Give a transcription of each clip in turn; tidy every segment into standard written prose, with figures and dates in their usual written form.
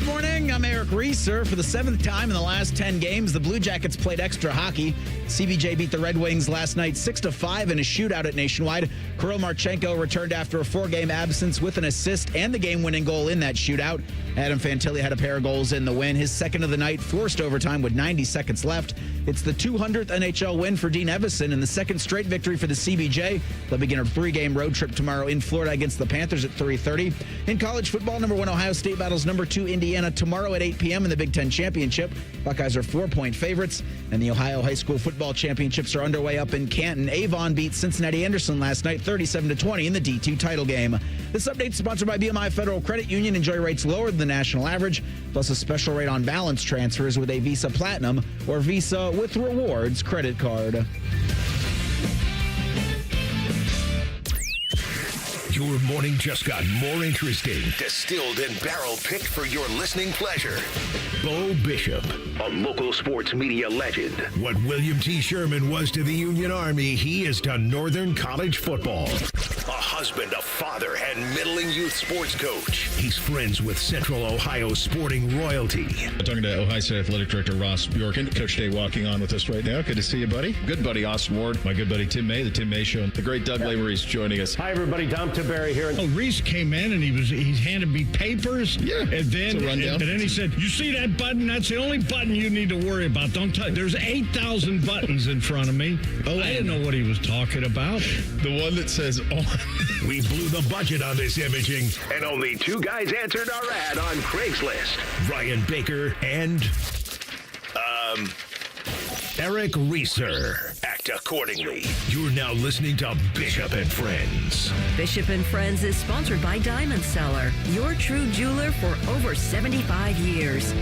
Good morning. I'm Eric Reeser. For the seventh time in the last 10 games, the Blue Jackets played extra hockey. CBJ beat the Red Wings last night 6-5 in a shootout at Nationwide. Kirill Marchenko returned after a 4-game absence with an assist and the game-winning goal in that shootout. Adam Fantilli had a pair of goals in the win. His second of the night, forced overtime with 90 seconds left. It's the 200th NHL win for Dean Evison and the second straight victory for the CBJ. They'll begin a 3-game road trip tomorrow in Florida against the Panthers at 3:30. In college football, number 1 Ohio State battles number 2 Indiana tomorrow at 8 p.m. in the Big Ten Championship. Buckeyes are 4-point favorites, and the Ohio High School Football Championships are underway up in Canton. Avon beat Cincinnati Anderson last night 37-20 in the D2 title game. This update is sponsored by BMI Federal Credit Union. Enjoy rates lower than the national average, plus a special rate on balance transfers with a Visa Platinum or Visa with Rewards credit card. Your morning just got more interesting. Distilled and barrel-picked for your listening pleasure. Bo Bishop, a local sports media legend. What William T. Sherman was to the Union Army, he is to Northern College football. A husband, a father, and middling youth sports coach. He's friends with Central Ohio sporting royalty. Talking to Ohio State Athletic Director Ross Bjorken. Coach Day walking on with us right now. Good to see you, buddy. Good buddy Austin Ward. My good buddy Tim May, the Tim May Show. The great Doug Marice joining us. Hi, everybody. Dom Tiberi here. Oh, Reese came in and he handed me papers. Yeah, and then he said, "You see that button? That's the only button you need to worry about. Don't touch. There's 8,000 buttons in front of me." Oh, I didn't know what he was talking about. The one that says on. We blew the budget on this imaging, and only 2 guys answered our ad on Craigslist. Ryan Baker and Eric Reeser. Act accordingly. You're now listening to Bishop and Friends. Bishop and Friends is sponsored by Diamond Seller, your true jeweler for over 75 years.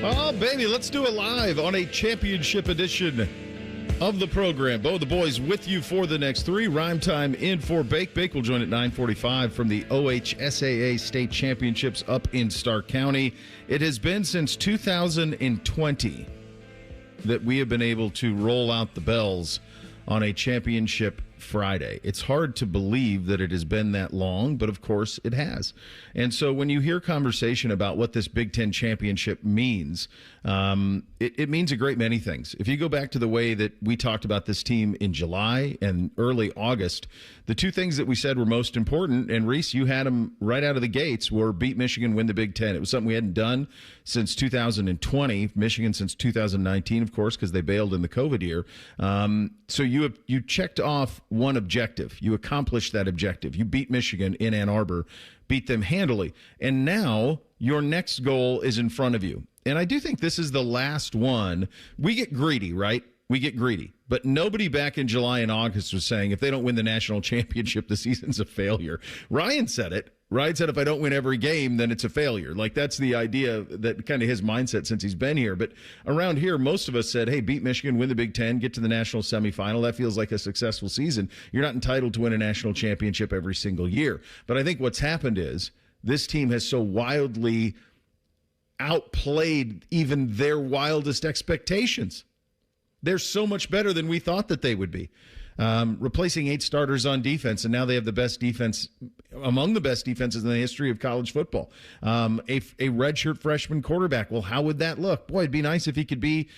Oh, baby, let's do it live on a championship edition of the program. Bo, the boys with you for the next 3. Rhyme time in for Bake. Bake will join at 9:45 from the OHSAA State Championships up in Stark County. It has been since 2020 that we have been able to roll out the bells on a championship Friday. It's hard to believe that it has been that long, but of course it has. And so when you hear conversation about what this Big Ten championship means, it means a great many things. If you go back to the way that we talked about this team in July and early August, the 2 things that we said were most important, and Reese, you had them right out of the gates, were beat Michigan, win the Big Ten. It was something we hadn't done since 2020, Michigan since 2019, of course, because they bailed in the COVID year. So you checked off one objective. You accomplished that objective. You beat Michigan in Ann Arbor, beat them handily. And now your next goal is in front of you. And I do think this is the last one. We get greedy, right? We get greedy. But nobody back in July and August was saying if they don't win the national championship, the season's a failure. Ryan said it. Ryan said if I don't win every game, then it's a failure. Like, that's the idea, that kind of his mindset since he's been here. But around here, most of us said, hey, beat Michigan, win the Big Ten, get to the national semifinal. That feels like a successful season. You're not entitled to win a national championship every single year. But I think what's happened is this team has so wildly outplayed even their wildest expectations. They're so much better than we thought that they would be. Replacing 8 starters on defense, and now they have the best defense, among the best defenses in the history of college football. A redshirt freshman quarterback. Well, how would that look? Boy, it'd be nice if he could be,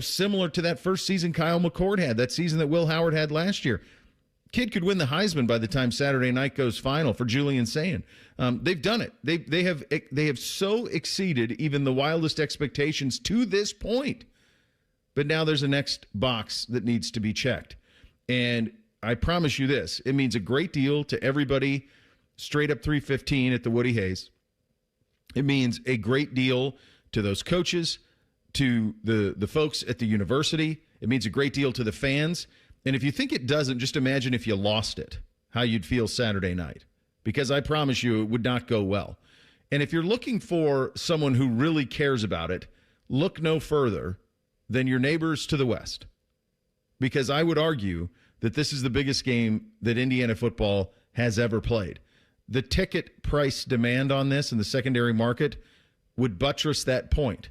similar to that first season Kyle McCord had, that season that Will Howard had last year. Kid could win the Heisman by the time Saturday night goes final for Julian Sayin. They've done it. They have so exceeded even the wildest expectations to this point. But now there's a next box that needs to be checked. And I promise you this, it means a great deal to everybody straight up 315 at the Woody Hayes. It means a great deal to those coaches, to the folks at the university. It means a great deal to the fans. And if you think it doesn't, just imagine if you lost it, how you'd feel Saturday night. Because I promise you it would not go well. And if you're looking for someone who really cares about it, look no further than your neighbors to the west. Because I would argue that this is the biggest game that Indiana football has ever played. The ticket price demand on this in the secondary market would buttress that point.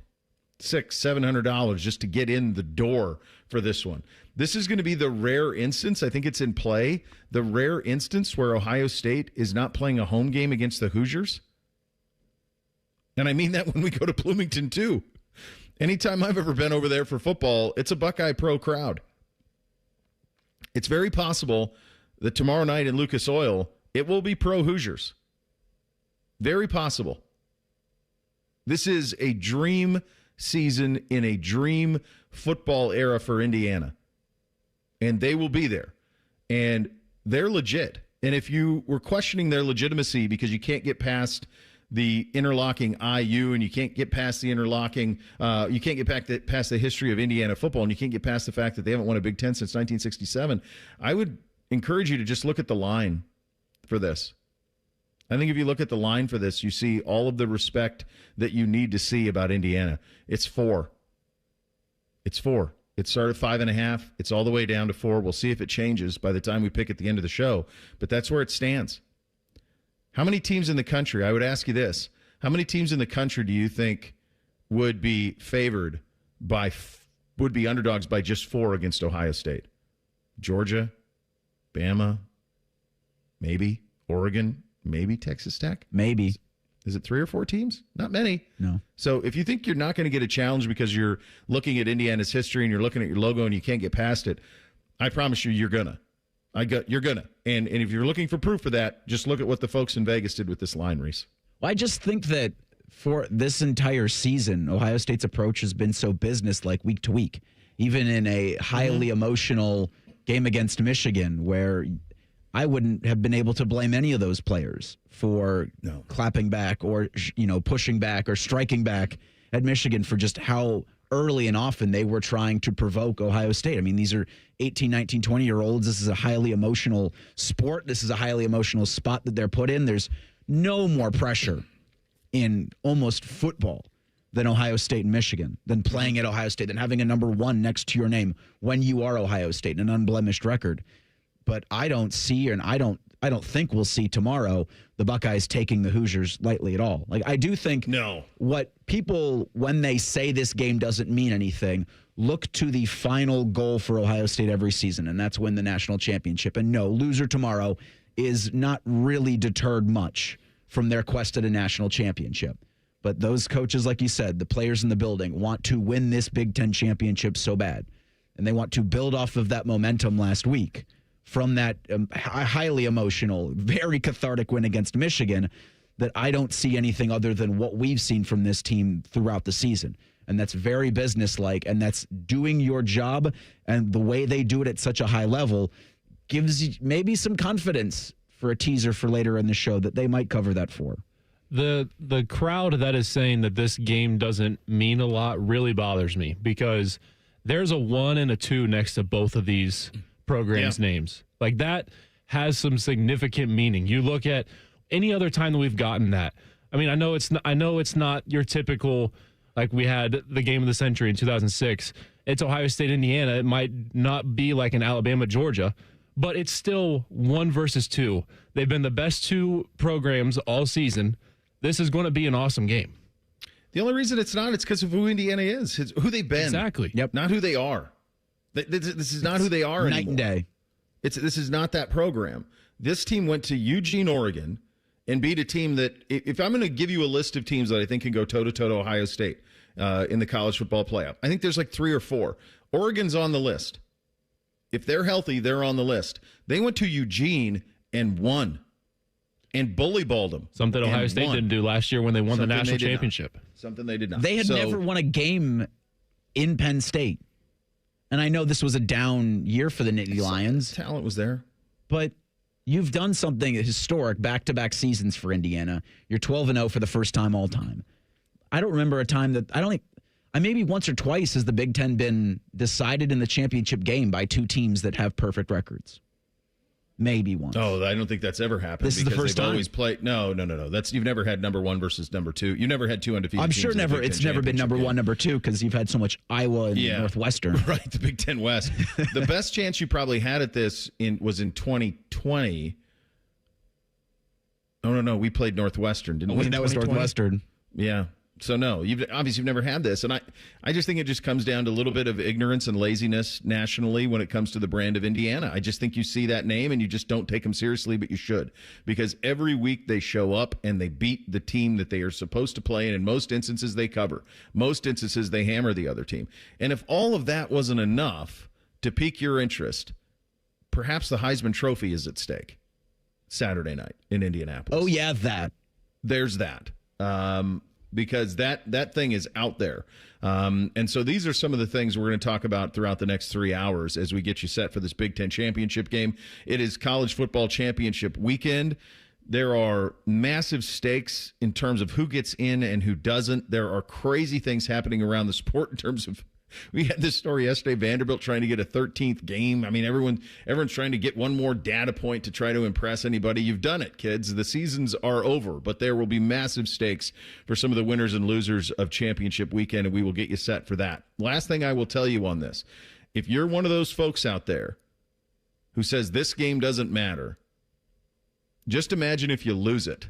$600-$700 just to get in the door for this one. This is going to be the rare instance, I think it's in play, the rare instance where Ohio State is not playing a home game against the Hoosiers. And I mean that when we go to Bloomington, too. Anytime I've ever been over there for football, it's a Buckeye Pro crowd. It's very possible that tomorrow night in Lucas Oil, it will be pro Hoosiers. Very possible. This is a dream season in a dream football era for Indiana. And they will be there. And they're legit. And if you were questioning their legitimacy because you can't get past the interlocking IU and you can't get past the interlocking, you can't get past the history of Indiana football, and you can't get past the fact that they haven't won a Big Ten since 1967, I would encourage you to just look at the line for this. I think if you look at the line for this, you see all of the respect that you need to see about Indiana. It's 4. It's 4. It started 5.5. It's all the way down to 4. We'll see if it changes by the time we pick at the end of the show, but that's where it stands. How many teams in the country, I would ask you this, how many teams in the country do you think would be favored by, would be underdogs by just 4 against Ohio State? Georgia, Bama, maybe Oregon, maybe Texas Tech? Maybe. Is it 3 or 4 teams? Not many. No. So if you think you're not going to get a challenge because you're looking at Indiana's history and you're looking at your logo and you can't get past it, I promise you, you're going to. You're going to. And if you're looking for proof of that, just look at what the folks in Vegas did with this line, Reese. Well, I just think that for this entire season, Ohio State's approach has been so business-like week to week, even in a highly emotional game against Michigan where I wouldn't have been able to blame any of those players for clapping back or, pushing back or striking back at Michigan for just how early and often they were trying to provoke Ohio State. I mean, these are 18, 19, 20-year-olds. This is a highly emotional sport. This is a highly emotional spot that they're put in. There's no more pressure in almost football than Ohio State and Michigan, than playing at Ohio State, than having a number 1 next to your name when you are Ohio State, an unblemished record. But I don't see, and I don't think we'll see tomorrow the Buckeyes taking the Hoosiers lightly at all. Like, I do think what people, when they say this game doesn't mean anything, look to the final goal for Ohio State every season, and that's win the national championship. And no, loser tomorrow is not really deterred much from their quest at a national championship. But those coaches, like you said, the players in the building want to win this Big Ten championship so bad. And they want to build off of that momentum last week from that highly emotional, very cathartic win against Michigan that I don't see anything other than what we've seen from this team throughout the season. And that's very businesslike, and that's doing your job, and the way they do it at such a high level gives you maybe some confidence for a teaser for later in the show that they might cover that for. The crowd that is saying that this game doesn't mean a lot really bothers me because there's a 1 and a 2 next to both of these programs' names. Like, that has some significant meaning. You look at any other time that we've gotten that. I mean, I know it's not your typical, like we had the game of the century in 2006. It's Ohio State, Indiana. It might not be like an Alabama, Georgia, but it's still 1 versus 2. They've been the best 2 programs all season. This is going to be an awesome game. The only reason it's not, it's because of who Indiana is. It's who they've been. Exactly. Yep. Not who they are. This is not who they are night anymore. And day. This is not that program. This team went to Eugene, Oregon, and beat a team that, if I'm going to give you a list of teams that I think can go toe-to-toe to Ohio State in the college football playoff, I think there's like 3 or 4. Oregon's on the list. If they're healthy, they're on the list. They went to Eugene and won and bully-balled them. Something Ohio State didn't do last year when they won the national championship. Something they did not. They had never won a game in Penn State. And I know this was a down year for the Nittany Lions. Talent was there. But you've done something historic back-to-back seasons for Indiana. You're 12-0 for the first time all time. I don't remember a time that maybe once or twice has the Big Ten been decided in the championship game by 2 teams that have perfect records. Maybe once. Oh, I don't think that's ever happened. This is the first time. Always played. No. You've never had number 1 versus number 2. You never had 2 undefeated. I'm teams sure in the Big Ten it's never been number 1, number 2 because you've had so much Iowa and Northwestern. Right, the Big Ten West. The best chance you probably had at this was in 2020 Oh, no. We played Northwestern, didn't we? That was Northwestern. Yeah. So, no, you've never had this. And I just think it just comes down to a little bit of ignorance and laziness nationally when it comes to the brand of Indiana. I just think you see that name and you just don't take them seriously, but you should. Because every week they show up and they beat the team that they are supposed to play, and in most instances they cover. Most instances they hammer the other team. And if all of that wasn't enough to pique your interest, perhaps the Heisman Trophy is at stake Saturday night in Indianapolis. Oh, yeah, that. There's that. Because that thing is out there. And so these are some of the things we're going to talk about throughout the next 3 hours as we get you set for this Big Ten championship game. It is college football championship weekend. There are massive stakes in terms of who gets in and who doesn't. There are crazy things happening around the sport in terms of, we had this story yesterday, Vanderbilt trying to get a 13th game. I mean, everyone's trying to get one more data point to try to impress anybody. You've done it, kids. The seasons are over, but there will be massive stakes for some of the winners and losers of championship weekend, and we will get you set for that. Last thing I will tell you on this, if you're one of those folks out there who says this game doesn't matter, just imagine if you lose it.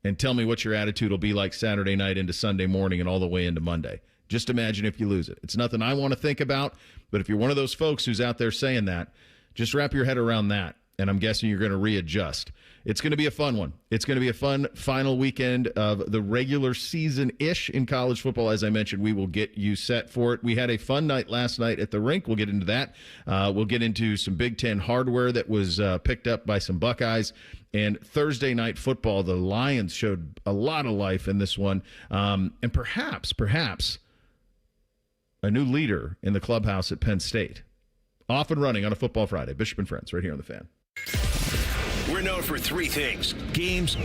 And tell me what your attitude will be like Saturday night into Sunday morning and all the way into Monday. Just imagine if you lose it. It's nothing I want to think about, but if you're one of those folks who's out there saying that, just wrap your head around that, and I'm guessing you're going to readjust. It's going to be a fun one. It's going to be a fun final weekend of the regular season-ish in college football. As I mentioned, we will get you set for it. We had a fun night last night at the rink. We'll get into that. We'll get into some Big Ten hardware that was picked up by some Buckeyes. And Thursday night football, the Lions showed a lot of life in this one. And perhaps a new leader in the clubhouse at Penn State. Off and running on a Football Friday. Bishop and Friends right here on The Fan. We're known for three things: games,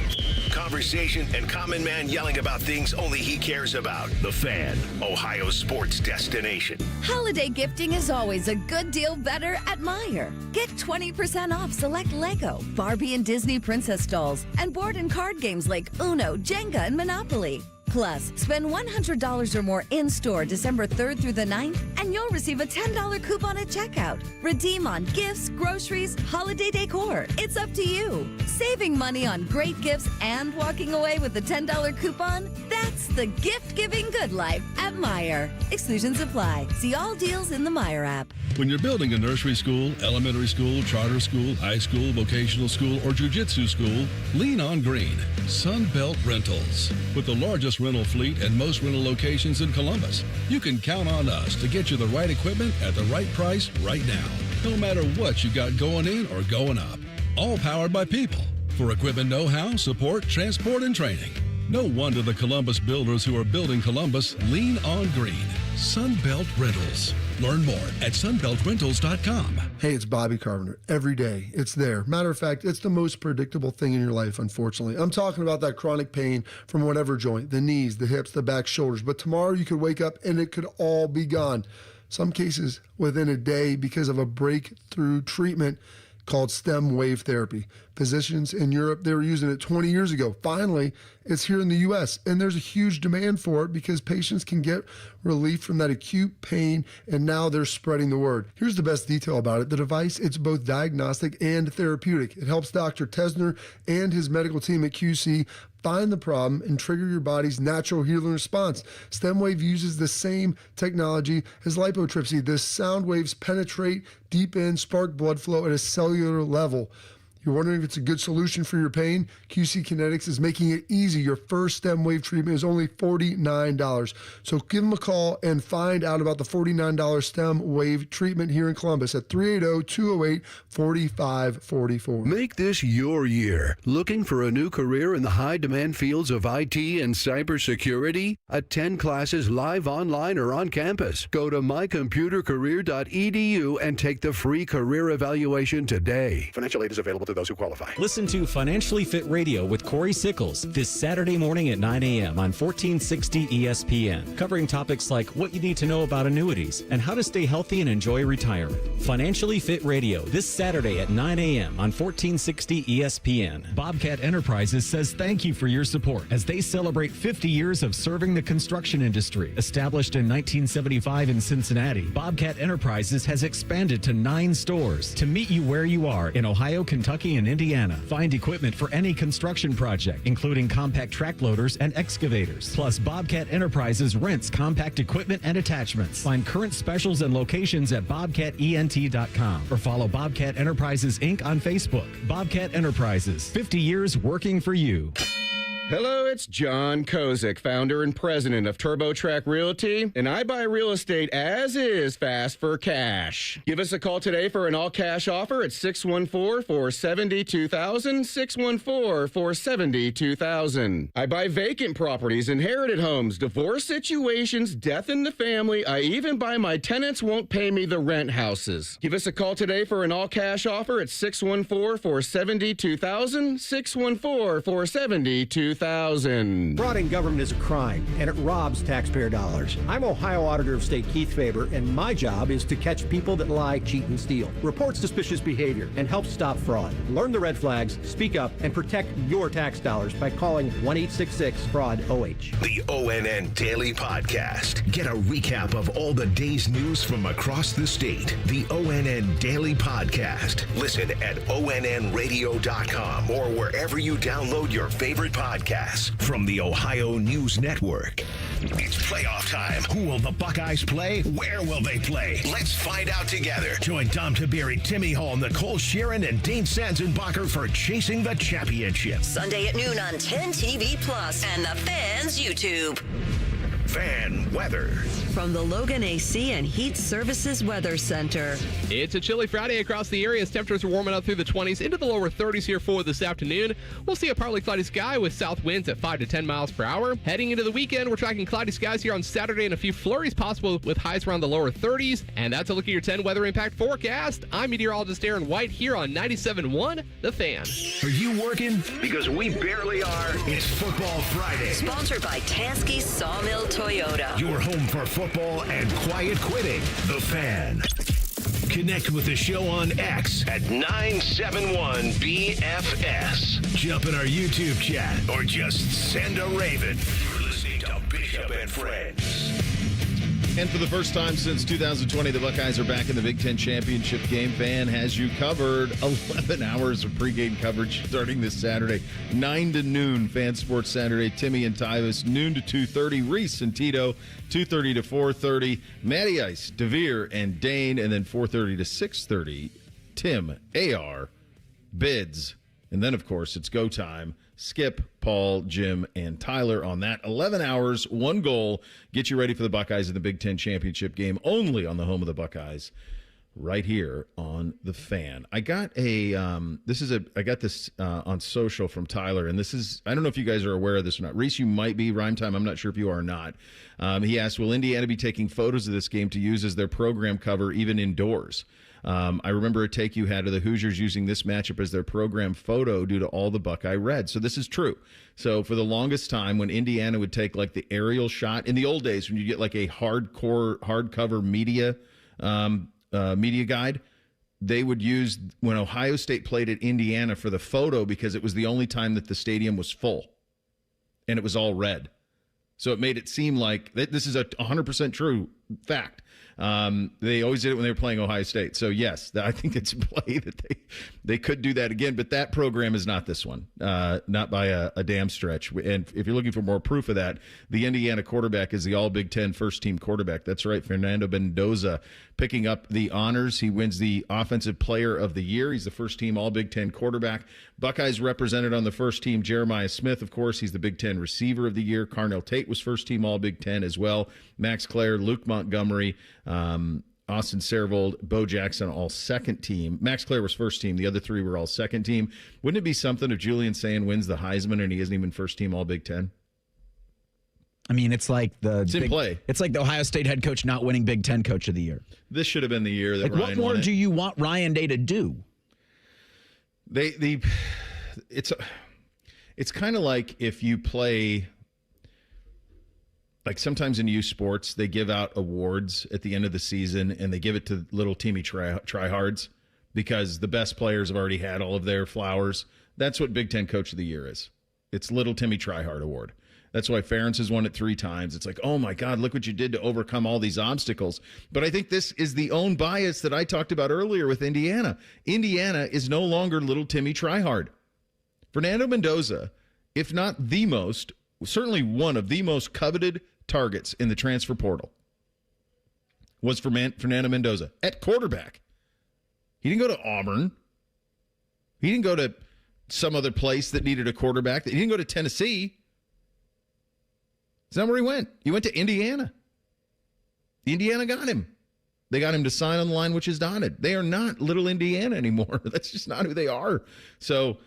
conversation, and common man yelling about things only he cares about. The Fan, Ohio's sports destination. Holiday gifting is always a good deal better at Meijer. Get 20% off select Lego, Barbie and Disney princess dolls, and board and card games like Uno, Jenga, and Monopoly. Plus, spend $100 or more in-store December 3rd through the 9th, and you'll receive a $10 coupon at checkout. Redeem on gifts, groceries, holiday decor. It's up to you. Saving money on great gifts and walking away with the $10 coupon? That's the gift-giving good life at Meijer. Exclusions apply. See all deals in the Meijer app. When you're building a nursery school, elementary school, charter school, high school, vocational school, or jiu-jitsu school, lean on green. Sunbelt Rentals. With the largest rental fleet and most rental locations in Columbus, you can count on us to get you the right equipment at the right price right now. No matter what you got going in or going up. All powered by people. For equipment know-how, support, transport, and training. No wonder the Columbus builders who are building Columbus lean on green. Sunbelt Rentals. Learn more at sunbeltrentals.com. Hey, it's Bobby Carpenter. Every day, it's there. Matter of fact, it's the most predictable thing in your life, unfortunately. I'm talking about that chronic pain from whatever joint, the knees, the hips, the back, shoulders. But tomorrow you could wake up and it could all be gone. Some cases within a day because of a breakthrough treatment called stem wave therapy. Physicians in Europe, they were using it 20 years ago. Finally, it's here in the U.S., and there's a huge demand for it because patients can get relief from that acute pain, and now they're spreading the word. Here's the best detail about it. The device, it's both diagnostic and therapeutic. It helps Dr. Tesner and his medical team at QC find the problem and trigger your body's natural healing response. StemWave uses the same technology as lipotripsy. The sound waves penetrate deep in, spark blood flow at a cellular level. You're wondering if it's a good solution for your pain? QC Kinetics is making it easy. Your first stem wave treatment is only $49. So give them a call and find out about the $49 stem wave treatment here in Columbus at 380-208-4544. Make this your year. Looking for a new career in the high-demand fields of IT and cybersecurity? Attend classes live online or on campus. Go to mycomputercareer.edu and take the free career evaluation today. Financial aid is available to those who qualify. Listen to Financially Fit Radio with Corey Sickles this Saturday morning at 9 a.m. on 1460 ESPN, covering topics like what you need to know about annuities and how to stay healthy and enjoy retirement. Financially Fit Radio this Saturday at 9 a.m. on 1460 ESPN. Bobcat Enterprises says thank you for your support as they celebrate 50 years of serving the construction industry. Established in 1975 in Cincinnati, Bobcat Enterprises has expanded to 9 stores to meet you where you are in Ohio, Kentucky, Kentucky and Indiana. Find equipment for any construction project, including compact track loaders and excavators. Plus, Bobcat Enterprises rents compact equipment and attachments. Find current specials and locations at bobcatent.com or follow Bobcat Enterprises Inc. on Facebook. Bobcat Enterprises, 50 years working for you. Hello, it's John Kozik, founder and president of TurboTrack Realty, and I buy real estate as is fast for cash. Give us a call today for an all-cash offer at 614-470-2000, 614-470-2000. I buy vacant properties, inherited homes, divorce situations, death in the family. I even buy my tenants won't pay me the rent houses. Give us a call today for an all-cash offer at 614-470-2000, 614-470-2000. Fraud in government is a crime, and it robs taxpayer dollars. I'm Ohio Auditor of State Keith Faber, and my job is to catch people that lie, cheat, and steal, report suspicious behavior, and help stop fraud. Learn the red flags, speak up, and protect your tax dollars by calling 1-866-FRAUD-OH. The ONN Daily Podcast. Get a recap of all the day's news from across the state. The ONN Daily Podcast. Listen at ONNradio.com or wherever you download your favorite podcasts from the Ohio News Network. It's playoff time. Who will the Buckeyes play? Where will they play? Let's find out together. Join Dom Tabiri, Timmy Hall, Nicole Sheeran, and Dane Sanzenbacher for Chasing the Championship. Sunday at noon on 10 TV Plus and the Fans YouTube. Fan weather. From the Logan AC and Heat Services Weather Center. It's a chilly Friday across the area as temperatures are warming up through the 20s into the lower 30s here for this afternoon. We'll see a partly cloudy sky with south winds at 5 to 10 miles per hour. Heading into the weekend, we're tracking cloudy skies here on Saturday and a few flurries possible with highs around the lower 30s. And that's a look at your 10 weather impact forecast. I'm meteorologist Aaron White here on 97.1 The Fan. Are you working? Because we barely are. It's Football Friday. Sponsored by Tansky Sawmill Toyota. Your home for football and quiet quitting. The Fan. Connect with the show on X at 971BFS. Jump in our YouTube chat or just send a raven. You're listening to Bishop and Friends. And for the first time since 2020, the Buckeyes are back in the Big Ten Championship game. Fan has you covered. 11 hours of pregame coverage starting this Saturday. 9 to noon, Fan Sports Saturday. Timmy and Tyvis, noon to 2:30. Reese and Tito, 2:30 to 4:30. Matty Ice, DeVere, and Dane. And then 4:30 to 6:30, Tim, AR, Bids. And then, of course, it's go time. Skip, Paul, Jim, and Tyler on that. 11 hours, one goal. Get you ready for the Buckeyes in the Big Ten Championship game, only on the home of the Buckeyes, right here on The Fan. I got I got this on social from Tyler, and this is, I don't know if you guys are aware of this or not. Reese, you might be. Rhyme Time, I'm not sure if you are or not. He asked, will Indiana be taking photos of this game to use as their program cover even indoors? I remember a take you had of the Hoosiers using this matchup as their program photo due to all the Buckeye red. So this is true. So for the longest time, when Indiana would take like the aerial shot in the old days, when you get like a hardcover media guide, they would use when Ohio State played at Indiana for the photo because it was the only time that the stadium was full and it was all red. So it made it seem like this is a 100% true fact. They always did it when they were playing Ohio State. So, yes, I think it's a play that they could do that again. But that program is not this one, not by a damn stretch. And if you're looking for more proof of that, the Indiana quarterback is the All-Big Ten first-team quarterback. That's right, Fernando Mendoza picking up the honors. He wins the Offensive Player of the Year. He's the first-team All-Big Ten quarterback. Buckeyes represented on the first team, Jeremiah Smith, of course. He's the Big Ten Receiver of the Year. Carnell Tate was first-team All-Big Ten as well. Max Clare, Luke Montgomery, Austin Servold, Bo Jackson, all second team. Max Clare was first team. The other three were all second team. Wouldn't it be something if Julian Sayin wins the Heisman and he isn't even first team All Big Ten? I mean, it's like play. It's like the Ohio State head coach not winning Big Ten Coach of the Year. This should have been the year that like, Ryan what more won it. do you want Ryan Day to do? It's kind of like if you play. Like sometimes in youth sports, they give out awards at the end of the season, and they give it to little teamy tryhards because the best players have already had all of their flowers. That's what Big Ten Coach of the Year is. It's Little Timmy Tryhard Award. That's why Ferentz has won it 3 times. It's like, oh my God, look what you did to overcome all these obstacles. But I think this is the own bias that I talked about earlier with Indiana. Indiana is no longer little Timmy Tryhard. Fernando Mendoza, if not the most, certainly one of the most coveted targets in the transfer portal, was for Fernando Mendoza at quarterback. He didn't go to Auburn. He didn't go to some other place that needed a quarterback. He didn't go to Tennessee. Is that where he went? He went to Indiana. Indiana got him. They got him to sign on the line, which is dotted. They are not little Indiana anymore. That's just not who they are. So,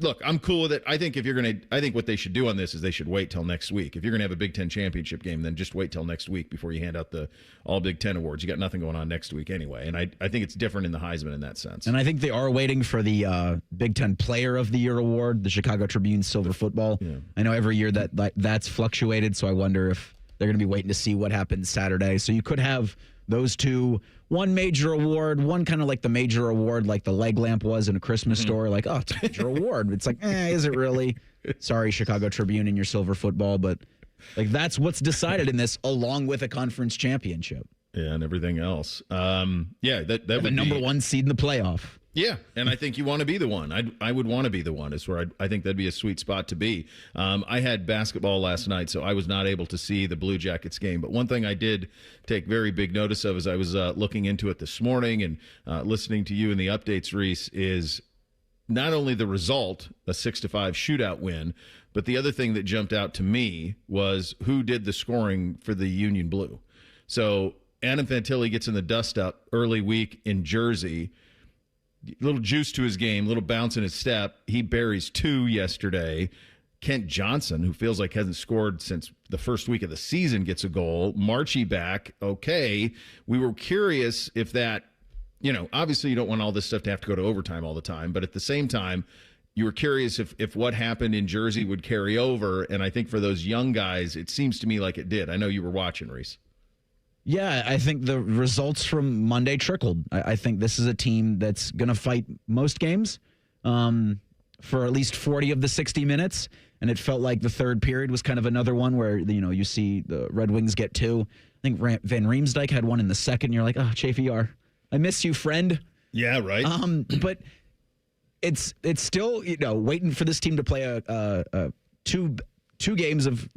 look, I'm cool with it. I think I think what they should do on this is they should wait till next week. If you're going to have a Big Ten championship game, then just wait till next week before you hand out the all Big Ten awards. You got nothing going on next week anyway. And I think it's different in the Heisman in that sense. And I think they are waiting for the Big Ten Player of the Year award, the Chicago Tribune Silver Football. Yeah. I know every year that's fluctuated, so I wonder if they're going to be waiting to see what happens Saturday. So you could have those two, one major award, one kind of like the major award, like the leg lamp was in a Christmas store. Like, oh, it's a major award. It's like, is it really? Sorry, Chicago Tribune and your silver football, but like that's what's decided in this, along with a conference championship. Yeah, and everything else. That would be number 1 seed in the playoff. Yeah, and I think you want to be the one. I would want to be the one. Is where I think that'd be a sweet spot to be. I had basketball last night, so I was not able to see the Blue Jackets game. But one thing I did take very big notice of as I was looking into it this morning and listening to you in the updates, Reese, is not only the result, a 6-5 shootout win, but the other thing that jumped out to me was who did the scoring for the Union Blue. So Adam Fantilli gets in the dust up early week in Jersey. Little juice to his game, little bounce in his step. He buries 2 yesterday. Kent Johnson, who feels like hasn't scored since the first week of the season, gets a goal. Marchie back. Okay. We were curious if that, obviously you don't want all this stuff to have to go to overtime all the time, but at the same time, you were curious if what happened in Jersey would carry over. And I think for those young guys, it seems to me like it did. I know you were watching, Reese. Yeah, I think the results from Monday trickled. I think this is a team that's going to fight most games for at least 40 of the 60 minutes. And it felt like the third period was kind of another one where, you see the Red Wings get 2. I think Van Riemsdyk had one in the second. You're like, oh, Chafee, I miss you, friend. Yeah, right. But it's still, waiting for this team to play two games of,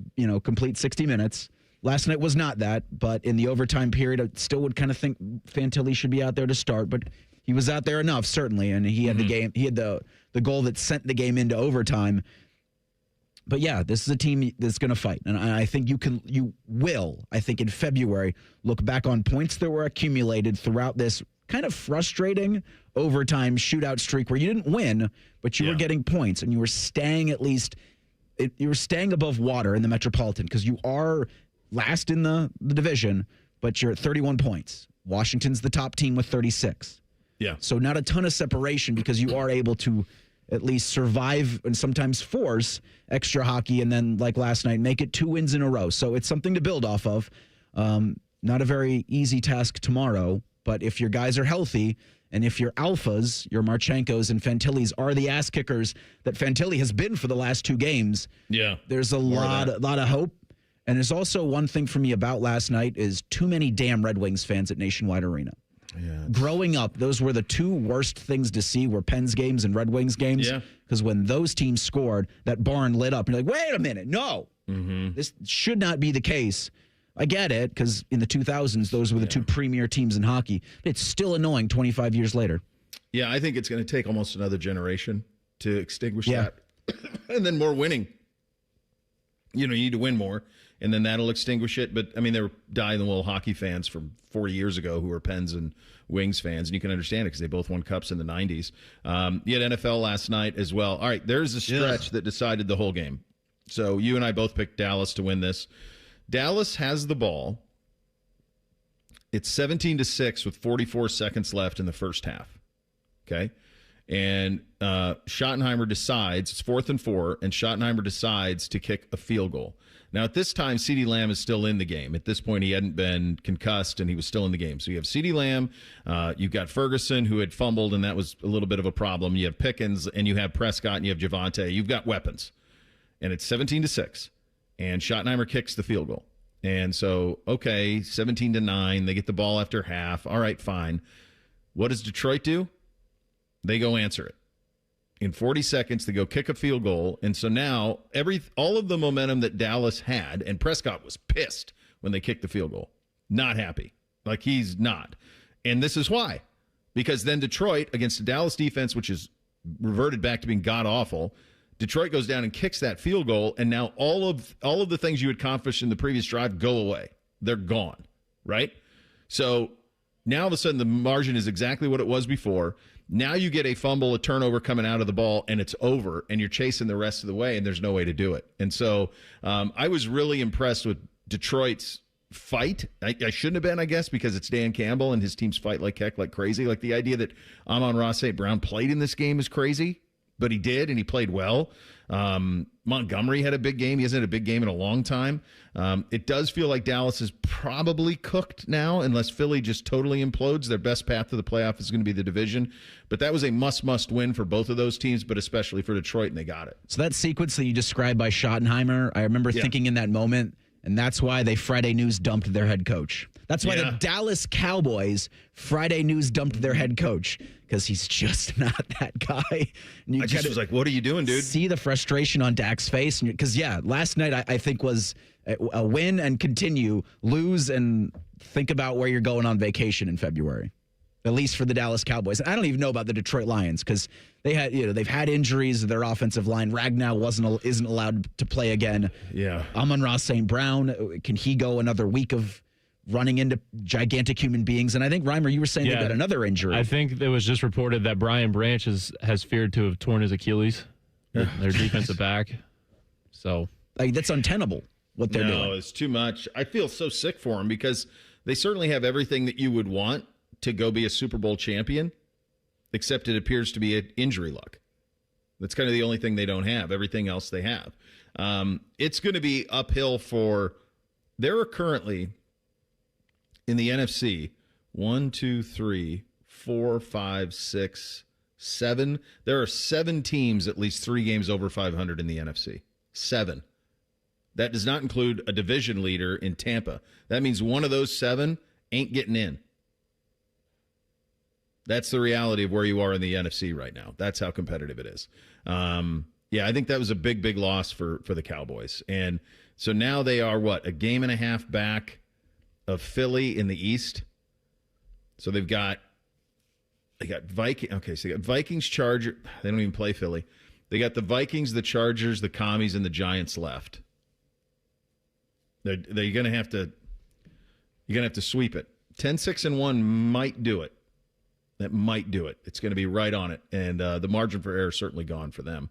complete 60 minutes. Last night was not that, but in the overtime period, I still would kind of think Fantilli should be out there to start, but he was out there enough, certainly, and he had the game. He had the goal that sent the game into overtime. But yeah, this is a team that's going to fight, and I think you will. I think in February, look back on points that were accumulated throughout this kind of frustrating overtime shootout streak where you didn't win, but you were getting points, and you were staying you were staying above water in the Metropolitan because you are last in the division, but you're at 31 points. Washington's the top team with 36. Yeah. So not a ton of separation because you are able to at least survive and sometimes force extra hockey and then, like last night, make it 2 wins in a row. So it's something to build off of. Not a very easy task tomorrow, but if your guys are healthy and if your alphas, your Marchenkos and Fantillis are the ass kickers that Fantilli has been for the last 2 games, there's a lot of hope. And there's also one thing for me about last night is too many damn Red Wings fans at Nationwide Arena. Yeah. Growing up, those were the 2 worst things to see were Pens games and Red Wings games. Because when those teams scored, that barn lit up. And you're like, wait a minute, no. This should not be the case. I get it, because in the 2000s, those were the 2 premier teams in hockey. But it's still annoying 25 years later. Yeah, I think it's going to take almost another generation to extinguish that. And then more winning. You need to win more. And then that'll extinguish it. But, I mean, there were dyed-in-the-wool hockey fans from 40 years ago who were Pens and Wings fans, and you can understand it because they both won cups in the 90s. You had NFL last night as well. All right, there's a stretch that decided the whole game. So you and I both picked Dallas to win this. Dallas has the ball. It's 17-6 with 44 seconds left in the first half. Okay? And Schottenheimer decides, it's 4th and 4, and Schottenheimer decides to kick a field goal. Now, at this time, CeeDee Lamb is still in the game. At this point, he hadn't been concussed, and he was still in the game. So you have CeeDee Lamb, you've got Ferguson, who had fumbled, and that was a little bit of a problem. You have Pickens, and you have Prescott, and you have Javonte. You've got weapons. and it's 17-6, and Schottenheimer kicks the field goal. And so, okay, 17-9, they get the ball after half. All right, fine. What does Detroit do? They go answer it. In 40 seconds, they go kick a field goal. And so now all of the momentum that Dallas had, and Prescott was pissed when they kicked the field goal. Not happy. Like, he's not. And this is why. Because then Detroit, against the Dallas defense, which is reverted back to being god-awful, Detroit goes down and kicks that field goal, and now all of the things you had accomplished in the previous drive go away. They're gone, right? So now all of a sudden the margin is exactly what it was before. Now you get a fumble, a turnover coming out of the ball, and it's over, and you're chasing the rest of the way, and there's no way to do it. And so I was really impressed with Detroit's fight. I shouldn't have been, I guess, because it's Dan Campbell and his teams fight like heck, like crazy. Like, the idea that Amon-Ra St. Brown played in this game is crazy, but he did, and he played well. Montgomery had a big game. He hasn't had a big game in a long time. It does feel like Dallas is probably cooked now, unless Philly just totally implodes. Their best path to the playoff is going to be the division. But that was a must win for both of those teams, but especially for Detroit, and they got it. So that sequence that you described by Schottenheimer, I remember thinking in that moment, and that's why they Friday News dumped their head coach. That's why the Dallas Cowboys Friday News dumped their head coach, because he's just not that guy. And you I just was like, what are you doing, dude? See the frustration on Dak's face. Because, last night I think was a win and continue, lose and think about where you're going on vacation in February, at least for the Dallas Cowboys. I don't even know about the Detroit Lions, because they had, they've had injuries. Their offensive line, Ragnow isn't allowed to play again. Yeah. Amon-Ra St. Brown, can he go another week of running into gigantic human beings? And I think, Reimer, you were saying they got another injury. I think it was just reported that Brian Branch has feared to have torn his Achilles, their defensive back. So that's untenable what they're doing. No, it's too much. I feel so sick for them, because they certainly have everything that you would want to go be a Super Bowl champion, except it appears to be an injury luck. That's kind of the only thing they don't have. Everything else they have. It's going to be uphill for. There are currently in the NFC 1, 2, 3, 4, 5, 6, 7. There are 7 teams at least 3 games over 500 in the NFC. 7. That does not include a division leader in Tampa. That means one of those 7 ain't getting in. That's the reality of where you are in the NFC right now. That's how competitive it is. I think that was a big loss for the Cowboys. And so now they are, a game and a half back of Philly in the East. So they got Vikings. Okay, so they got Vikings, Chargers. They don't even play Philly. They got the Vikings, the Chargers, the Commies, and the Giants left. They're going to have to. You're going to have to sweep it. 10-6-1 might do it. That might do it. It's going to be right on it. And the margin for error is certainly gone for them.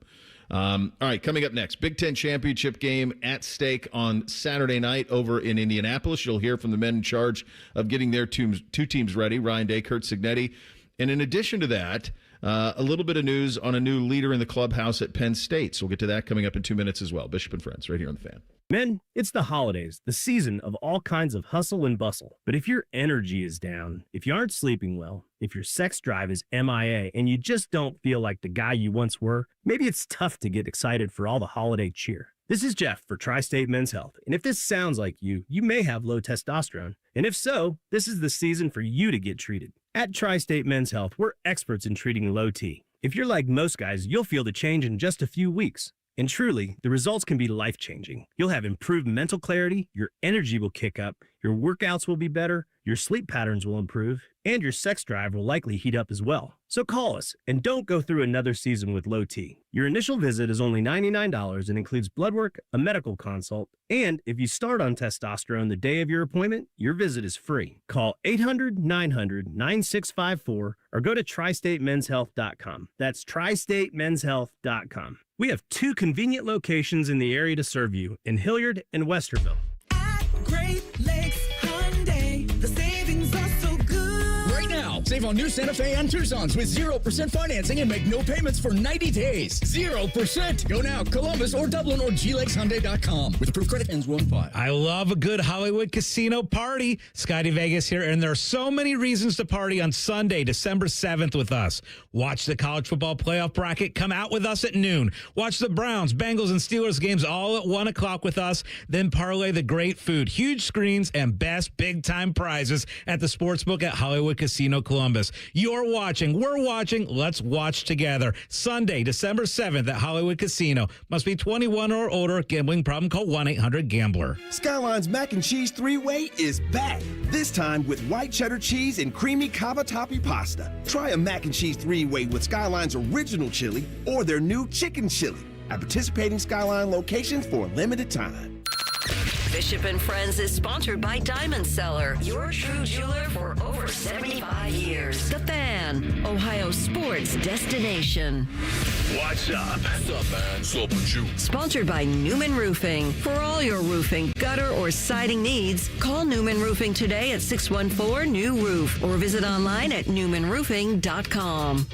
All right, coming up next, Big Ten championship game at stake on Saturday night over in Indianapolis. You'll hear from the men in charge of getting their two teams ready, Ryan Day, Kirk Signetti. And in addition to that, a little bit of news on a new leader in the clubhouse at Penn State. So we'll get to that coming up in 2 minutes as well. Bishop and Friends, right here on The Fan. Men, it's the holidays, the season of all kinds of hustle and bustle. But if your energy is down, if you aren't sleeping well, if your sex drive is MIA, and you just don't feel like the guy you once were, maybe it's tough to get excited for all the holiday cheer. This is Jeff for Tri-State Men's Health, and if this sounds like you may have low testosterone. And if so, this is the season for you to get treated. At Tri-State Men's Health, we're experts in treating low T. If you're like most guys, you'll feel the change in just a few weeks. And truly, the results can be life-changing. You'll have improved mental clarity, your energy will kick up, your workouts will be better, your sleep patterns will improve, and your sex drive will likely heat up as well. So call us, and don't go through another season with low T. Your initial visit is only $99 and includes blood work, a medical consult, and if you start on testosterone the day of your appointment, your visit is free. Call 800-900-9654 or go to tristatemenshealth.com. That's tristatemenshealth.com. We have 2 convenient locations in the area to serve you, in Hilliard and Westerville. Great Lakes Hyundai, the savings are so good. Right now, save Save on new Santa Fe and Tucson's with 0% financing and make no payments for 90 days. 0%. Go now, Columbus or Dublin or GLakesHyundai.com. With approved credit ends 1-5. I love a good Hollywood casino party. Scotty Vegas here, and there are so many reasons to party on Sunday, December 7th with us. Watch the college football playoff bracket come out with us at noon. Watch the Browns, Bengals, and Steelers games all at 1 o'clock with us. Then parlay the great food, huge screens, and best big-time prizes at the Sportsbook at Hollywood Casino Columbus. You're watching. We're watching. Let's watch together. Sunday, December 7th at Hollywood Casino. Must be 21 or older. Gambling problem? Call 1-800-GAMBLER. Skyline's Mac and Cheese 3-Way is back. This time with white cheddar cheese and creamy cavatappi pasta. Try a Mac and Cheese 3-Way with Skyline's original chili or their new chicken chili at participating Skyline locations for a limited time. Bishop and Friends is sponsored by Diamond Seller, your true jeweler for over 75 years. The Fan, Ohio sports destination. What's up? What's up, man? What's up with you? Sponsored by Newman Roofing. For all your roofing, gutter, or siding needs, call Newman Roofing today at 614-NEW-ROOF or visit online at newmanroofing.com.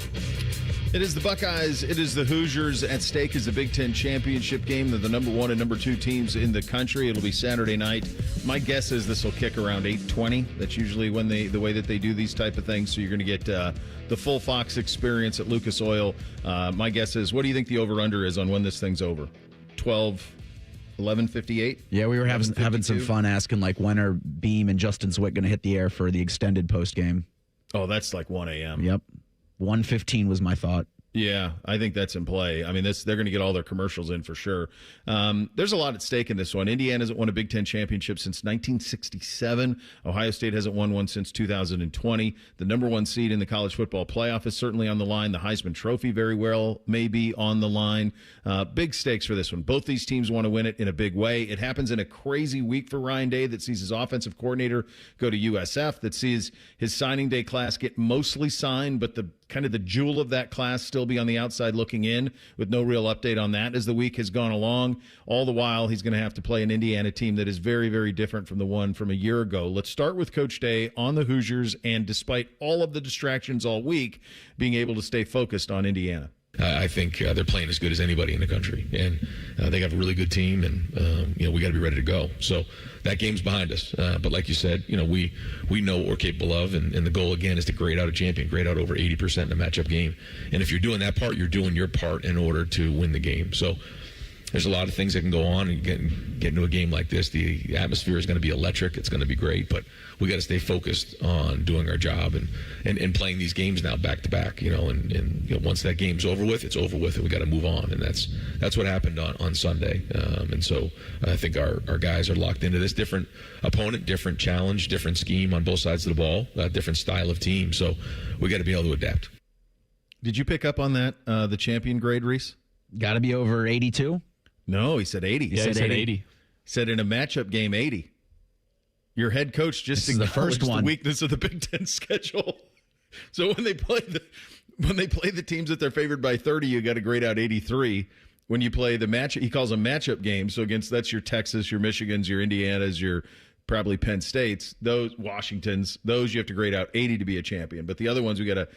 It is the Buckeyes. It is the Hoosiers. At stake is the Big Ten championship game. They're the number 1 and number 2 teams in the country. It'll be Saturday night. My guess is this will kick around 8:20. That's usually when the way that they do these type of things. So you're going to get the full Fox experience at Lucas Oil. My guess is, what do you think the over-under is on when this thing's over? 11:58? Yeah, we were having some fun asking, like, when are Beam and Justin Zwick going to hit the air for the extended post game? Oh, that's like 1 a.m. Yep. 1:15 was my thought. Yeah, I think that's in play. I mean, they're going to get all their commercials in for sure. There's a lot at stake in this one. Indiana hasn't won a Big Ten championship since 1967. Ohio State hasn't won one since 2020. The number 1 seed in the college football playoff is certainly on the line. The Heisman Trophy very well may be on the line. Big stakes for this one. Both these teams want to win it in a big way. It happens in a crazy week for Ryan Day that sees his offensive coordinator go to USF, that sees his signing day class get mostly signed, but the kind of the jewel of that class still be on the outside looking in, with no real update on that as the week has gone along. All the while, he's going to have to play an Indiana team that is very, very different from the one from a year ago. Let's start with Coach Day on the Hoosiers, and despite all of the distractions all week, being able to stay focused on Indiana. I think they're playing as good as anybody in the country, and they have a really good team, and we got to be ready to go. So that game's behind us. But like you said, we know what we're capable of, and the goal again is to grade out a champion, grade out over 80% in a matchup game. And if you're doing that part, you're doing your part in order to win the game. So there's a lot of things that can go on and get into a game like this. The atmosphere is going to be electric. It's going to be great, but we got to stay focused on doing our job and playing these games now back to back. And once that game's over with, it's over with, and we got to move on. And that's what happened on Sunday. And so I think our guys are locked into this. Different opponent, different challenge, different scheme on both sides of the ball, different style of team. So we got to be able to adapt. Did you pick up on that? The champion grade, Reese? Got to be over 82. No, he said 80. He said 80. He said in a matchup game, 80. Your head coach just acknowledged the weakness of the Big Ten schedule. So when they play the teams that they're favored by 30, you got to grade out 83. When you play the match, he calls them matchup games. So that's your Texas, your Michigans, your Indianas, your probably Penn States, those Washingtons, those you have to grade out 80 to be a champion. But the other ones we got to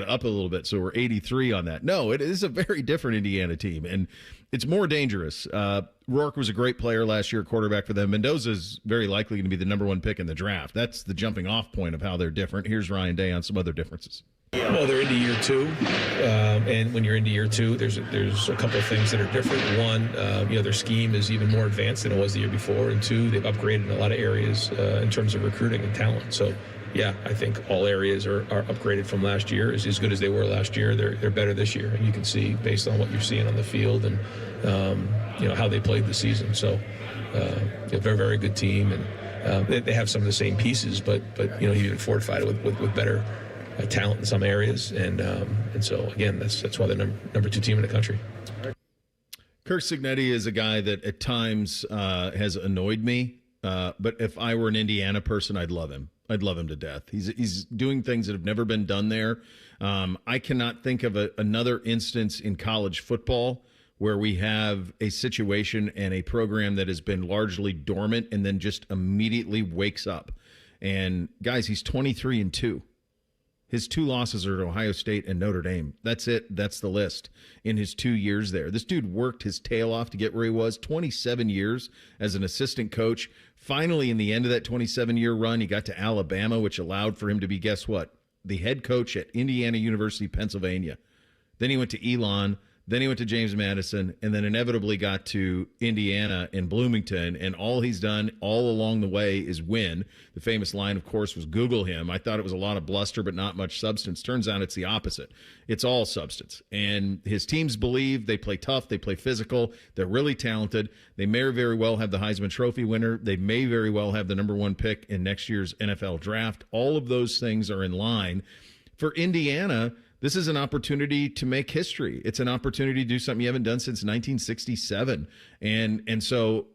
up a little bit, so we're 83 on that. No, it is a very different Indiana team, and it's more dangerous. Rourke was a great player last year, quarterback for them. Mendoza's very likely going to be the number 1 pick in the draft. That's the jumping off point of how they're different. Here's Ryan Day on some other differences. Well, they're into year 2, and when you're into year 2, there's a couple of things that are different. One, their scheme is even more advanced than it was the year before, and 2, they've upgraded in a lot of areas in terms of recruiting and talent. So, yeah, I think all areas are upgraded from last year. As good as they were last year, they're better this year, and you can see based on what you're seeing on the field and how they played the season. So, a very, very good team, and they have some of the same pieces, but he even fortified it with better talent in some areas, and so again, that's why they're number 2 team in the country. Kirk Signetti is a guy that at times has annoyed me, but if I were an Indiana person, I'd love him. I'd love him to death. He's doing things that have never been done there. I cannot think of another instance in college football where we have a situation and a program that has been largely dormant and then just immediately wakes up. And guys, he's 23-2. His 2 losses are to Ohio State and Notre Dame. That's it. That's the list in his 2 years there. This dude worked his tail off to get where he was, 27 years as an assistant coach. Finally, in the end of that 27-year run, he got to Alabama, which allowed for him to be, guess what? The head coach at Indiana University, Pennsylvania. Then he went to Elon. Then he went to James Madison, and then inevitably got to Indiana and Bloomington, and all he's done all along the way is win. The famous line, of course, was Google him. I thought it was a lot of bluster but not much substance. Turns out it's the opposite. It's all substance. And his teams believe, they play tough, they play physical, they're really talented. They may very well have the Heisman Trophy winner. They may very well have the number 1 pick in next year's NFL draft. All of those things are in line. For Indiana, this is an opportunity to make history. It's an opportunity to do something you haven't done since 1967. And so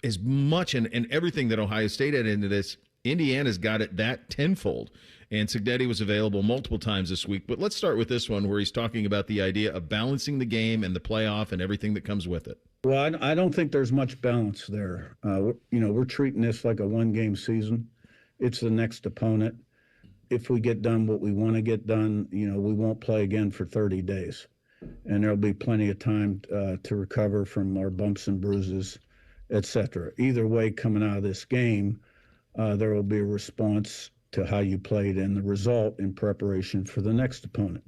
as much and everything that Ohio State had into this, Indiana's got it that tenfold. And Signetti was available multiple times this week. But let's start with this one where he's talking about the idea of balancing the game and the playoff and everything that comes with it. Well, I don't think there's much balance there. We're treating this like a 1-game season. It's the next opponent. If we get done what we want to get done, we won't play again for 30 days. And there'll be plenty of time to recover from our bumps and bruises, et cetera. Either way, coming out of this game, there will be a response to how you played and the result in preparation for the next opponent.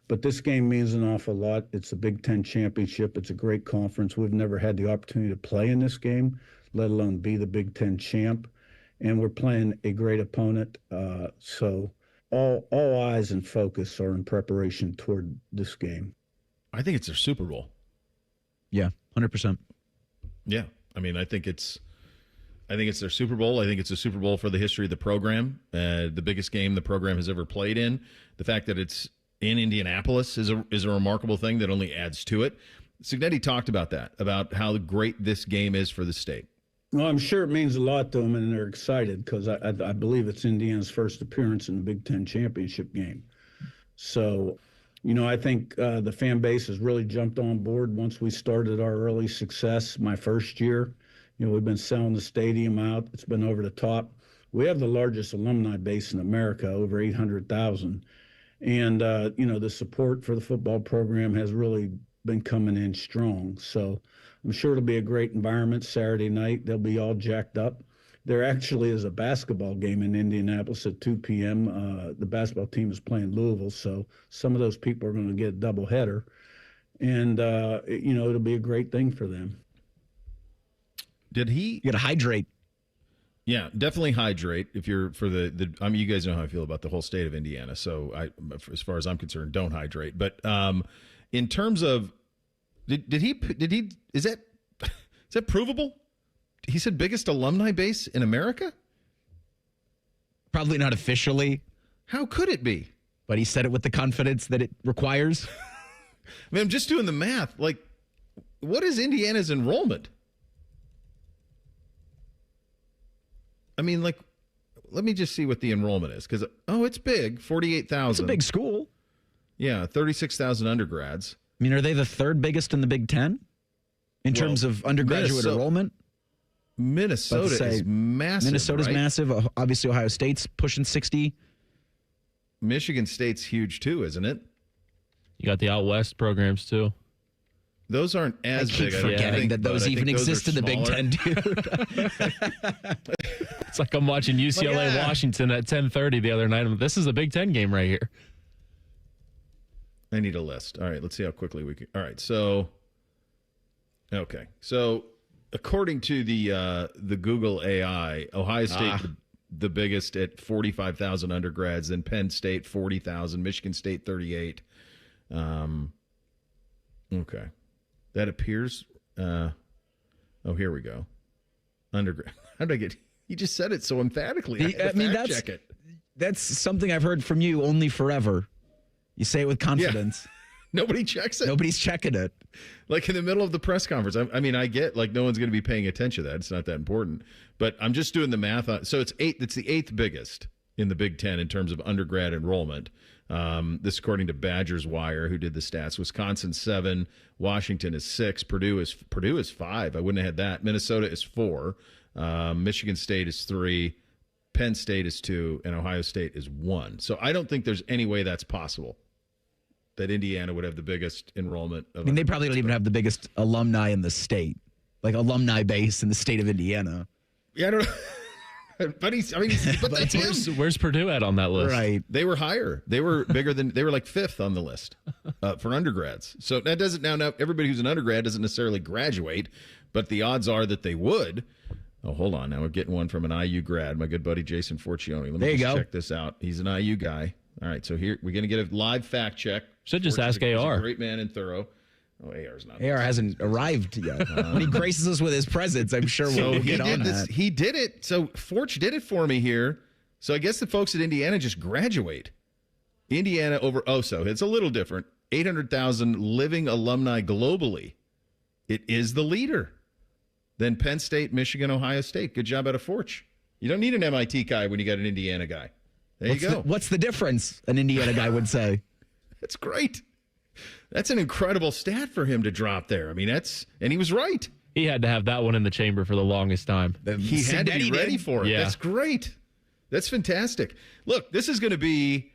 But this game means an awful lot. It's a Big Ten championship. It's a great conference. We've never had the opportunity to play in this game, let alone be the Big Ten champ. And we're playing a great opponent. So all eyes and focus are in preparation toward this game. I think it's their Super Bowl. Yeah, 100%. Yeah. I mean, I think it's their Super Bowl. I think it's a Super Bowl for the history of the program. The biggest game the program has ever played in. The fact that it's in Indianapolis is a remarkable thing that only adds to it. Signetti talked about that, about how great this game is for the state. Well, I'm sure it means a lot to them, and they're excited because I believe it's Indiana's first appearance in the Big Ten championship game. So, I think the fan base has really jumped on board once we started our early success. My first year, we've been selling the stadium out. It's been over the top. We have the largest alumni base in America, over 800,000. And, the support for the football program has really been coming in strong. So I'm sure it'll be a great environment Saturday night. They'll be all jacked up. There actually is a basketball game in Indianapolis at 2 p.m. The basketball team is playing Louisville, so some of those people are going to get a doubleheader. And, it'll be a great thing for them. Did he? You got to hydrate. Yeah, definitely hydrate. If you're for you guys know how I feel about the whole state of Indiana. So as far as I'm concerned, don't hydrate. But in terms of, did he? Is that provable? He said biggest alumni base in America? Probably not officially. How could it be? But he said it with the confidence that it requires. I mean, I'm just doing the math. Like, what is Indiana's enrollment? I mean, like, let me just see what the enrollment is. Because, it's big, 48,000. It's a big school. Yeah, 36,000 undergrads. I mean, are they the third biggest in the Big Ten in terms of undergraduate enrollment? Minnesota is massive. Minnesota's right? massive. Obviously, Ohio State's pushing 60. Michigan State's huge, too, isn't it? You got the out west programs, too. Those aren't as big. I keep forgetting that those even exist in the Big Ten, dude. It's like I'm watching UCLA Washington at 10:30 the other night. This is a Big Ten game right here. I need a list. All right, let's see how quickly we can. All right, so according to the Google AI, Ohio State the biggest at 45,000 undergrads, then Penn State 40,000, Michigan State 38. Okay. That appears, here we go. Undergrad. How did I get, you just said it so emphatically. Check it. That's something I've heard from you only forever. You say it with confidence. Yeah. Nobody checks it. Nobody's checking it. Like in the middle of the press conference. I mean, I get like no one's going to be paying attention to that. It's not that important. But I'm just doing the math. So it's the eighth biggest in the Big Ten in terms of undergrad enrollment. This according to Badgers Wire, who did the stats. Wisconsin 7, Washington is 6, Purdue is 5. I wouldn't have had that. Minnesota is 4, Michigan State is 3, Penn State is 2, and Ohio State is 1. So I don't think there's any way that's possible, that Indiana would have the biggest enrollment. I mean, they probably don't even have the biggest alumni in the state, like alumni base in the state of Indiana. Yeah, I don't know. But that's him. Where's Purdue at on that list? Right. They were higher. They were bigger than, they were like 5th on the list for undergrads. So that doesn't, now everybody who's an undergrad doesn't necessarily graduate, but the odds are that they would. Oh, hold on. Now we're getting one from an IU grad, my good buddy Jason Forcioni. Let me just check this out. He's an IU guy. All right, so here we're going to get a live fact check. Should just ask He's AR. a great man and thorough. Oh, AR's not. AR hasn't arrived yet. When he graces us with his presence, I'm sure we'll get on that. He did it. So Forch did it for me here. So I guess the folks at Indiana just graduate. Indiana over OSO. It's a little different. 800,000 living alumni globally. It is the leader. Then Penn State, Michigan, Ohio State. Good job out of Forch. You don't need an MIT guy when you got an Indiana guy. There you go. What's the difference? An Indiana guy would say. That's great. That's an incredible stat for him to drop there. I mean, and he was right. He had to have that one in the chamber for the longest time. He had to be ready for it. Yeah. That's great. That's fantastic. Look, this is going to be,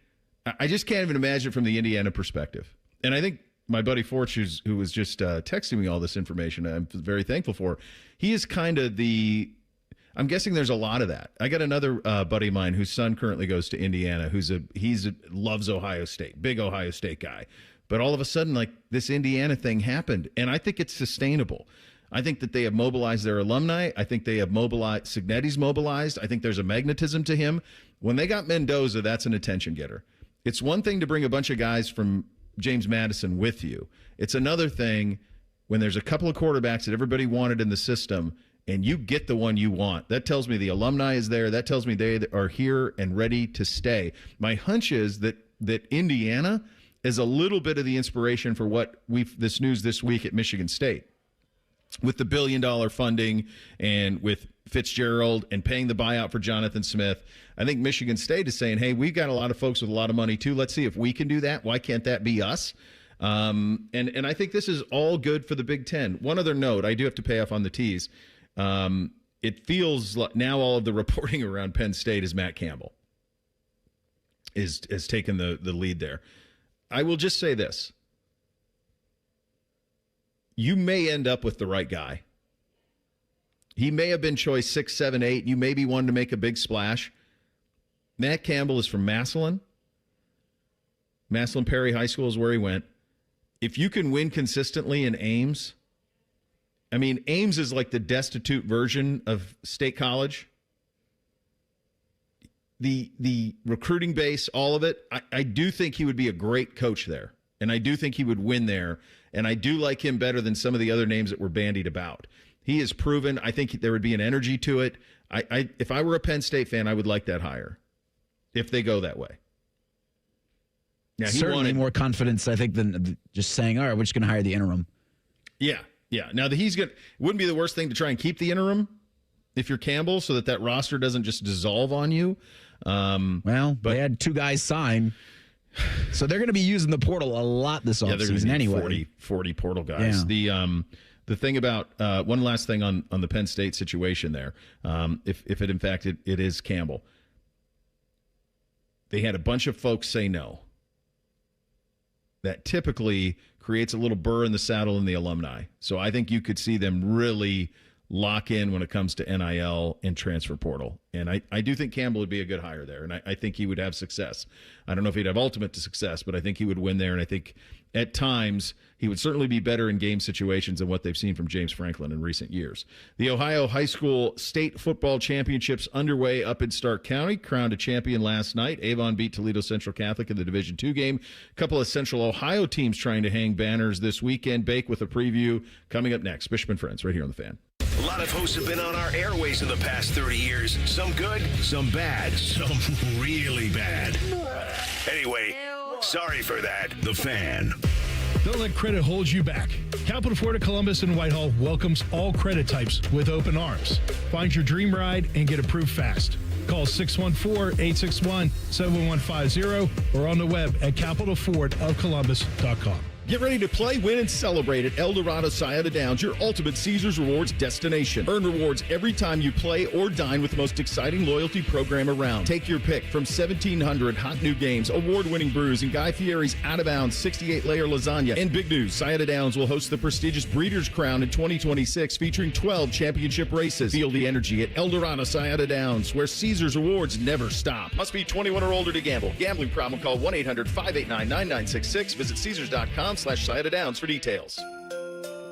I just can't even imagine from the Indiana perspective. And I think my buddy Forch, who was just texting me all this information, I'm very thankful for, he is kind of I'm guessing there's a lot of that. I got another buddy of mine whose son currently goes to Indiana, loves Ohio State, big Ohio State guy. But all of a sudden, like, this Indiana thing happened, and I think it's sustainable. I think that they have mobilized their alumni. I think they have mobilized, Signetti's mobilized. I think there's a magnetism to him. When they got Mendoza, that's an attention getter. It's one thing to bring a bunch of guys from James Madison with you. It's another thing when there's a couple of quarterbacks that everybody wanted in the system, and you get the one you want. That tells me the alumni is there. That tells me they are here and ready to stay. My hunch is that Indiana is a little bit of the inspiration for what this news this week at Michigan State. With the $1 billion funding and with Fitzgerald and paying the buyout for Jonathan Smith, I think Michigan State is saying, hey, we've got a lot of folks with a lot of money too. Let's see if we can do that. Why can't that be us? And I think this is all good for the Big Ten. One other note, I do have to pay off on the T's. It feels like now all of the reporting around Penn State is Matt Campbell has taken the lead there. I will just say this. You may end up with the right guy. He may have been choice 6, 7, 8. You may be one to make a big splash. Matt Campbell is from Massillon. Massillon Perry High School is where he went. If you can win consistently in Ames, I mean, Ames is like the destitute version of State College. The recruiting base, all of it, I do think he would be a great coach there. And I do think he would win there. And I do like him better than some of the other names that were bandied about. He is proven. I think there would be an energy to it. If I were a Penn State fan, I would like that hire if they go that way. Yeah, certainly more confidence, I think, than just saying, all right, we're just going to hire the interim. Yeah. Now, it wouldn't be the worst thing to try and keep the interim if you're Campbell so that roster doesn't just dissolve on you. But they had 2 guys sign. So they're going to be using the portal a lot this offseason anyway. 40 portal guys. Yeah. The thing about one last thing on the Penn State situation there, if it in fact it is Campbell, they had a bunch of folks say no. That typically creates a little burr in the saddle in the alumni. So I think you could see them really lock in when it comes to NIL and transfer portal. And I do think Campbell would be a good hire there, and I think he would have success. I don't know if he'd have ultimate success, but I think he would win there, and I think at times he would certainly be better in game situations than what they've seen from James Franklin in recent years. The Ohio High School State Football Championships underway up in Stark County. Crowned a champion last night. Avon beat Toledo Central Catholic in the Division II game. A couple of Central Ohio teams trying to hang banners this weekend. Bake with a preview coming up next. Bishop and Friends right here on The Fan. A lot of hosts have been on our airways in the past 30 years. Some good, some bad, some really bad. Anyway, sorry for that. The Fan. Don't let credit hold you back. Capital Florida, Columbus, and Whitehall welcomes all credit types with open arms. Find your dream ride and get approved fast. Call 614-861-7150 or on the web at capitalfordofcolumbus.com. Get ready to play, win, and celebrate at El Dorado Sayada Downs, your ultimate Caesars Rewards destination. Earn rewards every time you play or dine with the most exciting loyalty program around. Take your pick from 1,700 hot new games, award-winning brews, and Guy Fieri's out-of-bounds 68-layer lasagna. And big news, Sayada Downs will host the prestigious Breeders' Crown in 2026, featuring 12 championship races. Feel the energy at El Dorado Sayada Downs, where Caesars Rewards never stop. Must be 21 or older to gamble. Gambling problem, call 1-800-589-9966. Visit Caesars.com/Sayada Downs for details.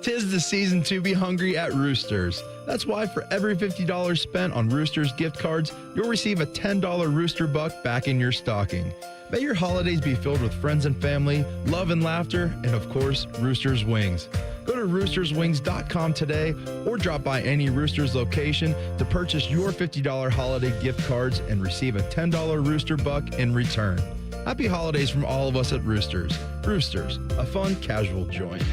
'Tis the season to be hungry at Roosters. That's why for every $50 spent on Roosters gift cards, you'll receive a $10 Rooster Buck back in your stocking. May your holidays be filled with friends and family, love and laughter, and of course, Roosters Wings. Go to roosterswings.com today or drop by any Roosters location to purchase your $50 holiday gift cards and receive a $10 Rooster Buck in return. Happy holidays from all of us at Roosters. Roosters, a fun, casual joint.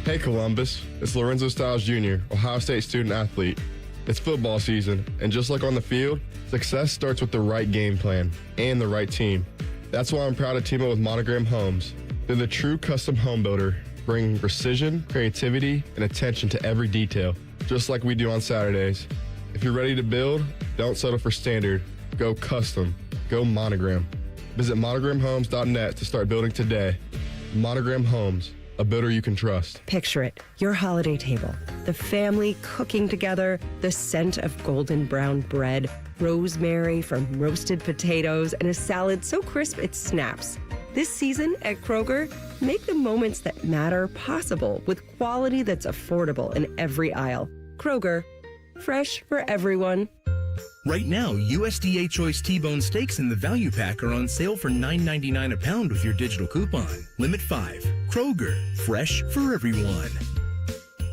Hey Columbus, it's Lorenzo Stiles Jr., Ohio State student athlete. It's football season, and just like on the field, success starts with the right game plan and the right team. That's why I'm proud to team up with Monogram Homes. They're the true custom home builder, bringing precision, creativity, and attention to every detail, just like we do on Saturdays. If you're ready to build, don't settle for standard. Go custom. Go Monogram. Visit monogramhomes.net to start building today. Monogram Homes, a builder you can trust. Picture it, your holiday table, the family cooking together, the scent of golden brown bread, rosemary from roasted potatoes, and a salad so crisp it snaps. This season at Kroger, make the moments that matter possible with quality that's affordable in every aisle. Kroger, fresh for everyone. Right now, USDA Choice T-Bone Steaks in the value pack are on sale for $9.99 a pound with your digital coupon. Limit 5. Kroger, fresh for everyone.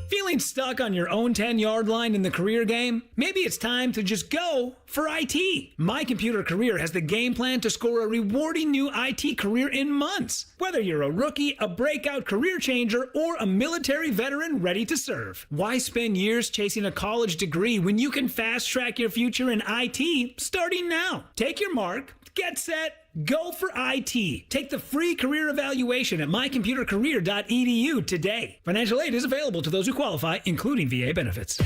Feeling stuck on your own 10-yard line in the career game? Maybe it's time to just go for IT. My Computer Career has the game plan to score a rewarding new IT career in months. Whether you're a rookie, a breakout career changer, or a military veteran ready to serve. Why spend years chasing a college degree when you can fast-track your future in IT starting now? Take your mark, get set, go for IT. Take the free career evaluation at mycomputercareer.edu today. Financial aid is available to those who qualify, including VA benefits.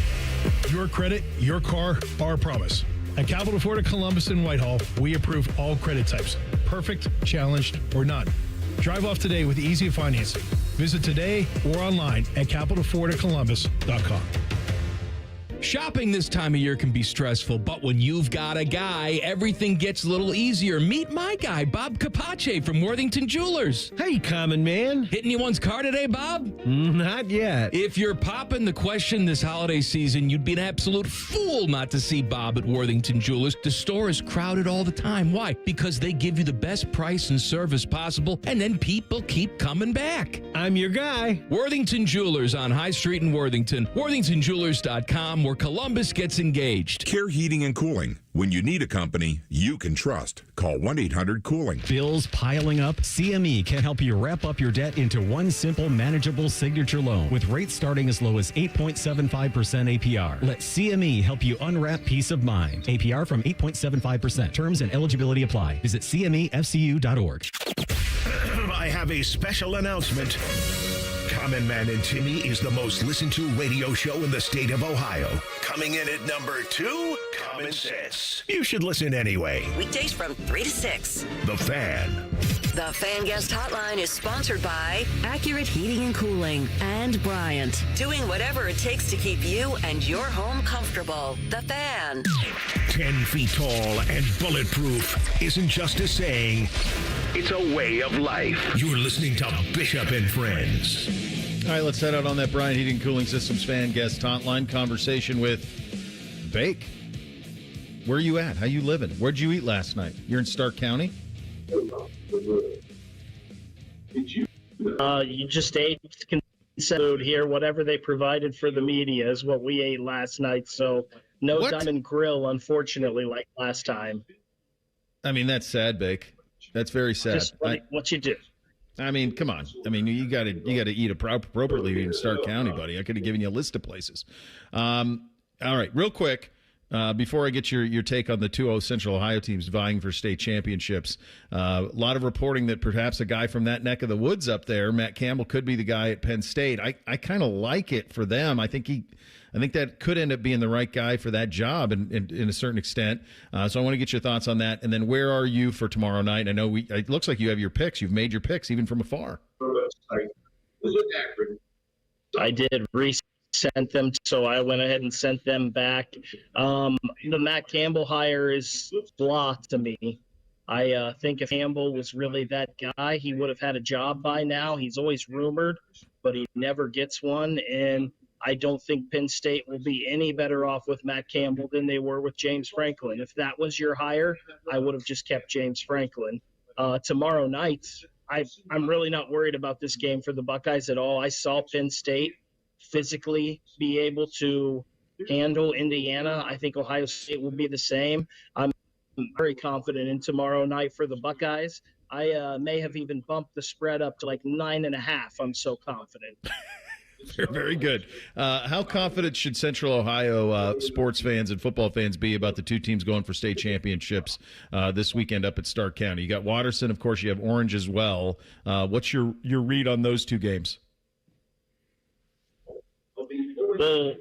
Your credit, your car, our promise. At Capital Ford of Columbus and Whitehall, we approve all credit types. Perfect, challenged, or not. Drive off today with easy financing. Visit today or online at capitalfordofcolumbus.com. Shopping this time of year can be stressful, but when you've got a guy, everything gets a little easier. Meet my guy, Bob Capace from Worthington Jewelers. Hey, common man. Hitting you one's car today, Bob? Not yet. If you're popping the question this holiday season, you'd be an absolute fool not to see Bob at Worthington Jewelers. The store is crowded all the time. Why? Because they give you the best price and service possible, and then people keep coming back. I'm your guy. Worthington Jewelers on High Street in Worthington. WorthingtonJewelers.com, where Columbus gets engaged. Care Heating and Cooling. When you need a company you can trust, call 1-800-COOLING. Bills piling up? CME can help you wrap up your debt into one simple, manageable signature loan with rates starting as low as 8.75% APR. Let CME help you unwrap peace of mind. APR from 8.75%. Terms and eligibility apply. Visit CMEFCU.org. I have a special announcement. Common Man and Timmy is the most listened to radio show in the state of Ohio. Coming in at number 2, Common Sense. You should listen anyway. Weekdays from 3 to 6. The Fan. The Fan Guest Hotline is sponsored by Accurate Heating and Cooling and Bryant. Doing whatever it takes to keep you and your home comfortable. The Fan. 10 feet tall and bulletproof isn't just a saying. It's a way of life. You're listening to Bishop and Friends. All right, let's head out on that Bryant Heating and Cooling Systems Fan Guest Hotline conversation with Bake. Where are you at? How you living? Where'd you eat last night? You're in Stark County? You just ate food here. Whatever they provided for the media is what we ate last night. So no Diamond Grill, unfortunately, like last time. I mean, that's sad, Bake. That's very sad. Just what you do. I mean, come on. I mean, you got to eat appropriately in Stark County, buddy. I could have given you a list of places. All right, real quick. Before I get your take on the 2 Central Ohio teams vying for state championships, a lot of reporting that perhaps a guy from that neck of the woods up there, Matt Campbell, could be the guy at Penn State. I kind of like it for them. I think that could end up being the right guy for that job in a certain extent. So I want to get your thoughts on that. And then where are you for tomorrow night? I know it looks like you have your picks. You've made your picks even from afar. I did resent them, so I went ahead and sent them back. The Matt Campbell hire is blah to me. I think if Campbell was really that guy, he would have had a job by now. He's always rumored, but he never gets one. And I don't think Penn State will be any better off with Matt Campbell than they were with James Franklin. If that was your hire, I would have just kept James Franklin. Tomorrow night, I'm really not worried about this game for the Buckeyes at all. I saw Penn State physically be able to handle Indiana. I think Ohio State will be the same. I'm very confident in tomorrow night for the Buckeyes. I may have even bumped the spread up to like 9.5. I'm so confident. Very good. How confident should Central Ohio sports fans and football fans be about the two teams going for state championships this weekend up at Stark County? You got Watterson, of course. You have Orange as well. What's your read on those two games? Well,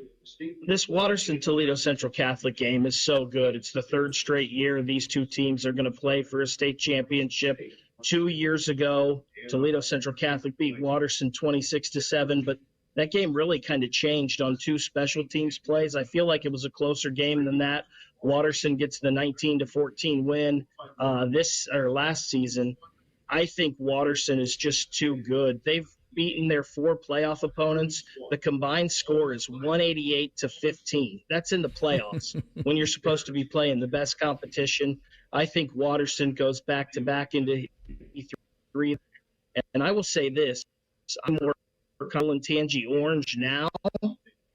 this Watterson-Toledo Central Catholic game is so good. It's the third straight year these two teams are going to play for a state championship. 2 years ago, Toledo Central Catholic beat Watterson 26-7, but that game really kind of changed on two special teams plays. I feel like it was a closer game than that. Watterson gets the 19-14 win last season. I think Watterson is just too good. They've beaten their 4 playoff opponents. The combined score is 188-15. That's in the playoffs when you're supposed to be playing the best competition. I think Watterson goes back-to-back into E3. And I will say this, I'm more Colin Tangi Orange now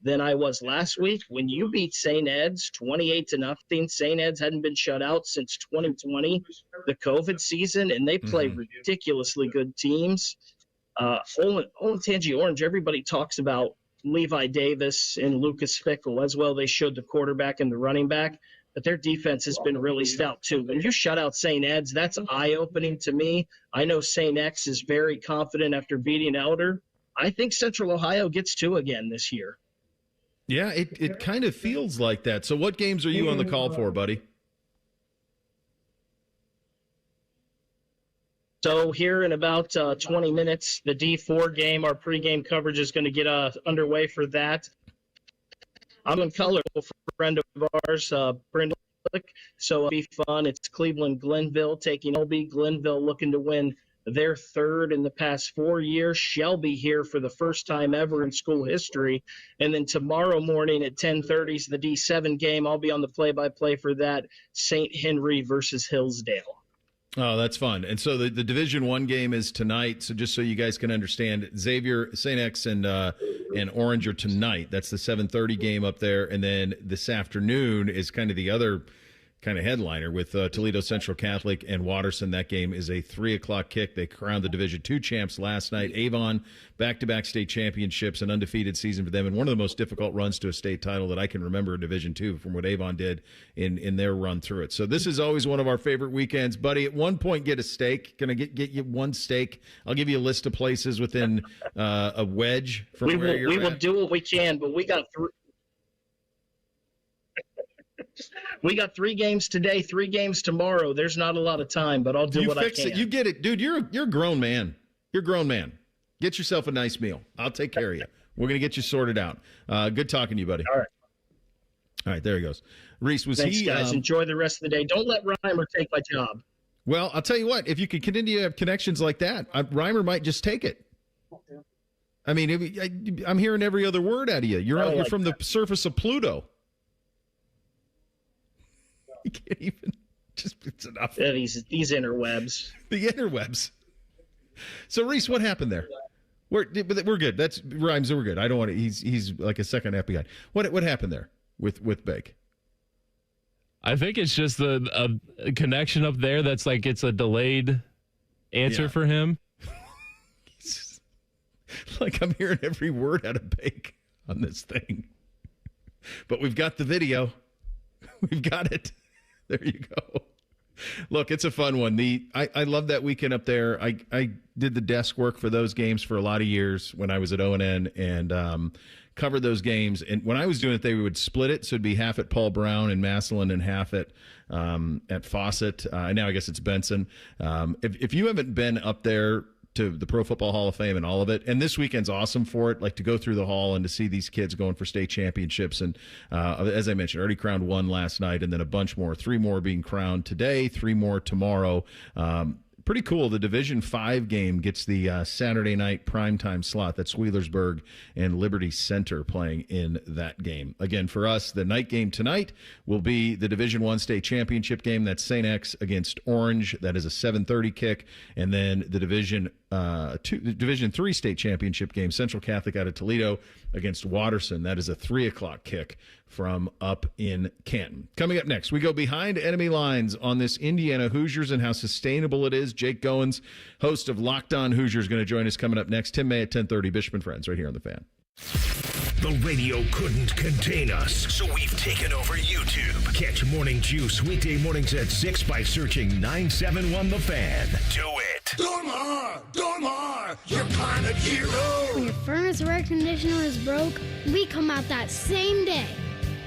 than I was last week. When you beat St. Ed's 28-0, St. Ed's hadn't been shut out since 2020, the COVID season, and they play ridiculously good teams. Tangi Orange, everybody talks about Levi Davis and Lucas Fickle as well. They showed the quarterback and the running back, but their defense has been really stout too. When you shut out St. Ed's, that's eye-opening to me. I know St. X is very confident after beating Elder. I think Central Ohio gets 2 again this year. Yeah, it kind of feels like that. So what games are you on the call for, buddy? So here in about 20 minutes, the D4 game, our pregame coverage is going to get underway for that. I'm in color for a friend of ours, Brendan. So it'll be fun. It's Cleveland-Glenville taking LB. Glenville looking to win their third in the past 4 years. Shelby here for the first time ever in school history. And then tomorrow morning at 10:30 is the D7 game. I'll be on the play-by-play for that, St. Henry versus Hillsdale. Oh, that's fun. And so the Division I game is tonight. So just so you guys can understand, Xavier, St. X, and Orange are tonight. That's the 7:30 game up there. And then this afternoon is kind of the other kind of headliner with Toledo Central Catholic and Watterson. That game is a 3:00 kick. They crowned the Division II champs last night. Avon, back-to-back state championships, an undefeated season for them, and one of the most difficult runs to a state title that I can remember in Division II from what Avon did in their run through it. So this is always one of our favorite weekends. Buddy, at one point, get a steak. Can I get you one steak? I'll give you a list of places within a wedge from where you're at. We will do what we can, but we got 3. We got 3 games today, 3 games tomorrow. There's not a lot of time, but I'll do what I can. You get it, dude. You're a grown man. You're a grown man. Get yourself a nice meal. I'll take care of you. We're gonna get you sorted out. Good talking to you, buddy. All right. There he goes. Reese, Thanks, guys. Enjoy the rest of the day. Don't let Reimer take my job. Well, I'll tell you what. If you could continue to have connections like that, Reimer might just take it. I mean, I'm hearing every other word out of you. You're from the surface of Pluto. You can't even. It's enough. Yeah, these interwebs. The interwebs. So Reese, what happened there? We're good. That's Rhymes. We're good. I don't want to. He's like a second FBI. What happened there with Bake? I think it's just a connection up there that's like it's a delayed answer for him. Like I'm hearing every word out of Bake on this thing. But we've got the video. We've got it. There you go. Look, it's a fun one. I love that weekend up there. I did the desk work for those games for a lot of years when I was at O&N and covered those games. And when I was doing it, they would split it. So it'd be half at Paul Brown and Massillon and half at Fawcett. Now I guess it's Benson. If you haven't been up there to the Pro Football Hall of Fame and all of it, and this weekend's awesome for it, like to go through the hall and to see these kids going for state championships. And as I mentioned, already crowned one last night, and then a bunch more, 3 more being crowned today, 3 more tomorrow. Pretty cool. The Division 5 game gets the Saturday night primetime slot. That's Wheelersburg and Liberty Center playing in that game. Again, for us, the night game tonight will be the Division 1 state championship game. That's St. X against Orange. That is a 7:30 kick. And then the Division 3 state championship game, Central Catholic out of Toledo against Watterson. That is a 3 o'clock kick from up in Canton. Coming up next, we go behind enemy lines on this Indiana Hoosiers and how sustainable it is. Jake Goins, host of Locked On Hoosiers, going to join us coming up next. Tim May at 10:30. Bishop and Friends right here on The Fan. The radio couldn't contain us, so we've taken over YouTube. Catch Morning Juice weekday mornings at 6 by searching 971 The Fan. Do it. Dormar, you're kind of hero. When your furnace or air conditioner is broke, we come out that same day.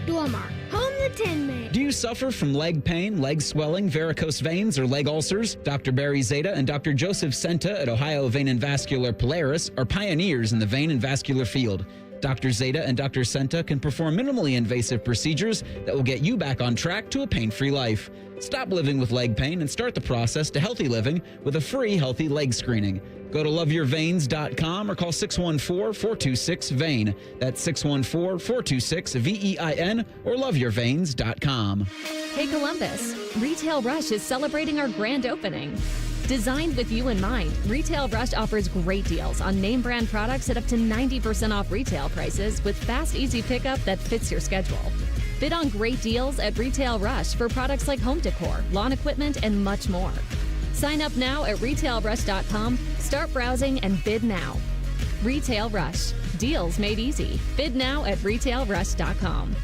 Dormar, home the Tin Man. Do you suffer from leg pain, leg swelling, varicose veins, or leg ulcers? Dr. Barry Zeta and Dr. Joseph Senta at Ohio Vein and Vascular Polaris are pioneers in the vein and vascular field. Dr. Zeta and Dr. Senta can perform minimally invasive procedures that will get you back on track to a pain-free life. Stop living with leg pain and start the process to healthy living with a free healthy leg screening. Go to loveyourveins.com or call 614-426-VEIN. That's 614-426-VEIN or loveyourveins.com. Hey Columbus, Retail Rush is celebrating our grand opening. Designed with you in mind, Retail Rush offers great deals on name brand products at up to 90% off retail prices with fast, easy pickup that fits your schedule. Bid on great deals at Retail Rush for products like home decor, lawn equipment, and much more. Sign up now at retailrush.com, start browsing, and bid now. Retail Rush. Deals made easy. Bid now at retailrush.com.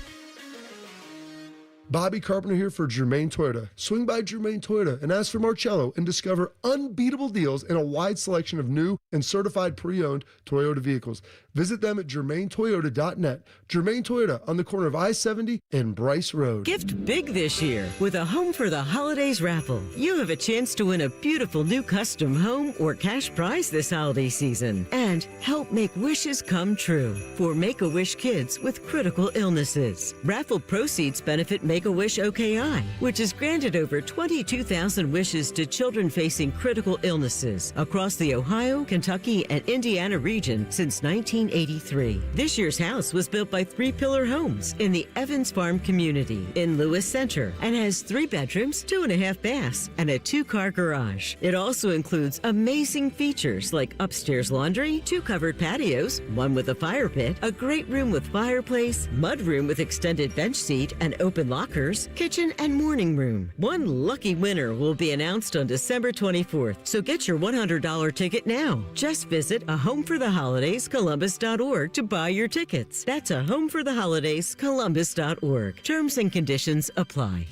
Bobby Carpenter here for Germain Toyota. Swing by Germain Toyota and ask for Marcello and discover unbeatable deals and a wide selection of new and certified pre-owned Toyota vehicles. Visit them at germaintoyota.net. Germain Toyota on the corner of I-70 and Bryce Road. Gift big this year with a Home for the Holidays raffle. You have a chance to win a beautiful new custom home or cash prize this holiday season and help make wishes come true for Make-A-Wish kids with critical illnesses. Raffle proceeds benefit Make-A-Wish OKI, which has granted over 22,000 wishes to children facing critical illnesses across the Ohio, Kentucky, and Indiana region since 1983. This year's house was built by 3 Pillar Homes in the Evans Farm community in Lewis Center and has 3 bedrooms, 2.5 baths, and a 2-car garage. It also includes amazing features like upstairs laundry, 2 covered patios, 1 with a fire pit, a great room with fireplace, mudroom with extended bench seat and open lockers, kitchen and morning room. One lucky winner will be announced on December 24th, so get your $100 ticket now. Just visit a Home for the Holidays Columbus.org to buy your tickets. That's a Home for the Holidays Columbus.org. Terms and conditions apply.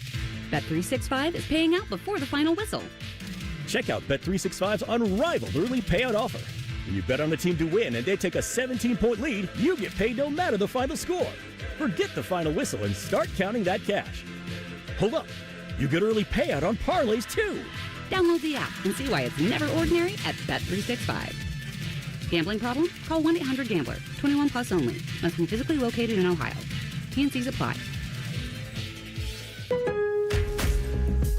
Bet365 is paying out before the final whistle. Check out Bet365's unrivaled early payout offer. When you bet on the team to win and they take a 17-point lead, you get paid no matter the final score. Forget the final whistle and start counting that cash. Hold up. You get early payout on parlays too. Download the app and see why it's never ordinary at Bet365. Gambling problem? Call 1-800-GAMBLER. 21 plus only. Must be physically located in Ohio. T&Cs apply.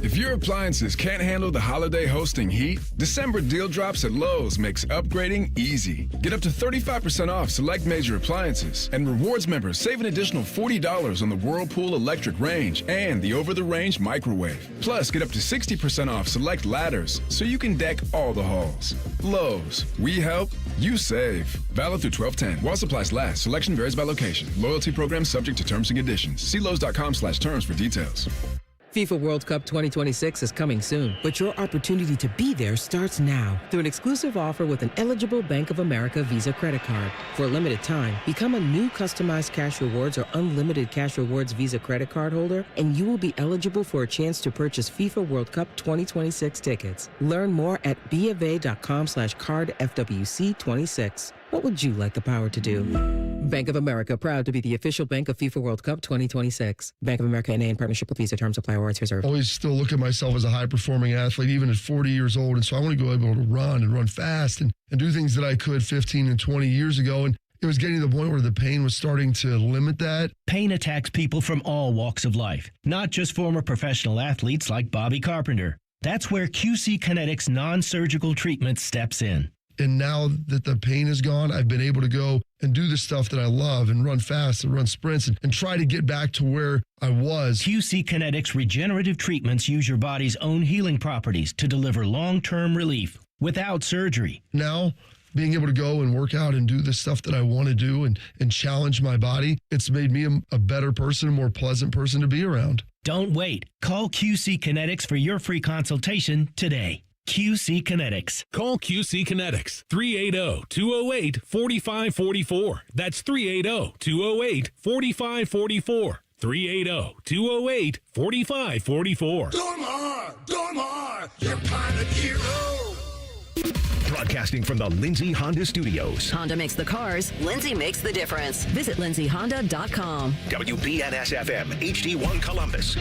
If your appliances can't handle the holiday hosting heat, December deal drops at Lowe's makes upgrading easy. Get up to 35% off select major appliances, and rewards members save an additional $40 on the Whirlpool electric range and the over-the-range microwave. Plus, get up to 60% off select ladders so you can deck all the halls. Lowe's, we help, you save. Valid through 12/10. While supplies last, selection varies by location. Loyalty program subject to terms and conditions. See Lowe's.com/terms for details. FIFA World Cup 2026 is coming soon, but your opportunity to be there starts now through an exclusive offer with an eligible Bank of America Visa credit card. For a limited time, become a new customized cash rewards or unlimited cash rewards Visa credit card holder, and you will be eligible for a chance to purchase FIFA World Cup 2026 tickets. Learn more at BofA.com/cardFWC26. What would you like the power to do? Bank of America, proud to be the official bank of FIFA World Cup 2026. Bank of America NA in partnership with Visa. Terms apply. Rewards reserved. Always still look at myself as a high-performing athlete, even at 40 years old. And so I want to go able to run and run fast and do things that I could 15 and 20 years ago. And it was getting to the point where the pain was starting to limit that. Pain attacks people from all walks of life, not just former professional athletes like Bobby Carpenter. That's where QC Kinetics non-surgical treatment steps in. And now that the pain is gone, I've been able to go and do the stuff that I love and run fast and run sprints and try to get back to where I was. QC Kinetics regenerative treatments use your body's own healing properties to deliver long-term relief without surgery. Now, being able to go and work out and do the stuff that I want to do and challenge my body, it's made me a better person, a more pleasant person to be around. Don't wait. Call QC Kinetics for your free consultation today. QC Kinetics. Call QC Kinetics, 380-208-4544. That's 380-208-4544. 380-208-4544. Dormar, your pilot hero. Broadcasting from the Lindsay Honda Studios. Honda makes the cars. Lindsay makes the difference. Visit lindsayhonda.com. WBNS-FM, HD1 Columbus.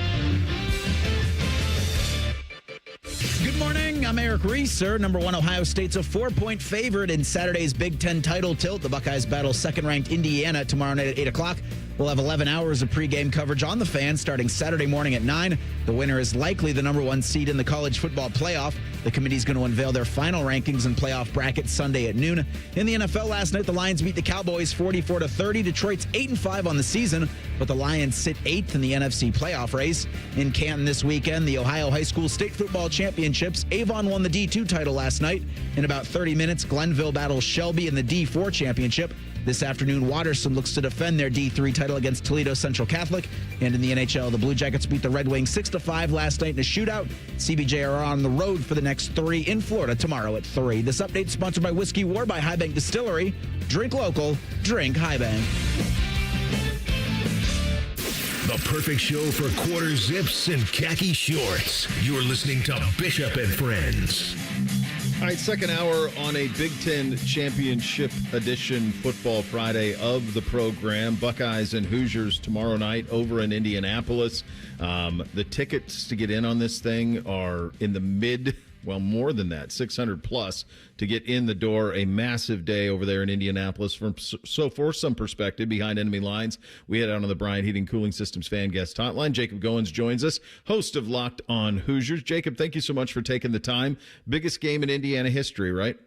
Good morning. I'm Eric Reeser. Number one, Ohio State's a 4-point favorite in Saturday's Big Ten title tilt. The Buckeyes battle second-ranked Indiana tomorrow night at 8 o'clock. We'll have 11 hours of pregame coverage on the Fan starting Saturday morning at 9. The winner is likely the number one seed in the college football playoff. The committee is going to unveil their final rankings and playoff bracket Sunday at noon. In the NFL last night, the Lions beat the Cowboys 44-30. Detroit's 8-5 on the season, but the Lions sit 8th in the NFC playoff race. In Canton this weekend, the Ohio High School State Football Championships. Avon won the D2 title last night. In about 30 minutes, Glenville battles Shelby in the D4 championship. This afternoon, Watterson looks to defend their D3 title against Toledo Central Catholic. And in the NHL, the Blue Jackets beat the Red Wings 6-5 last night in a shootout. CBJ are on the road for the next 3 in Florida tomorrow at 3. This update is sponsored by Whiskey War by High Bank Distillery. Drink local, drink High Bank. The perfect show for quarter zips and khaki shorts. You're listening to Bishop and Friends. All right, second hour on a Big Ten Championship Edition Football Friday of the program. Buckeyes and Hoosiers tomorrow night over in Indianapolis. The tickets to get in on this thing are in the more than that, 600 plus to get in the door. A massive day over there in Indianapolis. So for some perspective, behind enemy lines, we head out on the Bryant Heating Cooling Systems fan guest hotline. Jacob Goins joins us, host of Locked On Hoosiers. Jacob, thank you so much for taking the time. Biggest game in Indiana history, right?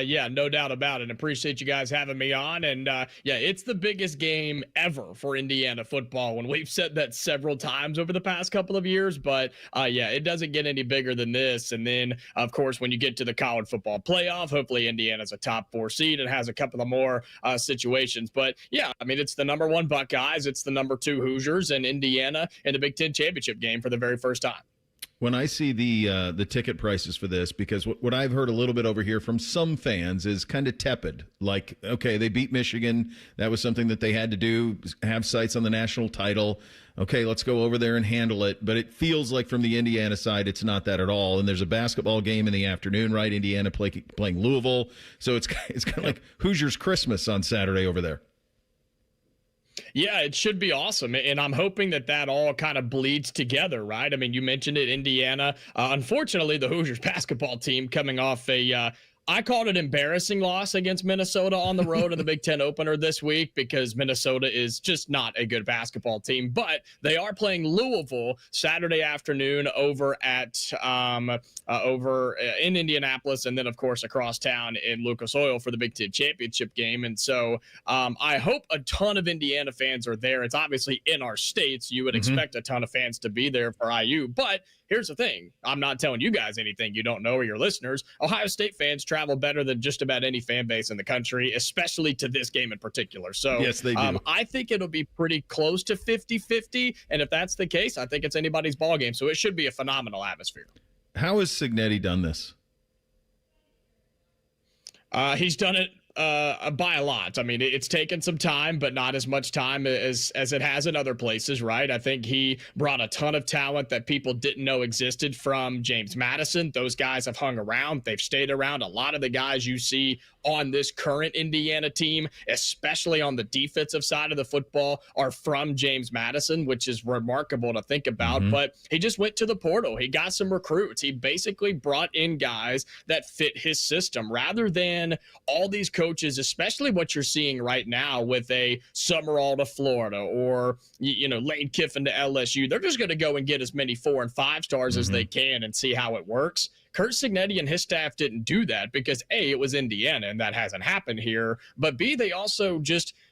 Yeah, no doubt about it. Appreciate you guys having me on. And yeah, it's the biggest game ever for Indiana football. And we've said that several times over the past couple of years. But yeah, it doesn't get any bigger than this. And then, of course, when you get to the college football playoff, hopefully Indiana's a top 4 seed and has a couple of more situations. But yeah, I mean, it's the number 1 Buckeyes. It's the number 2 Hoosiers and Indiana in the Big Ten championship game for the very first time. When I see the ticket prices for this, because what I've heard a little bit over here from some fans is kind of tepid. Like, okay, they beat Michigan. That was something that they had to do, have sights on the national title. Okay, let's go over there and handle it. But it feels like from the Indiana side, it's not that at all. And there's a basketball game in the afternoon, right? Indiana playing Louisville. So it's kind of like Hoosiers Christmas on Saturday over there. Yeah, it should be awesome. And I'm hoping that all kind of bleeds together, right? I mean, you mentioned it, Indiana. Unfortunately, the Hoosiers basketball team coming off I called it embarrassing loss against Minnesota on the road in the Big Ten opener this week because Minnesota is just not a good basketball team. But they are playing Louisville Saturday afternoon over in Indianapolis, and then of course across town in Lucas Oil for the Big Ten championship game. And so I hope a ton of Indiana fans are there. It's obviously in our states. You would expect a ton of fans to be there for IU, but here's the thing. I'm not telling you guys anything you don't know or your listeners. Ohio State fans travel better than just about any fan base in the country, especially to this game in particular. So yes, they do. I think it'll be pretty close to 50-50. And if that's the case, I think it's anybody's ball game. So it should be a phenomenal atmosphere. How has Signetti done this? He's done it by a lot. I mean, it's taken some time, but not as much time as it has in other places, right? I think he brought a ton of talent that people didn't know existed from James Madison. Those guys have hung around. They've stayed around. A lot of the guys you see on this current Indiana team, especially on the defensive side of the football, are from James Madison, which is remarkable to think about. But he just went to the portal. He got some recruits. He basically brought in guys that fit his system rather than all these coaches, especially what you're seeing right now with a Summerall to Florida or, Lane Kiffin to LSU. They're just going to go and get as many 4 and 5 stars as they can and see how it works. Kirk Signetti and his staff didn't do that because A, it was Indiana and that hasn't happened here, but B, they also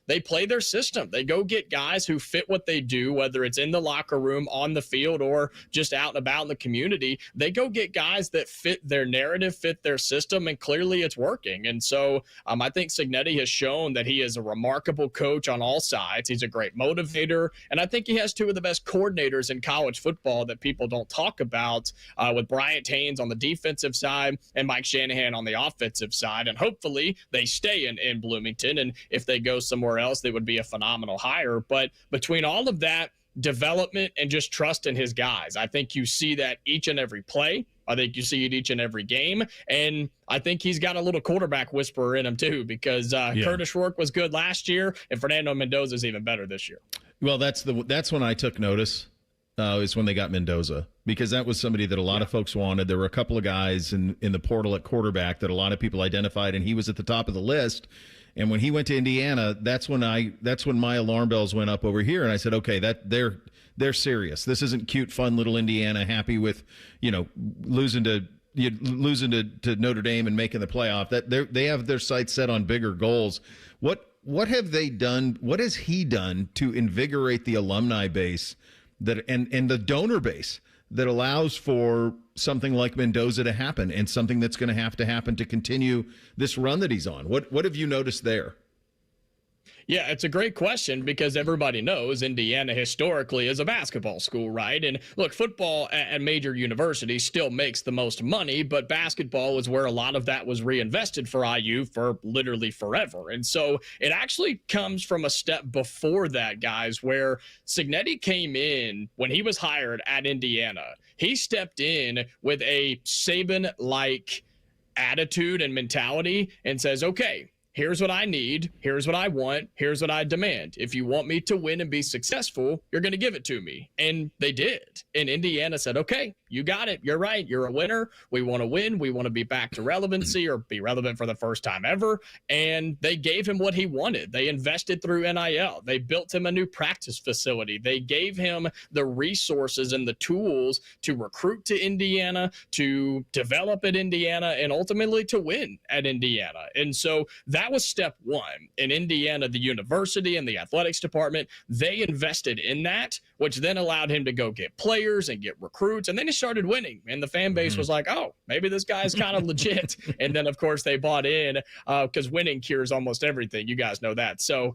they play their system. They go get guys who fit what they do, whether it's in the locker room, on the field, or just out and about in the community. They go get guys that fit their narrative, fit their system, and clearly it's working. And so I think Signetti has shown that he is a remarkable coach on all sides. He's a great motivator, and I think he has 2 of the best coordinators in college football that people don't talk about, with Bryant Haynes on the defensive side and Mike Shanahan on the offensive side. And hopefully they stay in Bloomington, and if they go somewhere else, they would be a phenomenal hire. But between all of that development and just trust in his guys, I think you see that each and every play. I think you see it each and every game. And I think he's got a little quarterback whisperer in him too, because Curtis Rourke was good last year and Fernando Mendoza is even better this year. Well, that's when I took notice, is when they got Mendoza, because that was somebody that a lot of folks wanted. There were a couple of guys in the portal at quarterback that a lot of people identified, and he was at the top of the list. And when he went to Indiana, that's when my alarm bells went up over here, and I said, okay, that they're serious. This isn't cute, fun little Indiana happy with losing to Notre Dame and making the playoff. That they have their sights set on bigger goals. What have they done? What has he done to invigorate the alumni base and the donor base that allows for something like Mendoza to happen, and something that's going to happen to continue this run that he's on? What have you noticed there? Yeah, it's a great question, because everybody knows Indiana historically is a basketball school, right? And look, football at major universities still makes the most money, but basketball is where a lot of that was reinvested for IU for literally forever. And so it actually comes from a step before that, guys, where Signetti came in when he was hired at Indiana. He stepped in with a Saban-like attitude and mentality and says, okay, here's what I need. Here's what I want. Here's what I demand. If you want me to win and be successful, you're going to give it to me. And they did. And Indiana said, okay, you got it. You're right. You're a winner. We want to win. We want to be back to relevancy, or be relevant for the first time ever. And they gave him what he wanted. They invested through NIL. They built him a new practice facility. They gave him the resources and the tools to recruit to Indiana, to develop at Indiana, and ultimately to win at Indiana. And so that was step one. In Indiana, the university and the athletics department, they invested in that, which then allowed him to go get players and get recruits. And then he started winning. And the fan base was like, oh, maybe this guy's kind of legit. And then, of course, they bought in, because winning cures almost everything. You guys know that. So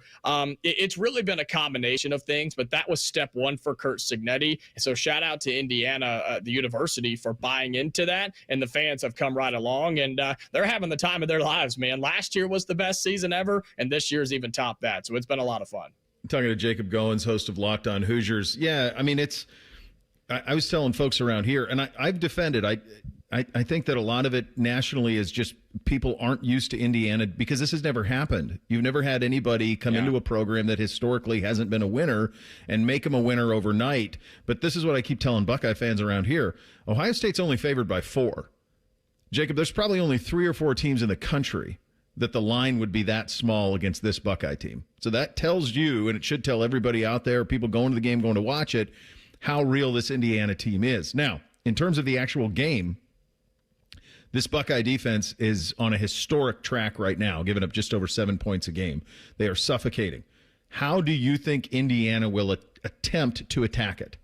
it's really been a combination of things. But that was step one for Kirk Signetti. So shout out to Indiana, the university, for buying into that. And the fans have come right along. And they're having the time of their lives, man. Last year was the best season ever. And this year's even topped that. So it's been a lot of fun. Talking to Jacob Goins, host of Locked On Hoosiers. Yeah, I mean, I was telling folks around here, and I've defended. I think that a lot of it nationally is just people aren't used to Indiana, because this has never happened. You've never had anybody come into a program that historically hasn't been a winner and make them a winner overnight. But this is what I keep telling Buckeye fans around here. Ohio State's only favored by 4. Jacob, there's probably only 3 or 4 teams in the country that the line would be that small against this Buckeye team. So that tells you, and it should tell everybody out there, people going to the game, going to watch it, how real this Indiana team is. Now, in terms of the actual game, this Buckeye defense is on a historic track right now, giving up just over 7 points a game. They are suffocating. How do you think Indiana will attempt to attack it?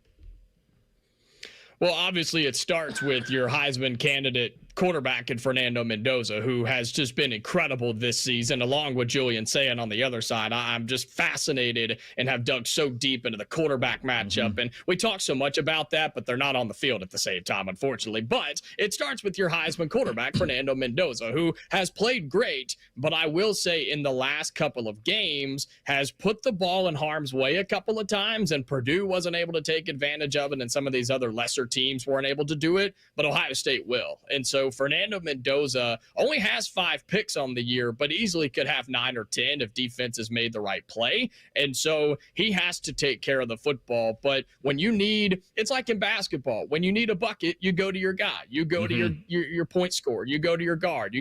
Well, obviously, it starts with your Heisman candidate quarterback in Fernando Mendoza, who has just been incredible this season, along with Julian Sayin on the other side. I'm just fascinated and have dug so deep into the quarterback matchup. And we talk so much about that, but they're not on the field at the same time, unfortunately. But it starts with your Heisman quarterback, Fernando Mendoza, who has played great, but I will say in the last couple of games has put the ball in harm's way a couple of times, and Purdue wasn't able to take advantage of it, and some of these other lesser teams weren't able to do it, but Ohio State will. And so Fernando Mendoza only has 5 picks on the year, but easily could have 9 or 10 if defenses made the right play. And so he has to take care of the football. But when you need, it's like in basketball, when you need a bucket, you go to your guy, you go to your point scorer, you go to your guard,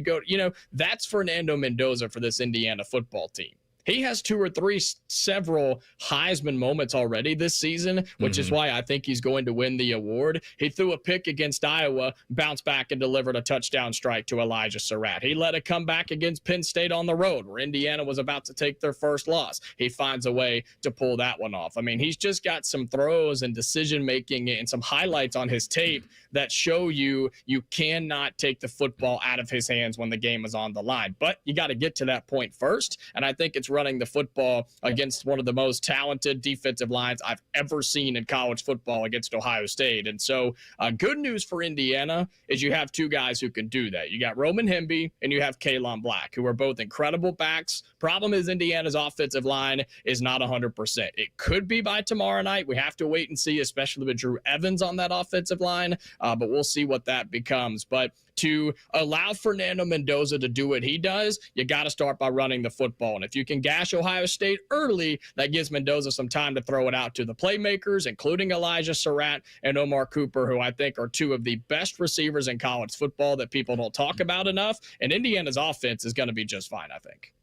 that's Fernando Mendoza for this Indiana football team. He has 2 or 3 several Heisman moments already this season, which is why I think he's going to win the award. He threw a pick against Iowa, bounced back and delivered a touchdown strike to Elijah Surratt. He led a comeback against Penn State on the road where Indiana was about to take their first loss. He finds a way to pull that one off. I mean, he's just got some throws and decision-making and some highlights on his tape that show you cannot take the football out of his hands when the game is on the line. But you got to get to that point first, and I think it's running the football against one of the most talented defensive lines I've ever seen in college football against Ohio State. And so good news for Indiana is you have 2 guys who can do that. You got Roman Hemby and you have Kalon Black, who are both incredible backs. Problem is Indiana's offensive line is not 100%. It could be by tomorrow night. We have to wait and see, especially with Drew Evans on that offensive line, but we'll see what that becomes. But to allow Fernando Mendoza to do what he does, you got to start by running the football. And if you can gash Ohio State early, that gives Mendoza some time to throw it out to the playmakers, including Elijah Surratt and Omar Cooper, who I think are 2 of the best receivers in college football that people don't talk about enough. And Indiana's offense is going to be just fine, I think.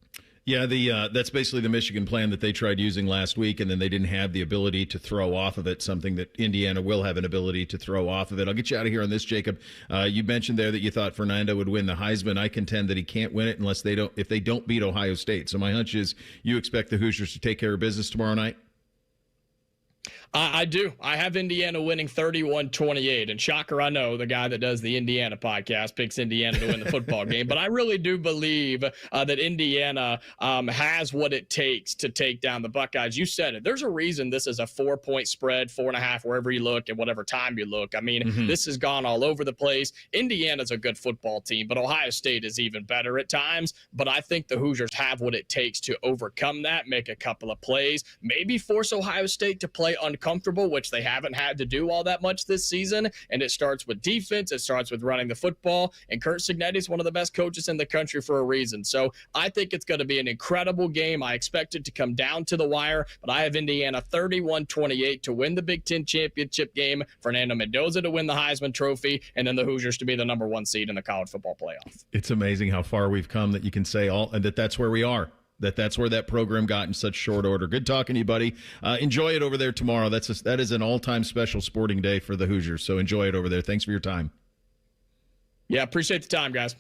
Yeah, that's basically the Michigan plan that they tried using last week, and then they didn't have the ability to throw off of it, something that Indiana will have an ability to throw off of it. I'll get you out of here on this, Jacob. You mentioned there that you thought Fernando would win the Heisman. I contend that he can't win it if they don't beat Ohio State. So my hunch is you expect the Hoosiers to take care of business tomorrow night? I do. I have Indiana winning 31-28. And shocker, I know the guy that does the Indiana podcast picks Indiana to win the football game. But I really do believe that Indiana has what it takes to take down the Buckeyes. You said it. There's a reason this is a 4-point spread, 4.5, wherever you look and whatever time you look. I mean, this has gone all over the place. Indiana's a good football team, but Ohio State is even better at times. But I think the Hoosiers have what it takes to overcome that, make a couple of plays, maybe force Ohio State to play uncomfortable, which they haven't had to do all that much this season. And it starts with defense. It starts with running the football. And Kirk Signetti is one of the best coaches in the country for a reason. So I think it's going to be an incredible game. I expect it to come down to the wire, but I have Indiana 31-28 to win the Big Ten championship game, Fernando Mendoza to win the Heisman Trophy, and then the Hoosiers to be the number 1 seed in the college football playoff. It's amazing how far we've come that you can say that's where we are. That's where that program got in such short order. Good talking to you, buddy. Enjoy it over there tomorrow. That is an all-time special sporting day for the Hoosiers, so enjoy it over there. Thanks for your time. Yeah, appreciate the time, guys.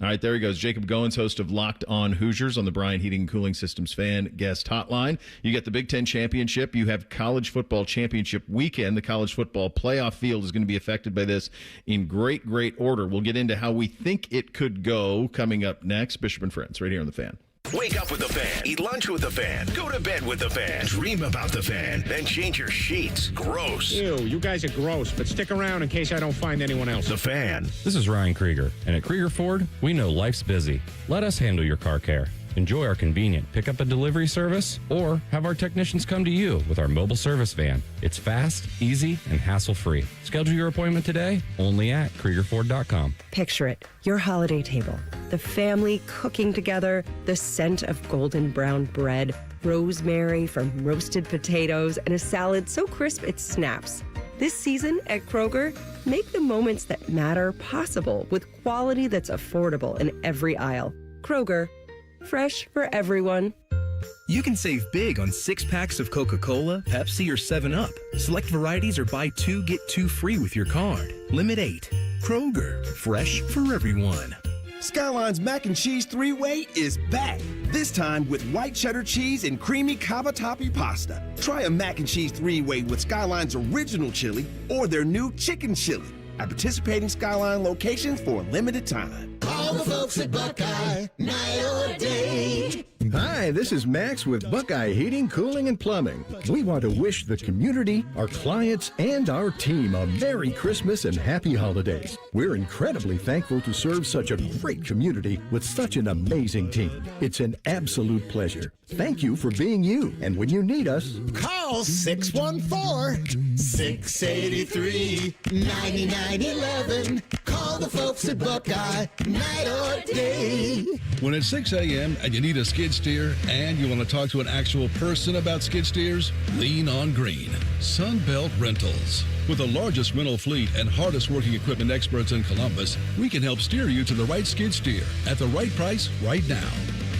All right, there he goes. Jacob Goins, host of Locked On Hoosiers on the Bryant Heating and Cooling Systems fan guest hotline. You get the Big Ten championship. You have college football championship weekend. The college football playoff field is going to be affected by this in great, great order. We'll get into how we think it could go coming up next. Bishop and Friends, right here on The Fan. Wake up with the Fan. Eat lunch with the Fan. Go to bed with the Fan. Dream about the Fan. Then change your sheets. Gross. Ew, you guys are gross, but stick around in case I don't find anyone else. The Fan. This is Ryan Krieger, and at Krieger Ford, we know life's busy. Let us handle your car care. Enjoy our convenient pickup and delivery service, or have our technicians come to you with our mobile service van. It's fast, easy, and hassle-free. Schedule your appointment today only at KriegerFord.com. Picture it, your holiday table. The family cooking together, the scent of golden brown bread, rosemary from roasted potatoes, and a salad so crisp it snaps. This season at Kroger, make the moments that matter possible with quality that's affordable in every aisle. Kroger, fresh for everyone. You can save big on 6-packs of Coca-Cola, Pepsi, or 7-Up. Select varieties or buy 2, get 2 free with your card. Limit 8. Kroger, fresh for everyone. Skyline's Mac and Cheese 3-Way is back. This time with white cheddar cheese and creamy cavatappi pasta. Try a Mac and Cheese 3-Way with Skyline's original chili or their new chicken chili at participating Skyline locations for a limited time. Call the folks at Buckeye, night or day. Hi, this is Max with Buckeye Heating, Cooling, and Plumbing. We want to wish the community, our clients, and our team a Merry Christmas and Happy Holidays. We're incredibly thankful to serve such a great community with such an amazing team. It's an absolute pleasure. Thank you for being you. And when you need us, Call 614-683-9911. Call the folks at Buckeye, night or day. When it's 6 a.m. and you need a skid steer and you want to talk to an actual person about skid steers, lean on green. Sunbelt Rentals. With the largest rental fleet and hardest working equipment experts in Columbus, we can help steer you to the right skid steer at the right price right now.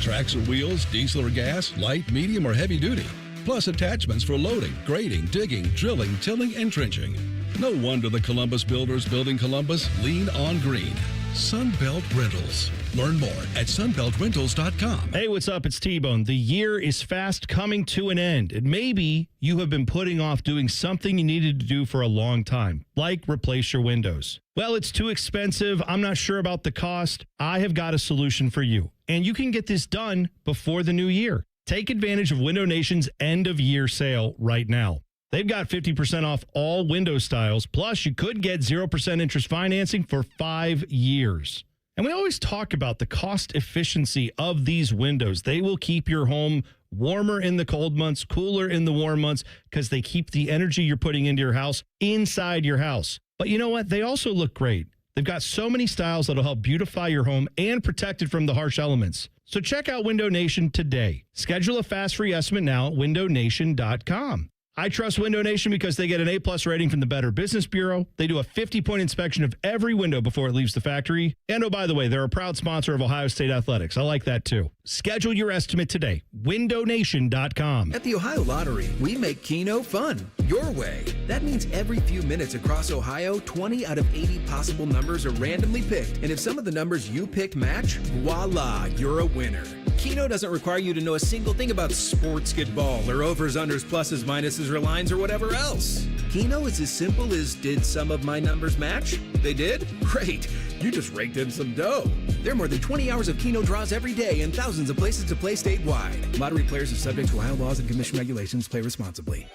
Tracks or wheels, diesel or gas, light, medium, or heavy duty. Plus attachments for loading, grading, digging, drilling, tilling, and trenching. No wonder the Columbus builders building Columbus lean on green. Sunbelt Rentals. Learn more at sunbeltrentals.com. Hey, what's up? It's T-Bone. The year is fast coming to an end, and maybe you have been putting off doing something you needed to do for a long time, like replace your windows. Well, it's too expensive. I'm not sure about the cost. I have got a solution for you, and you can get this done before the new year. Take advantage of Window Nation's end-of-year sale right now. They've got 50% off all window styles, plus you could get 0% interest financing for 5 years. And we always talk about the cost efficiency of these windows. They will keep your home warmer in the cold months, cooler in the warm months, because they keep the energy you're putting into your house inside your house. But you know what? They also look great. They've got so many styles that'll help beautify your home and protect it from the harsh elements. So check out Window Nation today. Schedule a fast free estimate now at windownation.com. I trust Window Nation because they get an A+ rating from the Better Business Bureau. They do a 50-point inspection of every window before it leaves the factory. And oh, by the way, they're a proud sponsor of Ohio State Athletics. I like that too. Schedule your estimate today. windownation.com. At the Ohio Lottery, we make Keno fun, your way. That means every few minutes across Ohio, 20 out of 80 possible numbers are randomly picked. And if some of the numbers you pick match, voila, you're a winner. Keno doesn't require you to know a single thing about sports ball or overs, unders, pluses, minuses, or lines, or whatever else. Keno is as simple as, did some of my numbers match? They did? Great. You just raked in some dough. There are more than 20 hours of Keno draws every day and thousands of places to play statewide. Lottery players are subject to Ohio laws and commission regulations. Play responsibly.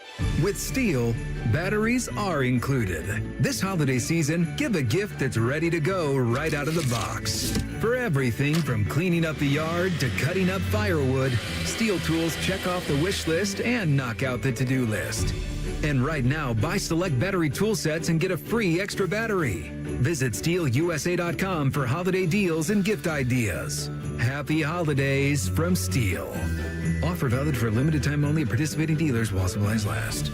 With Steel, batteries are included. This holiday season, give a gift that's ready to go right out of the box. For everything from cleaning up the yard to cutting up firewood, Steel tools check off the wish list and knock out the to-do list. And right now, buy select battery tool sets and get a free extra battery. Visit SteelUSA.com for holiday deals and gift ideas. Happy holidays from Steel. Offer valid for a limited time only at participating dealers while supplies last.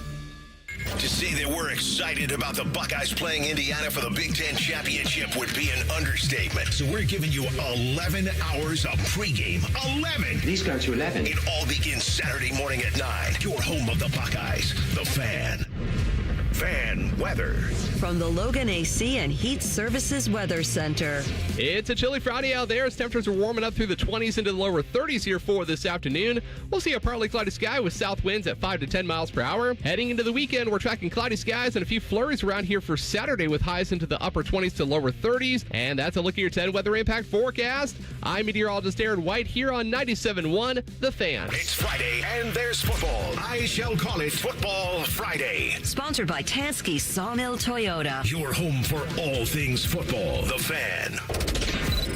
To say that we're excited about the Buckeyes playing Indiana for the Big Ten Championship would be an understatement. So we're giving you 11 hours of pregame. 11! Please go to 11. It all begins Saturday morning at 9. Your home of the Buckeyes, the Fan. Fan weather. From the Logan AC and Heat Services Weather Center. It's a chilly Friday out there as temperatures are warming up through the 20s into the lower 30s here for this afternoon. We'll see a partly cloudy sky with south winds at 5 to 10 miles per hour. Heading into the weekend, we're tracking cloudy skies and a few flurries around here for Saturday with highs into the upper 20s to lower 30s. And that's a look at your 10 weather impact forecast. I'm meteorologist Aaron White here on 97.1 The Fan. It's Friday and there's football. I shall call it Football Friday. Sponsored by Tansky Sawmill Toyota. Your home for all things football. The Fan.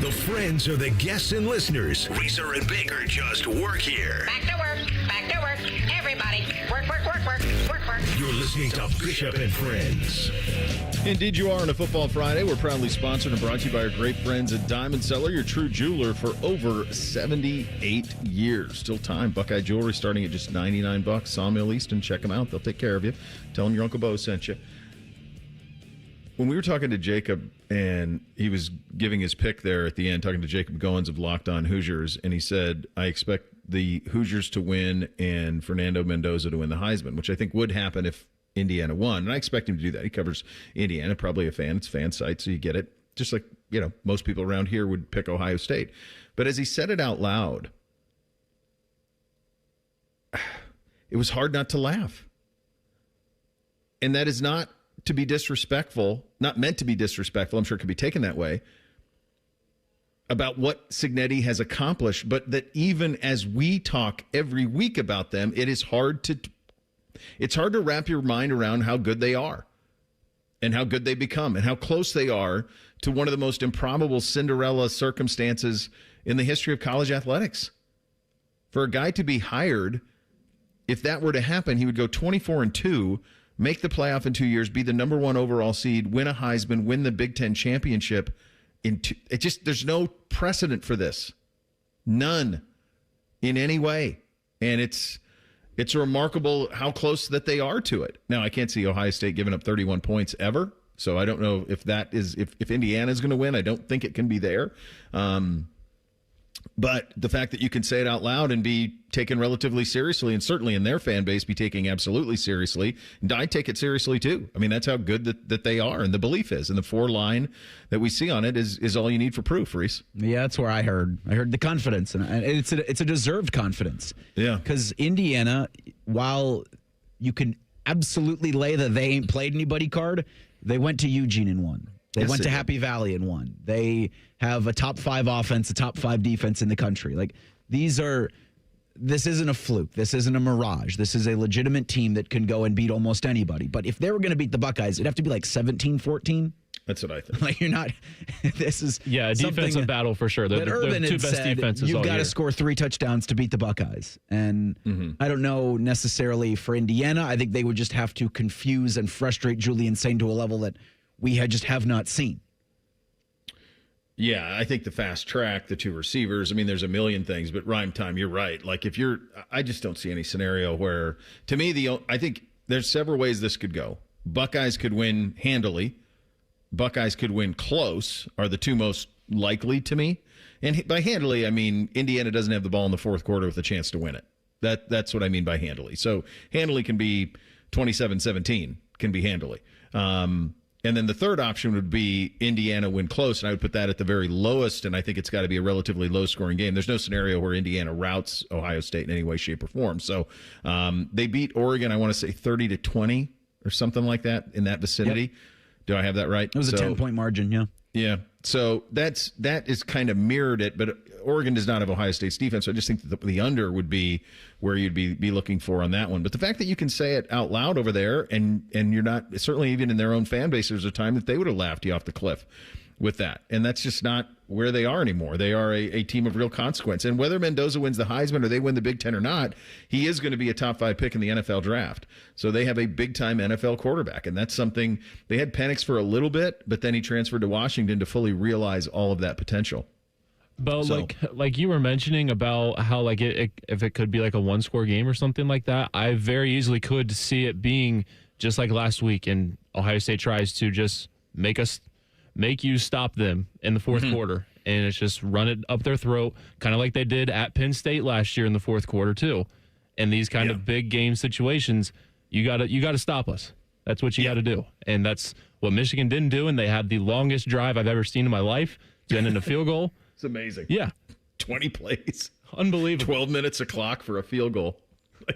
The friends are the guests and listeners. Reeser and Baker just work here. Back to work. Back to work. Everybody. Work, work, work, work, work, work. You're listening to Bishop and Friends. Indeed you are on a Football Friday. We're proudly sponsored and brought to you by our great friends at Diamond Seller, your true jeweler for over 78 years. Still time. Buckeye Jewelry starting at just $99. Sawmill Easton. Check them out. They'll take care of you. Tell them your Uncle Bo sent you. When we were talking to Jacob, and he was giving his pick there at the end, talking to Jacob Goins of Locked On Hoosiers, and he said, I expect the Hoosiers to win and Fernando Mendoza to win the Heisman, which I think would happen if Indiana won. And I expect him to do that. He covers Indiana, probably a fan. It's fan site, so you get it. just like, most people around here would pick Ohio State. But as he said it out loud, it was hard not to laugh. And that is not to be disrespectful, not meant to be disrespectful. I'm sure it could be taken that way about what Signetti has accomplished, but that even as we talk every week about them, it's hard to wrap your mind around how good they are and how good they become and how close they are to one of the most improbable Cinderella circumstances in the history of college athletics. For a guy to be hired, if that were to happen, he would go 24-2, make the playoff in 2 years, be the number 1 overall seed, win a Heisman, win the Big Ten championship. There's no precedent for this. None in any way. And it's remarkable how close that they are to it. Now, I can't see Ohio State giving up 31 points ever. So I don't know if that is, if Indiana is going to win. I don't think it can be there. But the fact that you can say it out loud and be taken relatively seriously, and certainly in their fan base be taken absolutely seriously, and I take it seriously too. I mean, that's how good that they are, and the belief is. And the 4 line that we see on it is all you need for proof, Reese. Yeah, that's where I heard the confidence, and it's a deserved confidence. Yeah. Because Indiana, while you can absolutely lay the they ain't played anybody card, they went to Eugene and won. They went to Happy Valley and won. They have a top 5 offense, a top 5 defense in the country. Like, this isn't a fluke. This isn't a mirage. This is a legitimate team that can go and beat almost anybody. But if they were going to beat the Buckeyes, it'd have to be like 17-14. That's what I think. Like, you're not. This is a defensive battle for sure. They're Urban the two best defenses. You've got to score 3 touchdowns to beat the Buckeyes, and I don't know necessarily for Indiana. I think they would just have to confuse and frustrate Julian Sayin to a level that we just have not seen. Yeah, I think the fast track, the 2 receivers, I mean, there's a million things, but rhyme time, you're right. Like, I just don't see any scenario where, to me, I think there's several ways this could go. Buckeyes could win handily. Buckeyes could win close, are the 2 most likely to me. And by handily, I mean Indiana doesn't have the ball in the fourth quarter with a chance to win it. That's what I mean by handily. So handily can be 27-17, can be handily. And then the third option would be Indiana win close, and I would put that at the very lowest, and I think it's got to be a relatively low-scoring game. There's no scenario where Indiana routs Ohio State in any way, shape, or form. So they beat Oregon, I want to say 30-20 or something like that, in that vicinity. Yep. Do I have that right? It was a 10-point margin, yeah. Yeah. So that is kind of mirrored it, but Oregon does not have Ohio State's defense, so I just think that the under would be where you'd be looking for on that one. But the fact that you can say it out loud over there, and you're not, certainly even in their own fan base, there's a time that they would have laughed you off the cliff with that. And that's just not where they are anymore. They are a team of real consequence. And whether Mendoza wins the Heisman or they win the Big Ten or not, he is going to be a top 5 pick in the NFL draft. So they have a big-time NFL quarterback. And that's something, they had Penix for a little bit, but then he transferred to Washington to fully realize all of that potential. But like you were mentioning about how like if it could be like a 1-score game or something like that, I very easily could see it being just like last week, and Ohio State tries to just make you stop them in the fourth quarter, and it's just run it up their throat, kind of like they did at Penn State last year in the fourth quarter too. And these kind of big game situations, you gotta stop us. That's what you got to do, and that's what Michigan didn't do. And they had the longest drive I've ever seen in my life to end in a field goal. It's amazing. Yeah. 20 plays. Unbelievable. 12 minutes a clock for a field goal.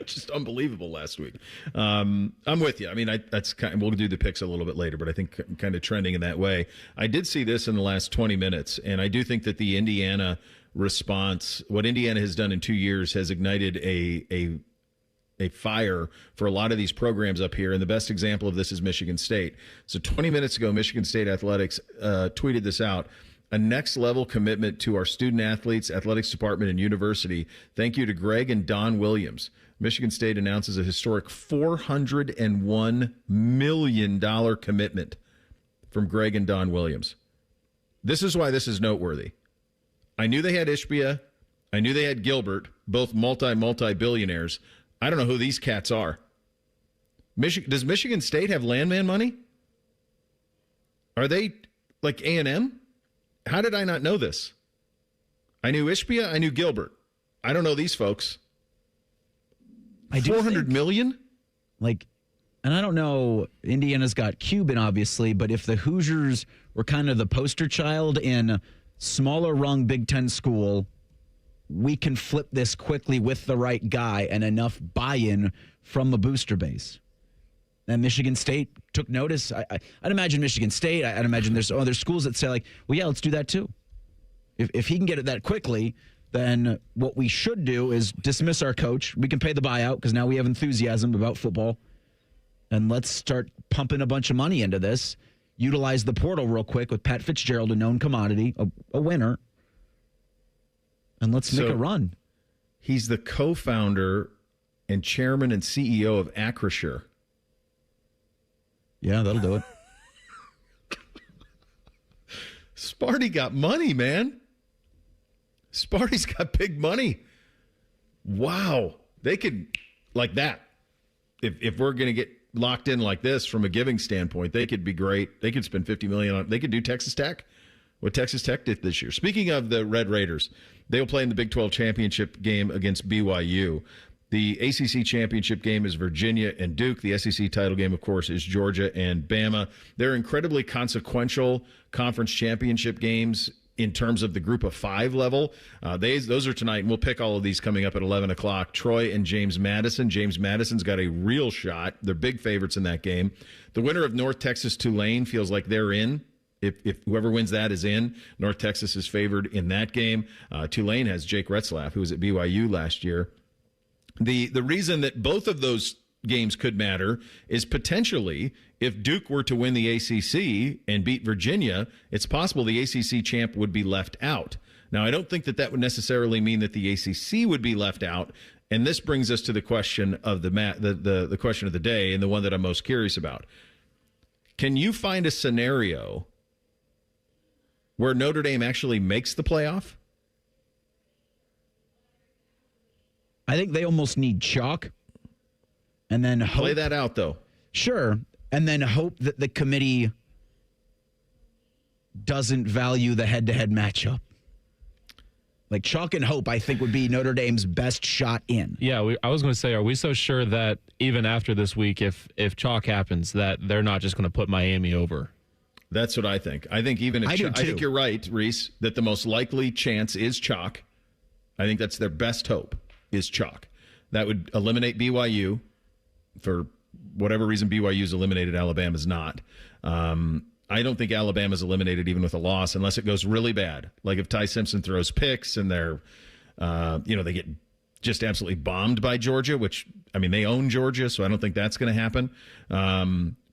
Just unbelievable last week. I'm with you. I mean, that's kind of, we'll do the picks a little bit later, but I think kind of trending in that way. I did see this in the last 20 minutes, and I do think that the Indiana response, what Indiana has done in 2 years, has ignited a fire for a lot of these programs up here. And the best example of this is Michigan State. So 20 minutes ago, Michigan State Athletics tweeted this out. A next-level commitment to our student athletes, athletics department, and university. Thank you to Greg and Don Williams. Michigan State announces a historic $401 million commitment from Greg and Don Williams. This is why this is noteworthy. I knew they had Ishbia. I knew they had Gilbert, both multi-billionaires. I don't know who these cats are. Does Michigan State have landman money? Are they like A&M? How did I not know this? I knew Ishbia. I knew Gilbert. I don't know these folks. $400 million? Like, And I don't know, Indiana's got Cuban, obviously, but if the Hoosiers were kind of the poster child in smaller rung Big Ten school, we can flip this quickly with the right guy and enough buy-in from the booster base. And Michigan State took notice. I'd imagine Michigan State, I'd imagine there's other schools that say, like, well, yeah, let's do that too. If he can get it that quickly, then what we should do is dismiss our coach. We can pay the buyout because now we have enthusiasm about football. And let's start pumping a bunch of money into this. Utilize the portal real quick with Pat Fitzgerald, a known commodity, a winner. And let's make a run. He's the co-founder and chairman and CEO of Acrisure. Yeah, that'll do it. Sparty got money, man. Sparty's got big money. Wow. They could, like that. If we're going to get locked in like this from a giving standpoint, they could be great. They could spend $50 million on. They could do Texas Tech, what Texas Tech did this year. Speaking of the Red Raiders, they will play in the Big 12 championship game against BYU. The ACC championship game is Virginia and Duke. The SEC title game, of course, is Georgia and Bama. They're incredibly consequential conference championship games in terms of the group of 5 level. Those are tonight, and we'll pick all of these coming up at 11 o'clock. Troy and James Madison. James Madison's got a real shot. They're big favorites in that game. The winner of North Texas Tulane feels like they're in. If whoever wins that is in. North Texas is favored in that game. Tulane has Jake Retzlaff, who was at BYU last year. The reason that both of those games could matter is potentially if Duke were to win the ACC and beat Virginia, it's possible the ACC champ would be left out. Now, I don't think that would necessarily mean that the ACC would be left out. And this brings us to the question of the question of the day, and the one that I'm most curious about. Can you find a scenario where Notre Dame actually makes the playoff? I think they almost need chalk. And then hope. Play that out, though. Sure. And then hope that the committee doesn't value the head-to-head matchup. Like chalk and hope, I think, would be Notre Dame's best shot in. Yeah, I was going to say, are we so sure that even after this week, if chalk happens, that they're not just going to put Miami over? That's what I think. I think even if I think you're right, Reese, that the most likely chance is chalk. I think that's their best hope is chalk. That would eliminate BYU. For whatever reason, BYU's eliminated, Alabama's not. I don't think Alabama's eliminated even with a loss unless it goes really bad. Like if Ty Simpson throws picks and they're, they get just absolutely bombed by Georgia, which, I mean, they own Georgia, so I don't think that's going to happen.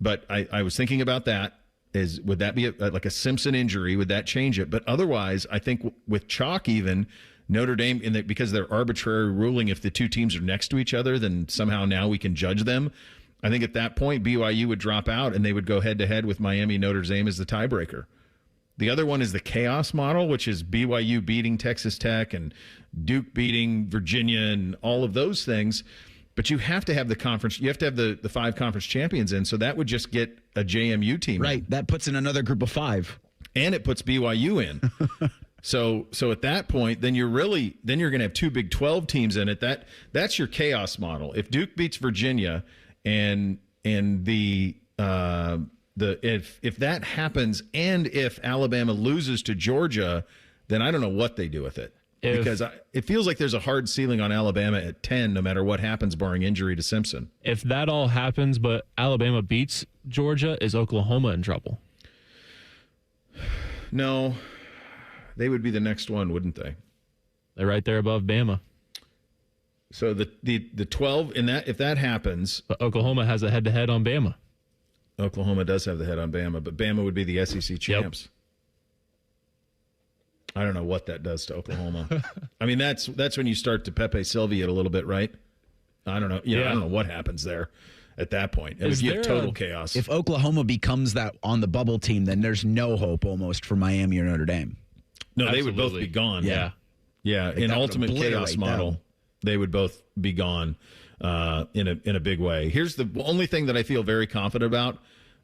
But I was thinking about that. Would that be like a Simpson injury? Would that change it? But otherwise, I think with chalk even, Notre Dame, because of their arbitrary ruling, if the two teams are next to each other, then somehow now we can judge them. I think at that point, BYU would drop out and they would go head-to-head with Miami, Notre Dame as the tiebreaker. The other one is the chaos model, which is BYU beating Texas Tech and Duke beating Virginia and all of those things. But you have to have the conference. You have to have the 5 conference champions in, so that would just get a JMU team right, in. That puts in another group of 5. And it puts BYU in. So at that point, then you're going to have 2 Big 12 teams in it. That's your chaos model. If Duke beats Virginia and if that happens, and if Alabama loses to Georgia, then I don't know what they do with it. Because it feels like there's a hard ceiling on Alabama at 10, no matter what happens, barring injury to Simpson. If that all happens, but Alabama beats Georgia, is Oklahoma in trouble? No. They would be the next one, wouldn't they? They're right there above Bama. So the 12 in that, if that happens, but Oklahoma has a head-to-head on Bama. Oklahoma does have the head on Bama, but Bama would be the SEC champs. Yep. I don't know what that does to Oklahoma. I mean, that's when you start to Pepe Sylvia it a little bit, right? I don't know. I don't know what happens there at that point. If you have total chaos. If Oklahoma becomes that on the bubble team, then there's no hope almost for Miami or Notre Dame. No, Absolutely. They would both be gone. Yeah. Yeah. In ultimate chaos model, they would both be gone in a big way. Here's the only thing that I feel very confident about.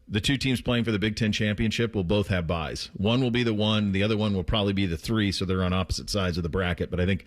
The 2 teams playing for the Big Ten championship will both have byes. One will be the 1. The other one will probably be the 3, so they're on opposite sides of the bracket. But I think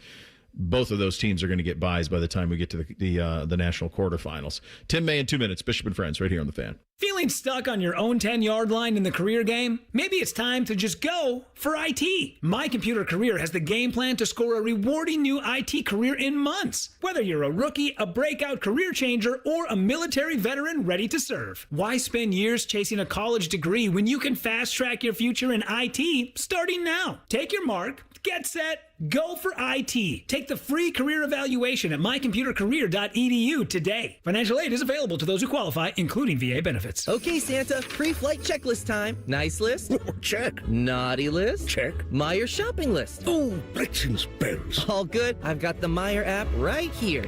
both of those teams are going to get byes by the time we get to the national quarterfinals. Tim May in 2 minutes. Bishop and Friends right here on The Fan. Feeling stuck on your own 10-yard line in the career game? Maybe it's time to just go for IT. My Computer Career has the game plan to score a rewarding new IT career in months. Whether you're a rookie, a breakout career changer, or a military veteran ready to serve. Why spend years chasing a college degree when you can fast-track your future in IT starting now? Take your mark, get set, go for IT. Take the free career evaluation at mycomputercareer.edu today. Financial aid is available to those who qualify, including VA benefits. Okay, Santa, pre-flight checklist time. Nice list? Check. Naughty list? Check. Meyer shopping list? Oh, Blitzens Benz. All good. I've got the Meyer app right here.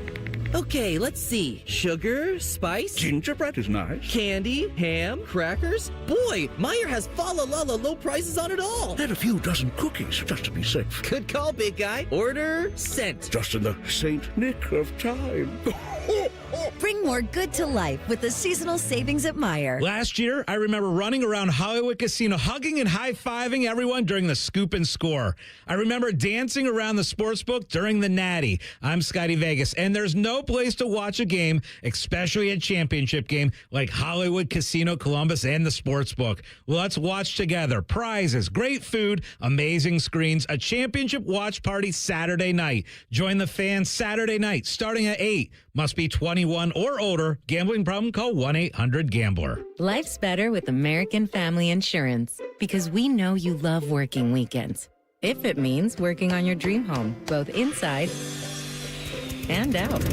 Okay, let's see. Sugar, spice? Gingerbread is nice. Candy, ham, crackers? Boy, Meyer has fa-la-la-la low prices on it all. And a few dozen cookies, just to be safe. Good call, big guy. Order sent. Just in the St. Nick of time. Bring more good to life with the seasonal savings at Meijer. Last year, I remember running around Hollywood Casino, hugging and high-fiving everyone during the scoop and score. I remember dancing around the sportsbook during the Natty. I'm Scotty Vegas, and there's no place to watch a game, especially a championship game, like Hollywood Casino Columbus and the sportsbook. Let's watch together. Prizes, great food, amazing screens, a championship watch party Saturday night. Join the Fan Saturday night, starting at 8. Must be 21 or older. Gambling problem? Call 1-800-GAMBLER. Life's better with American Family Insurance because we know you love working weekends. If it means working on your dream home, both inside and out.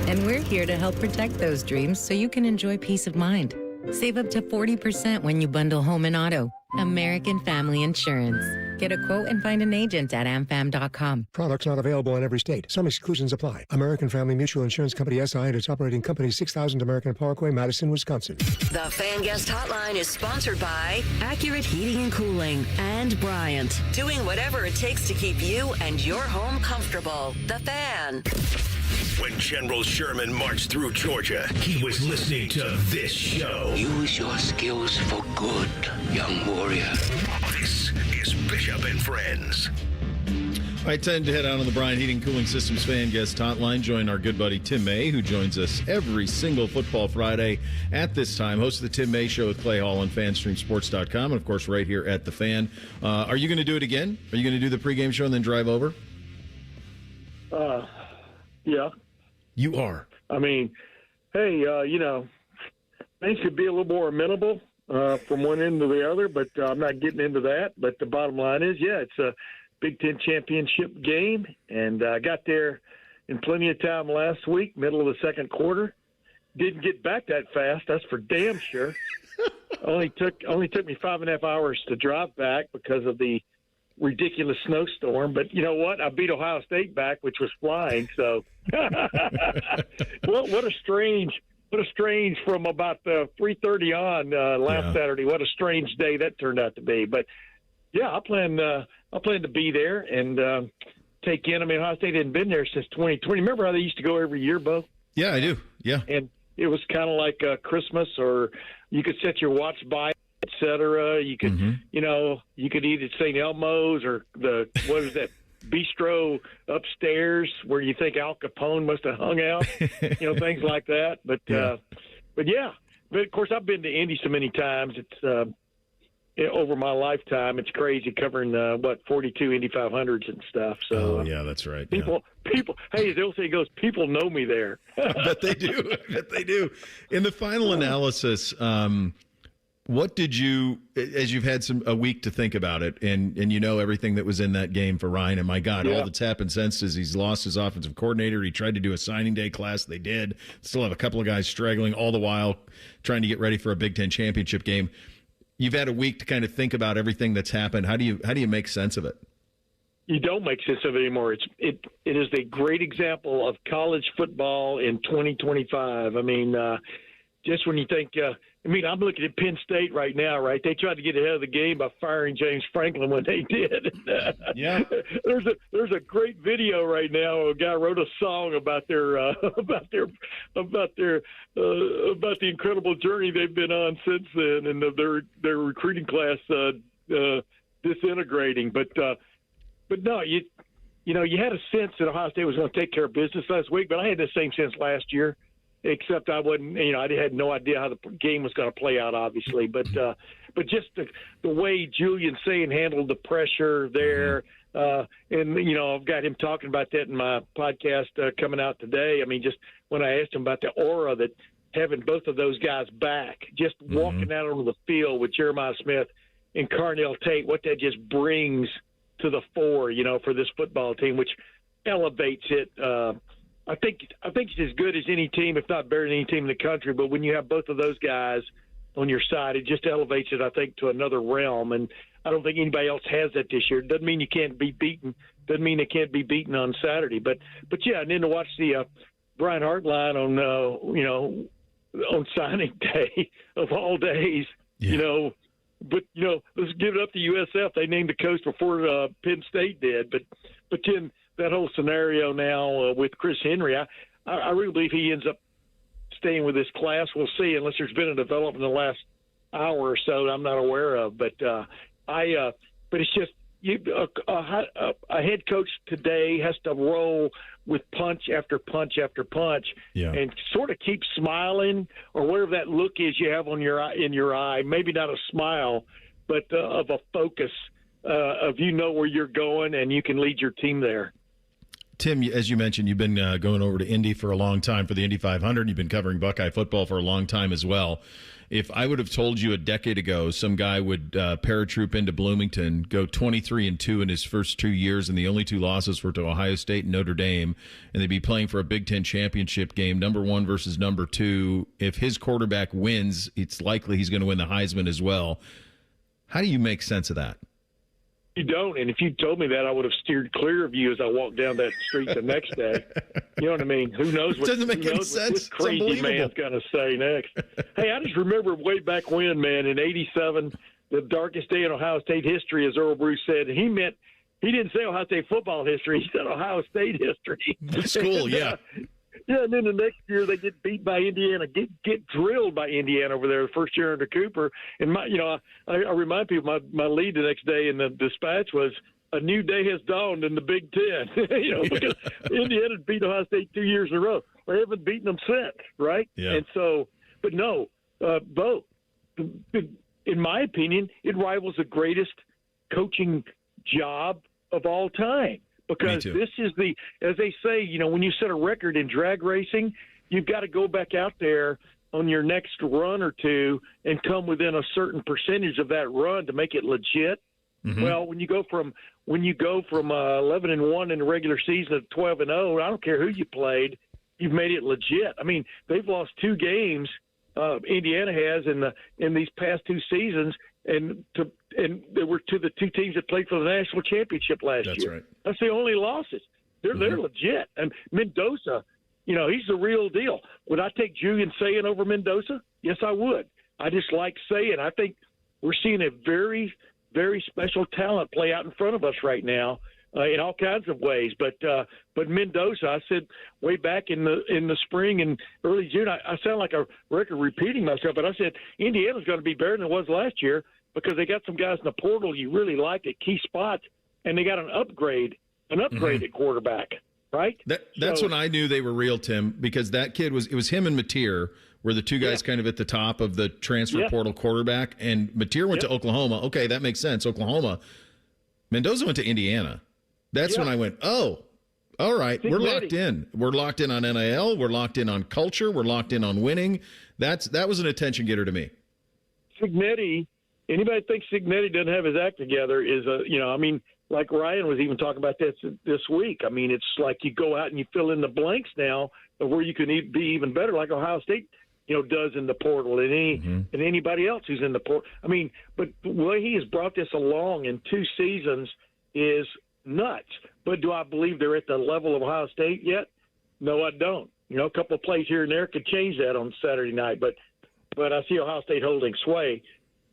And we're here to help protect those dreams so you can enjoy peace of mind. Save up to 40% when you bundle home and auto. American Family Insurance. Get a quote and find an agent at amfam.com. Products not available in every state. Some exclusions apply. American Family Mutual Insurance Company SI and its operating company 6000 American Parkway, Madison, Wisconsin. The Fan Guest Hotline is sponsored by Accurate Heating and Cooling and Bryant. Doing whatever it takes to keep you and your home comfortable. The Fan. When General Sherman marched through Georgia, he was listening to this show. Use your skills for good, young warrior. This is Bishop and Friends. All right, time to head out on the Bryant Heating Cooling Systems Fan Guest Hotline. Join our good buddy Tim May, who joins us every single football Friday at this time. Host of the Tim May Show with Clay Hall on FanStreamSports.com, and, of course, right here at The Fan. Are you going to do it again? Are you going to do the pregame show and then drive over? Yeah. You are. I mean, hey, things could be a little more amenable from one end to the other, but I'm not getting into that. But the bottom line is, it's a Big Ten championship game, and I got there in plenty of time last week, middle of the second quarter. Didn't get back that fast, that's for damn sure. only took me 5.5 hours to drive back because of the ridiculous snowstorm. But you know what? I beat Ohio State back, which was flying. So, what a strange from about 3:30 on last Saturday. What a strange day that turned out to be. But yeah, I plan to be there and take in. I mean, Ohio State hadn't been there since 2020. Remember how they used to go every year, Bo? Yeah, I do. Yeah, and it was kind of like Christmas, or you could set your watch by, etc. You could, you could eat at St. Elmo's or what is that bistro upstairs where you think Al Capone must have hung out, things like that. But of course I've been to Indy so many times. It's over my lifetime, it's crazy covering 42 Indy 500s and stuff. So yeah, that's right. People. Hey, as the old saying goes, people know me there. I bet they do. In the final analysis, what did you, as you've had a week to think about it, and everything that was in that game for Ryan, and my God, all that's happened since is he's lost his offensive coordinator. He tried to do a signing day class. They did. Still have a couple of guys struggling, all the while trying to get ready for a Big Ten championship game. You've had a week to kind of think about everything that's happened. How do you make sense of it? You don't make sense of it anymore. It is a great example of college football in 2025. I mean, just when you think, I'm looking at Penn State right now, right? They tried to get ahead of the game by firing James Franklin when they did. There's a great video right now. A guy wrote a song about about the incredible journey they've been on since then, and their recruiting class disintegrating. But no, you had a sense that Ohio State was going to take care of business last week, but I had the same sense last year, except I wasn't. I had no idea how the game was going to play out, obviously. But just the way Julian Sayin handled the pressure there, and I've got him talking about that in my podcast coming out today. I mean, just when I asked him about the aura that having both of those guys back, just walking out onto the field with Jeremiah Smith and Carnell Tate, what that just brings to the fore, for this football team, which elevates it. I think it's as good as any team, if not better than any team in the country. But when you have both of those guys on your side, it just elevates it, I think, to another realm. And I don't think anybody else has that this year. It doesn't mean you can't be beaten. Doesn't mean they can't be beaten on Saturday. But yeah, and then to watch the Brian Hartline on on signing day of all days, But let's give it up to USF. They named the coach before Penn State did. But then that whole scenario now with Chris Henry, I really believe he ends up staying with this class. We'll see, unless there's been a development in the last hour or so that I'm not aware of. But it's just a head coach today has to roll with punch after punch after punch, and sort of keep smiling, or whatever that look is you have in your eye. Maybe not a smile, but of a focus of where you're going and you can lead your team there. Tim, as you mentioned, you've been going over to Indy for a long time for the Indy 500. You've been covering Buckeye football for a long time as well. If I would have told you a decade ago some guy would paratroop into Bloomington, go 23-2 in his first 2 years, and the only 2 losses were to Ohio State and Notre Dame, and they'd be playing for a Big Ten championship game, number 1 versus number 2. If his quarterback wins, it's likely he's going to win the Heisman as well. How do you make sense of that? You don't, and if you told me that, I would have steered clear of you as I walked down that street the next day. You know what I mean? Who knows what, doesn't make any sense. This crazy man's going to say next. Hey, I just remember way back when, man, in '87, the darkest day in Ohio State history, as Earl Bruce said. He didn't say Ohio State football history. He said Ohio State history. School, yeah. Yeah, and then the next year they get beat by Indiana, get drilled by Indiana over there the first year under Cooper. And I remind people my lead the next day in the Dispatch was a new day has dawned in the Big Ten. Because Indiana beat Ohio State 2 years in a row. They haven't beaten them since, right? Yeah. And so, but no, both. In my opinion, it rivals the greatest coaching job of all time. Because this is as they say, when you set a record in drag racing, you've got to go back out there on your next run or two and come within a certain percentage of that run to make it legit. Mm-hmm. Well, when you go from 11-1 in the regular season to 12-0, I don't care who you played, you've made it legit. I mean, they've lost 2 games. Indiana has in these past 2 seasons, and they were to the 2 teams that played for the national championship last year. That's right. That's the only losses. They're legit. And Mendoza, he's the real deal. Would I take Julian Sayin over Mendoza? Yes, I would. I just like Sayin. I think we're seeing a very, very special talent play out in front of us right now in all kinds of ways. But Mendoza, I said way back in the spring and early June, I sound like a record repeating myself, but I said Indiana's going to be better than it was last year because they got some guys in the portal you really like at key spots, and they got an upgrade at quarterback, right? That's when I knew they were real, Tim, because that kid it was him and Mateer were the 2 guys kind of at the top of the transfer portal quarterback, and Mateer went to Oklahoma. Okay, that makes sense. Oklahoma. Mendoza went to Indiana. That's when I went, oh, all right, we're locked in. We're locked in on NIL. We're locked in on culture. We're locked in on winning. That was an attention getter to me. Signetti, anybody thinks Signetti doesn't have his act together is like Ryan was even talking about this week. I mean, it's like you go out and you fill in the blanks now of where you can be even better, like Ohio State, does in the portal and anybody else who's in the portal. I mean, but the way he has brought this along in 2 seasons is nuts. But do I believe they're at the level of Ohio State yet? No, I don't. A couple of plays here and there could change that on Saturday night, but I see Ohio State holding sway.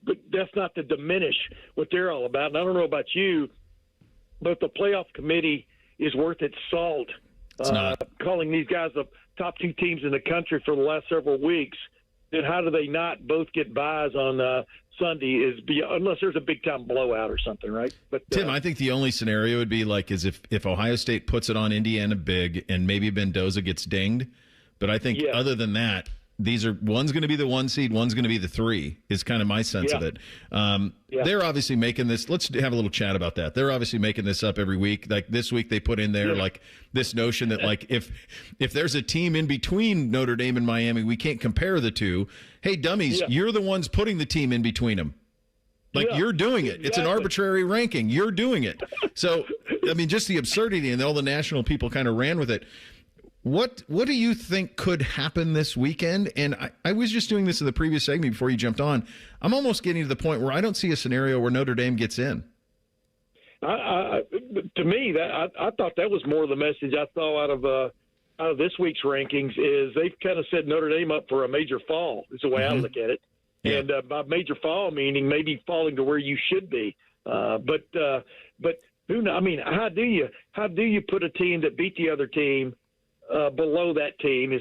But that's not to diminish what they're all about. And I don't know about you, but the playoff committee is worth its salt. It's not. Calling these guys the top 2 teams in the country for the last several weeks then how do they not both get buys on Sunday? Unless there's a big time blowout or something, right? But Tim, I think the only scenario would be like is if Ohio State puts it on Indiana big and maybe Mendoza gets dinged. But I think other than that, one's going to be the 1 seed, one's going to be the 3 is kind of my sense of it. They're obviously making this. Let's have a little chat about that. They're obviously making this up every week. Like this week, they put in there like this notion that like if there's a team in between Notre Dame and Miami, we can't compare the two. Hey, dummies, you're the ones putting the team in between them. Like you're doing it. Exactly. It's an arbitrary ranking. You're doing it. So, I mean, just the absurdity, and all the national people kind of ran with it. What do you think could happen this weekend? And I was just doing this in the previous segment before you jumped on. I'm almost getting to the point where I don't see a scenario where Notre Dame gets in. To me, I thought that was more the message I saw out of this week's rankings is they've kind of set Notre Dame up for a major fall. Is the way I look at it. Yeah. And by major fall meaning maybe falling to where you should be. But who knows? I mean, how do you put a team that beat the other team below that team?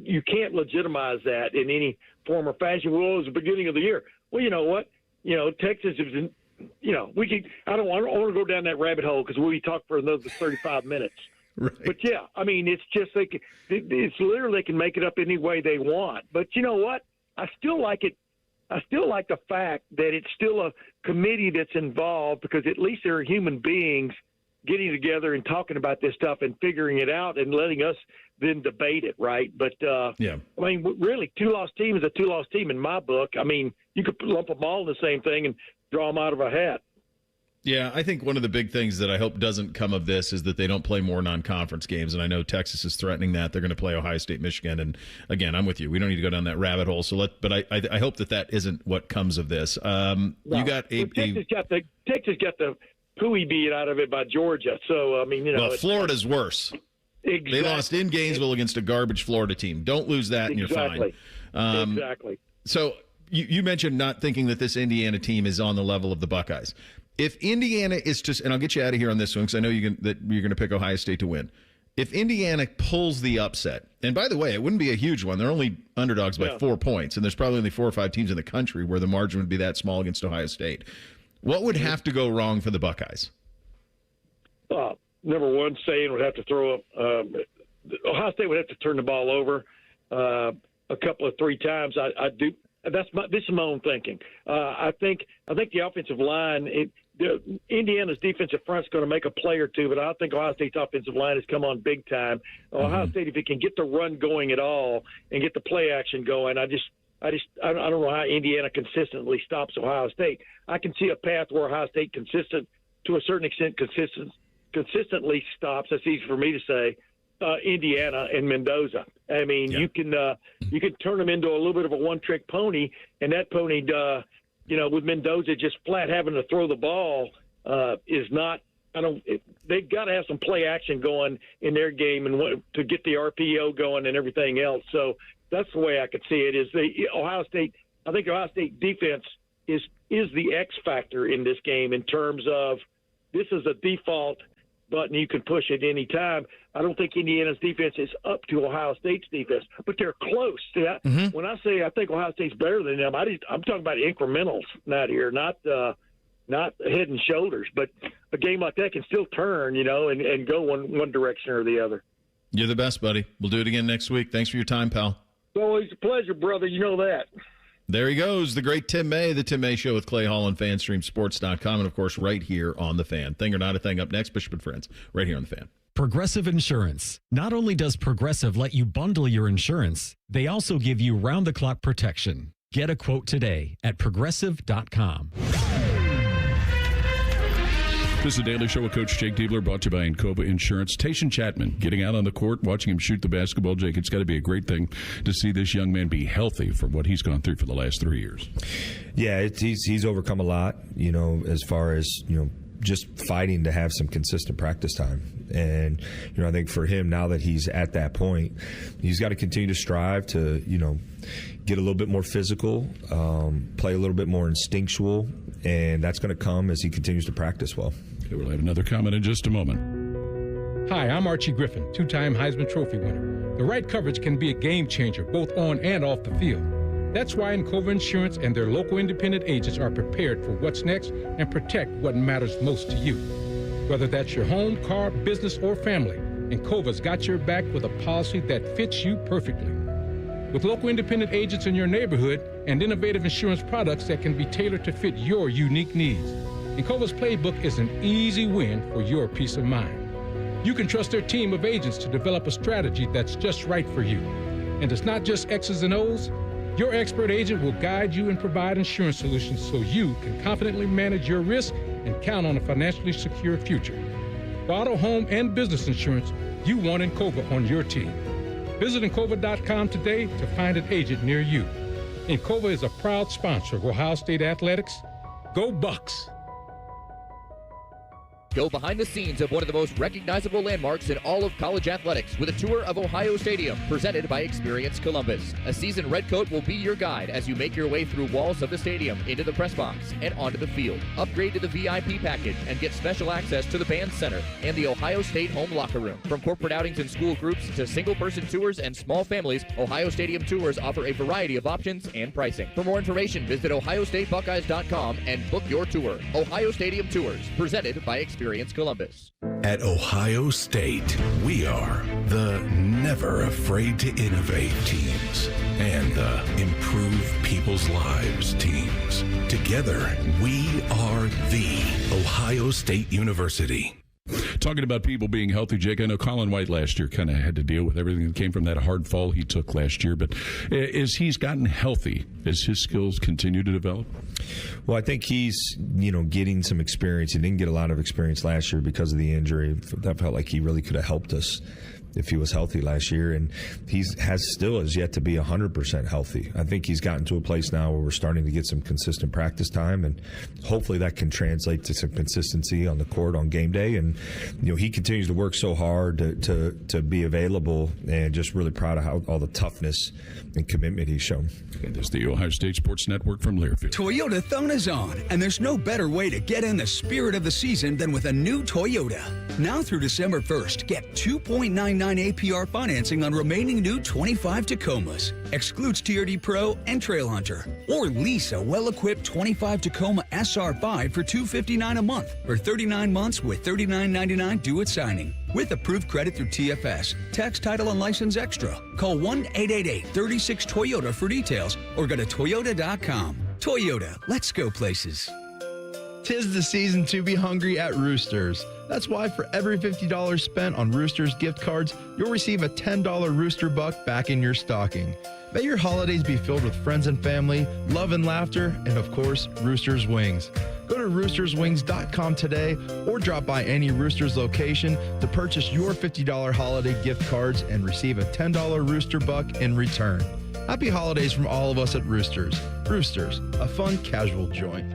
You can't legitimize that in any form or fashion. Well, it was the beginning of the year. Well, you know what? Texas is. I don't want to go down that rabbit hole because we'll be talking for another 35 minutes. Right. But yeah, I mean, it's just it's literally they can make it up any way they want. But you know what? I still like it. I still like the fact that it's still a committee that's involved because at least there are human beings getting together and talking about this stuff and figuring it out and letting us then debate it, right? But, I mean, really, two-loss team is a two-loss team in my book. I mean, you could lump them all in the same thing and draw them out of a hat. Yeah, I think one of the big things that I hope doesn't come of this is that they don't play more non-conference games, and I know Texas is threatening that. They're going to play Ohio State, Michigan, and again, I'm with you. We don't need to go down that rabbit hole. But I hope that isn't what comes of this. You got Texas got the pooey beat out of it by Georgia. So I mean, well, Florida's worse. Exactly. They lost in Gainesville against a garbage Florida team. Don't lose that, and you're fine. Exactly. So you mentioned not thinking that this Indiana team is on the level of the Buckeyes. If Indiana is just, and I'll get you out of here on this one because I know you're going to pick Ohio State to win. If Indiana pulls the upset, and by the way, it wouldn't be a huge one. They're only underdogs by 4 points, and there's probably only 4 or 5 teams in the country where the margin would be that small against Ohio State. What would have to go wrong for the Buckeyes? Number one, Sayin would have to throw up. Ohio State would have to turn the ball over a couple of 3 times. This is my own thinking. I think the offensive line. Indiana's defensive front is going to make a play or two, but I think Ohio State's offensive line has come on big time. Ohio State, if it can get the run going at all and get the play action going, I don't know how Indiana consistently stops Ohio State. I can see a path where Ohio State to a certain extent consistently stops. That's easy for me to say. Indiana and Mendoza. I mean, you can turn them into a little bit of a one-trick pony, and that pony, with Mendoza just flat having to throw the ball is not. They've got to have some play action going in their game and to get the RPO going and everything else. So that's the way I could see it. Is Ohio State? I think Ohio State defense is the X factor in this game in terms of this is a default button you can push at any time. I don't think Indiana's defense is up to Ohio State's defense, but they're close. When I say I think Ohio State's better than them, I'm talking about incrementals, not head and shoulders. But a game like that can still turn, and go one direction or the other. You're the best, buddy. We'll do it again next week. Thanks for your time, pal. It's always a pleasure, brother. You know that. There he goes, the great Tim May, the Tim May Show with Clay Hall and FanStreamSports.com, and, of course, right here on The Fan. Thing or not a thing up next, Bishop and Friends, right here on The Fan. Progressive Insurance. Not only does Progressive let you bundle your insurance, they also give you round-the-clock protection. Get a quote today at Progressive.com. This is the Daily Show with Coach Jake Diebler, brought to you by Encova Insurance. Tayshon Chapman, getting out on the court, watching him shoot the basketball, Jake, it's got to be a great thing to see this young man be healthy for what he's gone through for the last 3 years. Yeah, he's overcome a lot, as far as, just fighting to have some consistent practice time. And, I think for him, now that he's at that point, he's got to continue to strive to, get a little bit more physical, play a little bit more instinctual, and that's going to come as he continues to practice well. Okay, we'll have another comment in just a moment. Hi, I'm Archie Griffin, 2-time Heisman Trophy winner. The right coverage can be a game changer, both on and off the field. That's why Encova Insurance and their local independent agents are prepared for what's next and protect what matters most to you. Whether that's your home, car, business, or family, Encova's got your back with a policy that fits you perfectly. With local independent agents in your neighborhood and innovative insurance products that can be tailored to fit your unique needs, Encova's playbook is an easy win for your peace of mind. You can trust their team of agents to develop a strategy that's just right for you. And it's not just X's and O's. Your expert agent will guide you and provide insurance solutions so you can confidently manage your risk and count on a financially secure future. For auto, home, and business insurance, you want Encova on your team. Visit Encova.com today to find an agent near you. Encova is a proud sponsor of Ohio State Athletics. Go Bucks! Go behind the scenes of one of the most recognizable landmarks in all of college athletics with a tour of Ohio Stadium presented by Experience Columbus. A seasoned redcoat will be your guide as you make your way through walls of the stadium, into the press box, and onto the field. Upgrade to the VIP package and get special access to the band center and the Ohio State home locker room. From corporate outings and school groups to single-person tours and small families, Ohio Stadium tours offer a variety of options and pricing. For more information, visit OhioStateBuckeyes.com and book your tour. Ohio Stadium Tours, presented by Experience Columbus. At Ohio State, we are the never afraid to innovate teams and the improve people's lives teams. Together, we are the Ohio State University. Talking about people being healthy, Jake, I know Colin White last year kind of had to deal with everything that came from that hard fall he took last year. But as he's gotten healthy, as his skills continue to develop? Well, I think he's, getting some experience. He didn't get a lot of experience last year because of the injury. That felt like he really could have helped us if he was healthy last year, and still has yet to be 100% healthy. I think he's gotten to a place now where we're starting to get some consistent practice time, and hopefully that can translate to some consistency on the court on game day. And he continues to work so hard to be available, and just really proud of all the toughness and commitment he's shown. And this is the Ohio State Sports Network from Learfield. Toyotathon is on, and there's no better way to get in the spirit of the season than with a new Toyota. Now through December 1st, get 2.99 APR financing on remaining new 25 Tacomas. Excludes TRD Pro and Trail Hunter. Or lease a well-equipped 25 Tacoma SR5 for $259 a month for 39 months with $39.99 due at signing. With approved credit through TFS, tax, title, and license extra. Call 1-888-36-TOYOTA for details or go to Toyota.com. Toyota, let's go places. 'Tis the season to be hungry at Roosters. That's why for every $50 spent on Roosters gift cards, you'll receive a $10 Rooster Buck back in your stocking. May your holidays be filled with friends and family, love and laughter, and of course, Roosters Wings. Go to roosterswings.com today or drop by any Roosters location to purchase your $50 holiday gift cards and receive a $10 Rooster Buck in return. Happy holidays from all of us at Roosters. Roosters, a fun, casual joint.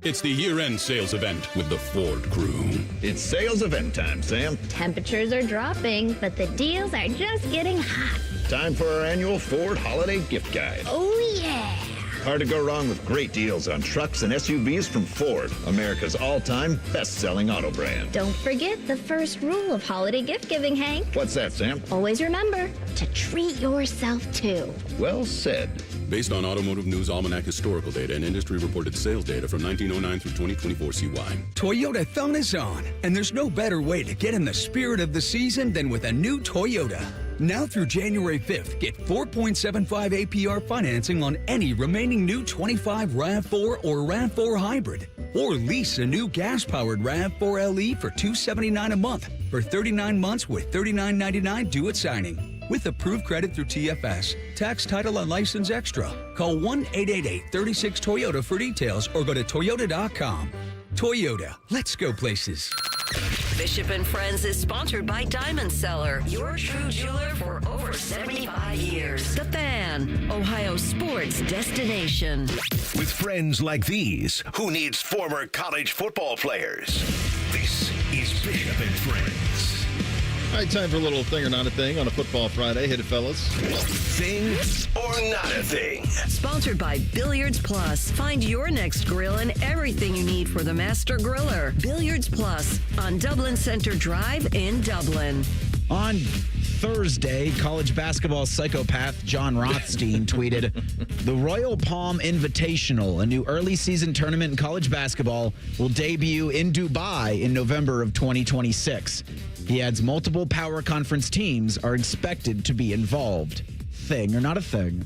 It's the year-end sales event with the Ford crew. It's sales event time, Sam. Temperatures are dropping, but the deals are just getting hot. Time for our annual Ford Holiday Gift Guide. Oh, yeah. Hard to go wrong with great deals on trucks and SUVs from Ford, America's all-time best-selling auto brand. Don't forget the first rule of holiday gift giving, Hank. What's that, Sam? Always remember to treat yourself, too. Well said. Based on Automotive News Almanac historical data and industry-reported sales data from 1909 through 2024 CY. Toyotathon is on, and there's no better way to get in the spirit of the season than with a new Toyota. Now through January 5th, get 4.75 APR financing on any remaining new 25 RAV4 or RAV4 Hybrid. Or lease a new gas-powered RAV4 LE for $279 a month for 39 months with $39.99 due at signing. With approved credit through TFS, tax, title, and license extra. Call 1-888-36-TOYOTA for details or go to Toyota.com. Toyota, let's go places. Bishop and Friends is sponsored by Diamond Seller, your true jeweler for over 75 years. The Fan, Ohio sports destination. With friends like these, who needs former college football players? This is Bishop and Friends. All right, time for a little thing or not a thing on a Football Friday. Hit it, fellas. Thing or not a thing. Sponsored by Billiards Plus. Find your next grill and everything you need for the master griller. Billiards Plus on Dublin Center Drive in Dublin. On Thursday, college basketball psychopath John Rothstein tweeted, "The Royal Palm Invitational, a new early season tournament in college basketball, will debut in Dubai in November of 2026. He adds multiple power conference teams are expected to be involved. Thing or not a thing?"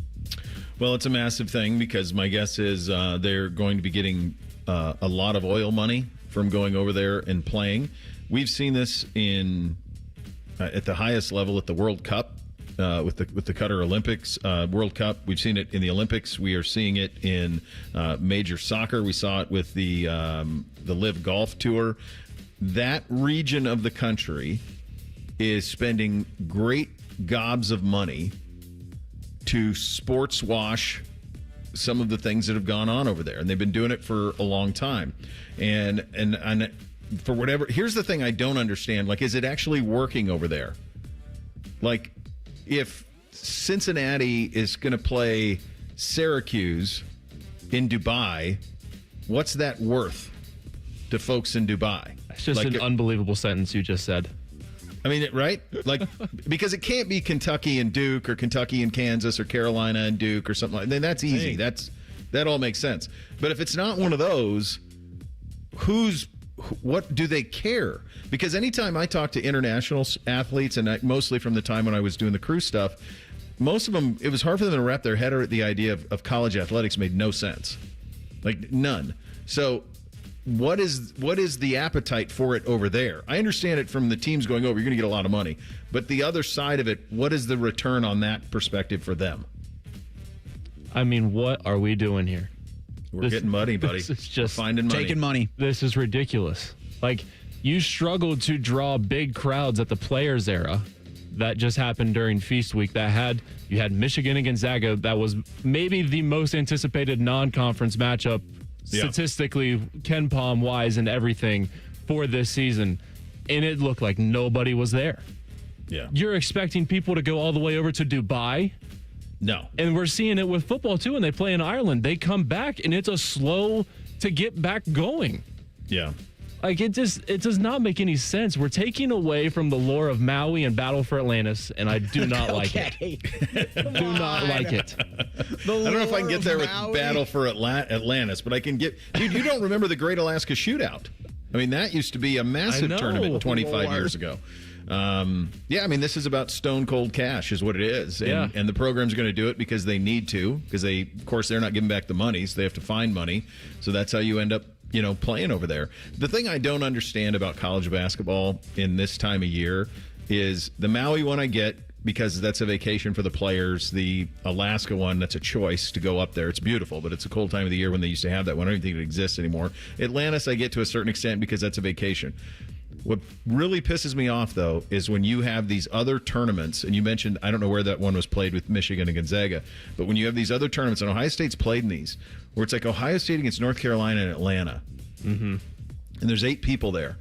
Well, it's a massive thing because my guess is they're going to be getting a lot of oil money from going over there and playing. We've seen this in at the highest level at the World Cup with the Qatar Olympics World Cup. We've seen it in the Olympics. We are seeing it in major soccer. We saw it with the Live Golf Tour. That region of the country is spending great gobs of money to sports wash some of the things that have gone on over there, and they've been doing it for a long time. And for whatever, here's the thing I don't understand. Like, is it actually working over there? Like, if Cincinnati is going to play Syracuse in Dubai, what's that worth to folks in Dubai? It's just an unbelievable sentence you just said. I mean, right? Like, because it can't be Kentucky and Duke or Kentucky and Kansas or Carolina and Duke or something like that. Then that's easy. That all makes sense. But if it's not one of those, what do they care? Because anytime I talk to international athletes, and mostly from the time when I was doing the crew stuff, most of them, it was hard for them to wrap their head around the idea of college athletics. Made no sense. Like, none. So what is the appetite for it over there? I understand it from the teams going over. You're going to get a lot of money. But the other side of it, what is the return on that perspective for them? I mean, what are we doing here? We're getting money, buddy. It's just finding money. Taking money. This is ridiculous. Like, you struggled to draw big crowds at the Players era. That just happened during Feast Week. You had Michigan and Gonzaga. That was maybe the most anticipated non-conference matchup statistically, Ken Palm wise and everything for this season. And it looked like nobody was there. Yeah. You're expecting people to go all the way over to Dubai? No. And we're seeing it with football too. When they play in Ireland, they come back and it's a slow to get back going. Yeah. Like, it does not make any sense. We're taking away from the lore of Maui and Battle for Atlantis, and I do not like it. Do not like it. I don't know if I can get there with Battle for Atlantis, but I can get... Dude, you don't remember the Great Alaska Shootout. I mean, that used to be a massive tournament 25 years ago. Yeah, I mean, this is about stone cold cash is what it is. And the program's going to do it because they need to, because of course, they're not giving back the money, so they have to find money. So that's how you end up, playing over there. The thing I don't understand about college basketball in this time of year is the Maui one I get because that's a vacation for the players. The Alaska one, that's a choice to go up there. It's beautiful, but it's a cold time of the year when they used to have that one. I don't even think it exists anymore. Atlantis I get to a certain extent because that's a vacation. What really pisses me off, though, is when you have these other tournaments, and you mentioned, I don't know where that one was played with Michigan and Gonzaga, but when you have these other tournaments, and Ohio State's played in these, where it's like Ohio State against North Carolina and Atlanta, and there's 8 people there.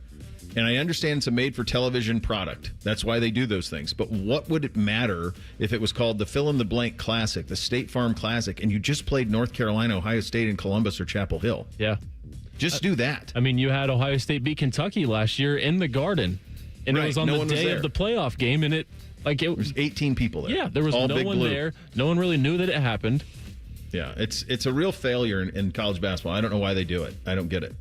And I understand it's a made-for-television product. That's why they do those things. But what would it matter if it was called the Fill-in-the-Blank Classic, the State Farm Classic, and you just played North Carolina, Ohio State, and Columbus or Chapel Hill? Yeah. Just do that. I mean, you had Ohio State beat Kentucky last year in the Garden, and it was on the day of the playoff game, and it was 18 people there. Yeah, there was all no big one blue. there. No one really knew that it happened. Yeah, it's a real failure in college basketball. I don't know why they do it. I don't get it.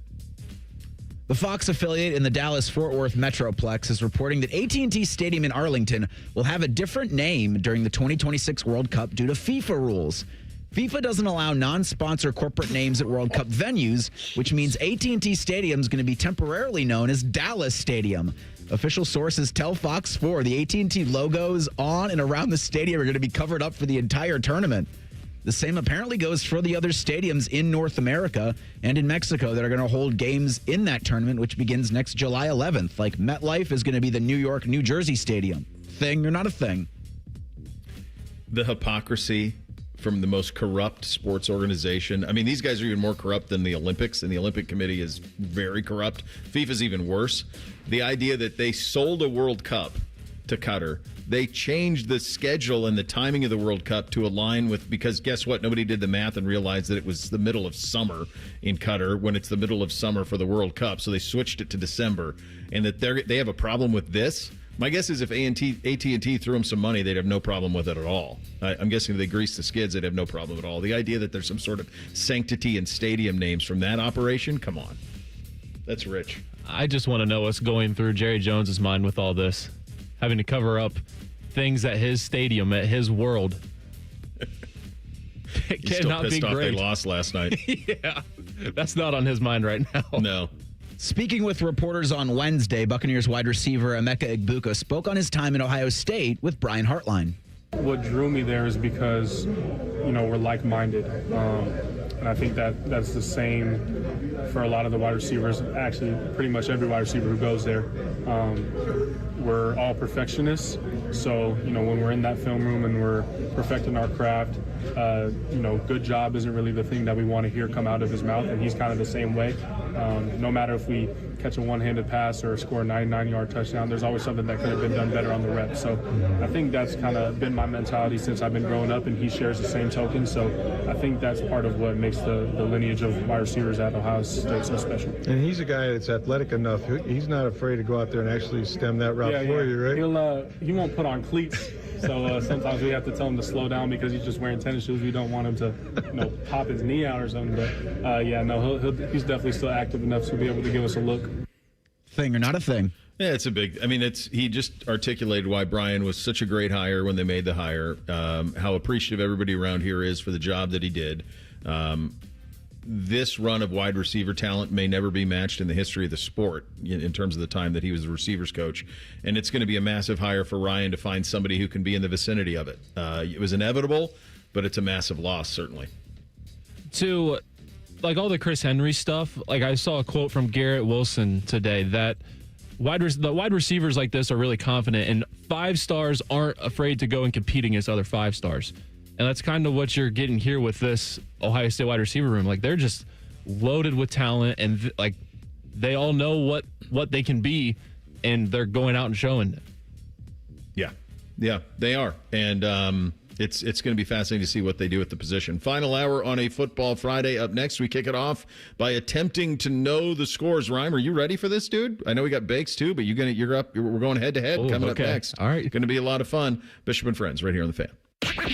The Fox affiliate in the Dallas-Fort Worth Metroplex is reporting that AT&T Stadium in Arlington will have a different name during the 2026 World Cup due to FIFA rules. FIFA doesn't allow non-sponsor corporate names at World Cup venues, which means AT&T Stadium is going to be temporarily known as Dallas Stadium. Official sources tell Fox 4 the AT&T logos on and around the stadium are going to be covered up for the entire tournament. The same apparently goes for the other stadiums in North America and in Mexico that are going to hold games in that tournament, which begins next July 11th. Like MetLife is going to be the New York, New Jersey stadium. Thing or not a thing? The hypocrisy from the most corrupt sports organization. I mean, these guys are even more corrupt than the Olympics, and the Olympic Committee is very corrupt. FIFA's even worse. The idea that they sold a World Cup to Qatar. They changed the schedule and the timing of the World Cup to align with, because guess what? Nobody did the math and realized that it was the middle of summer in Qatar when it's the middle of summer for the World Cup. So they switched it to December, and that they have a problem with this. My guess is if AT&T threw them some money, they'd have no problem with it at all. I'm guessing if they greased the skids, they'd have no problem at all. The idea that there's some sort of sanctity in stadium names from that operation, come on. That's rich. I just want to know what's going through Jerry Jones's mind with all this. Having to cover up things at his stadium, at his world. It He's cannot still pissed be off great. they lost last night. Yeah, that's not on his mind right now. No. Speaking with reporters on Wednesday, Buccaneers wide receiver Emeka Egbuka spoke on his time at Ohio State with Brian Hartline. What drew me there is because, we're like-minded. And I think that's the same for a lot of the wide receivers. Actually, pretty much every wide receiver who goes there. We're all perfectionists. So, when we're in that film room and we're perfecting our craft, good job isn't really the thing that we want to hear come out of his mouth. And he's kind of the same way. No matter if we catch a one-handed pass or score a 99-yard touchdown, there's always something that could have been done better on the rep. So I think that's kind of been my mentality since I've been growing up, and he shares the same token. So I think that's part of what makes the lineage of wide receivers at Ohio State so special. And he's a guy that's athletic enough. He's not afraid to go out there and actually stem that route for you, right? He won't put on cleats. So sometimes we have to tell him to slow down because he's just wearing tennis shoes. We don't want him to, pop his knee out or something. But he's definitely still active enough to be able to give us a look. Thing or not a thing? Yeah, it's a big. I mean, he just articulated why Brian was such a great hire when they made the hire. How appreciative everybody around here is for the job that he did. This run of wide receiver talent may never be matched in the history of the sport in terms of the time that he was the receivers coach. And it's going to be a massive hire for Ryan to find somebody who can be in the vicinity of it. It was inevitable, but it's a massive loss, certainly. To, all the Chris Henry stuff, I saw a quote from Garrett Wilson today that the wide receivers like this are really confident, and 5 stars aren't afraid to go and compete against other 5 stars. And that's kind of what you're getting here with this Ohio State wide receiver room. They're just loaded with talent, and they all know what they can be, and they're going out and showing it. Yeah, they are. And it's going to be fascinating to see what they do at the position. Final hour on a Football Friday. Up next, we kick it off by attempting to know the scores. Rhyme, are you ready for this, dude? I know we got Bakes too, but we're going head to head coming up next. All right, going to be a lot of fun. Bishop and Friends right here on the Fan.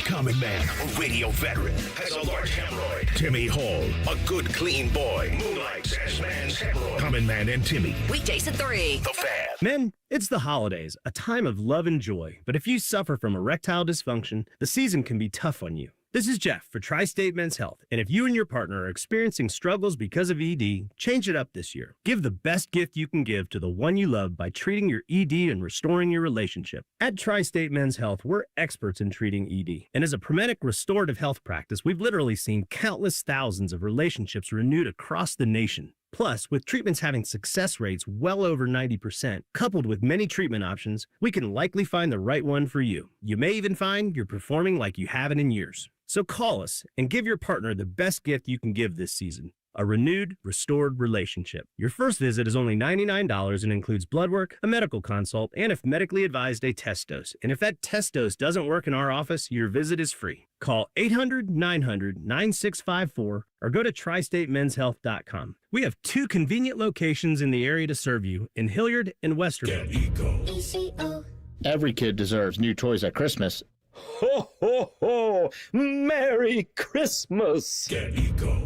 Common man, a radio veteran, has a large hemorrhoid. Timmy Hall, a good, clean boy, moonlights as man's hemorrhoid. Common man and Timmy. Weekdays at 3. The Fan. Men, it's the holidays, a time of love and joy. But if you suffer from erectile dysfunction, the season can be tough on you. This is Jeff for Tri-State Men's Health, and if you and your partner are experiencing struggles because of ED, change it up this year. Give the best gift you can give to the one you love by treating your ED and restoring your relationship. At Tri-State Men's Health, we're experts in treating ED, and as a Promedic restorative health practice, we've literally seen countless thousands of relationships renewed across the nation. Plus, with treatments having success rates well over 90%, coupled with many treatment options, we can likely find the right one for you. You may even find you're performing like you haven't in years. So call us and give your partner the best gift you can give this season. A renewed, restored relationship. Your first visit is only $99 and includes blood work, a medical consult, and if medically advised, a test dose. And if that test dose doesn't work in our office, your visit is free. Call 800-900-9654 or go to tristatemenshealth.com. We have 2 convenient locations in the area to serve you in Hilliard and Westerville. Every kid deserves new toys at Christmas. Ho, ho, ho! Merry Christmas! Get Eco.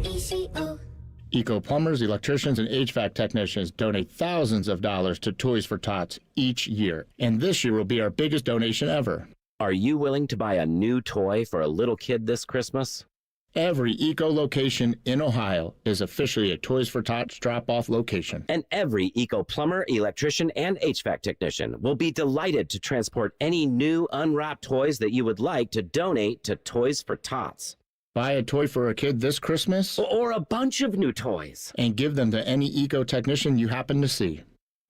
Eco plumbers, electricians, and HVAC technicians donate thousands of dollars to Toys for Tots each year. And this year will be our biggest donation ever. Are you willing to buy a new toy for a little kid this Christmas? Every Eco location in Ohio is officially a Toys for Tots drop-off location. And every Eco plumber, electrician, and HVAC technician will be delighted to transport any new unwrapped toys that you would like to donate to Toys for Tots. Buy a toy for a kid this Christmas? Or a bunch of new toys. And give them to any Eco technician you happen to see.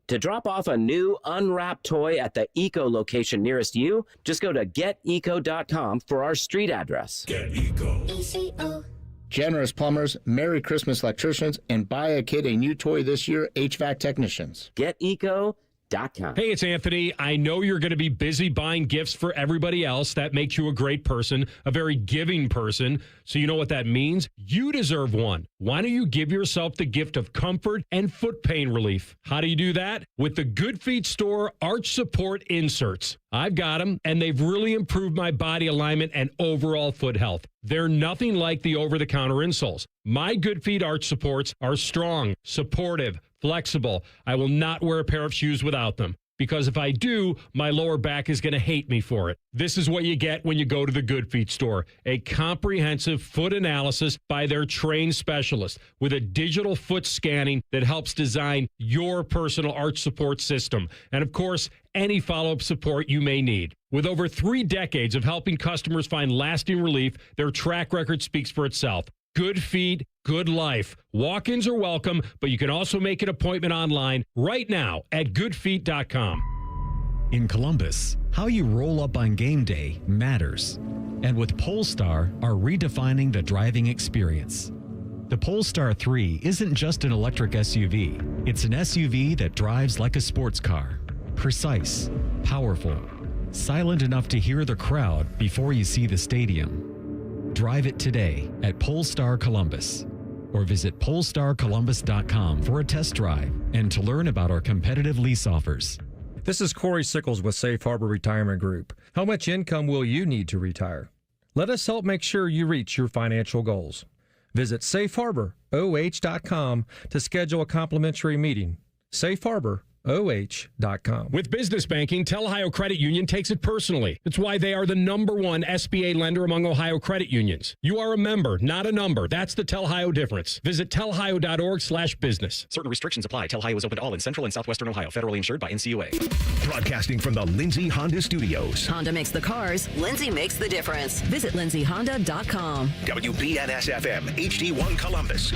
To drop off a new unwrapped toy at the Eco location nearest you, just go to geteco.com for our street address. Get Eco. ECO. Generous plumbers, Merry Christmas electricians, and buy a kid a new toy this year, HVAC technicians. Geteco.com. columbusgift.com. Hey, it's Anthony. I know you're going to be busy buying gifts for everybody else. That makes you a great person, a very giving person. So you know what that means? You deserve one. Why don't you give yourself the gift of comfort and foot pain relief? How do you do that? With the Good Feet Store Arch Support Inserts. I've got them, and they've really improved my body alignment and overall foot health. They're nothing like the over-the-counter insoles. My Good Feet Arch Supports are strong, supportive, flexible. I will not wear a pair of shoes without them, because if I do, my lower back is going to hate me for it. This is what you get when you go to the Good Feet Store. A comprehensive foot analysis by their trained specialist with a digital foot scanning that helps design your personal arch support system. And of course, any follow-up support you may need. With over 3 decades of helping customers find lasting relief, their track record speaks for itself. Good feet, good life. Walk-ins are welcome, but you can also make an appointment online right now at goodfeet.com. In Columbus, how you roll up on game day matters. And with Polestar are redefining the driving experience. The Polestar 3 isn't just an electric SUV. It's an SUV that drives like a sports car. Precise, powerful, silent enough to hear the crowd before you see the stadium. Drive it today at Polestar Columbus or visit polestarcolumbus.com for a test drive and to learn about our competitive lease offers. This is Corey Sickles with Safe Harbor Retirement Group. How much income will you need to retire? Let us help make sure you reach your financial goals. Visit safeharboroh.com to schedule a complimentary meeting. safeharboroh.com. With business banking, Tel Ohio Credit Union takes it personally. It's why they are the #1 SBA lender among Ohio credit unions. You are a member, not a number. That's the Tel Ohio difference. Visit telhio.org/business. Certain restrictions apply. Tel Ohio is open to all in Central and Southwestern Ohio. Federally insured by NCUA. Broadcasting from the Lindsay Honda Studios. Honda makes the cars. Lindsay makes the difference. Visit lindsayhonda.com. WBNS-FM, HD1 Columbus.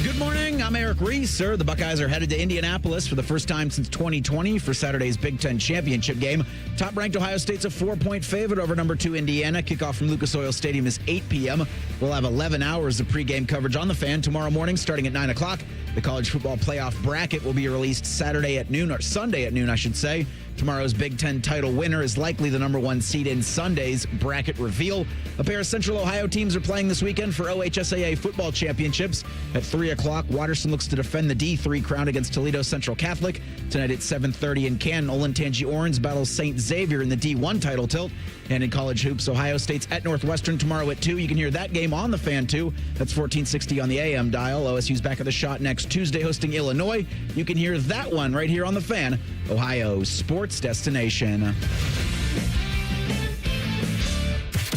Good morning. I'm Eric Reese. The Buckeyes are headed to Indianapolis for the first time since 2020 for Saturday's Big Ten championship game. Top-ranked Ohio State's a 4-point favorite over number 2 Indiana. Kickoff from Lucas Oil Stadium is 8 p.m. We'll have 11 hours of pregame coverage on the Fan tomorrow morning starting at 9 o'clock. The college football playoff bracket will be released Saturday at noon, or Sunday at noon, I should say. Tomorrow's Big Ten title winner is likely the #1 seed in Sunday's bracket reveal. A pair of Central Ohio teams are playing this weekend for OHSAA football championships. At 3 o'clock, Watterson looks to defend the D3 crown against Toledo Central Catholic. Tonight at 7:30 in Canton, Olentangy-Orange battles St. Xavier in the D1 title tilt. And in college hoops, Ohio State's at Northwestern tomorrow at 2. You can hear that game on the Fan, too. That's 1460 on the AM dial. OSU's back at the Shot next Tuesday hosting Illinois. You can hear that one right here on the Fan, Ohio's sports destination.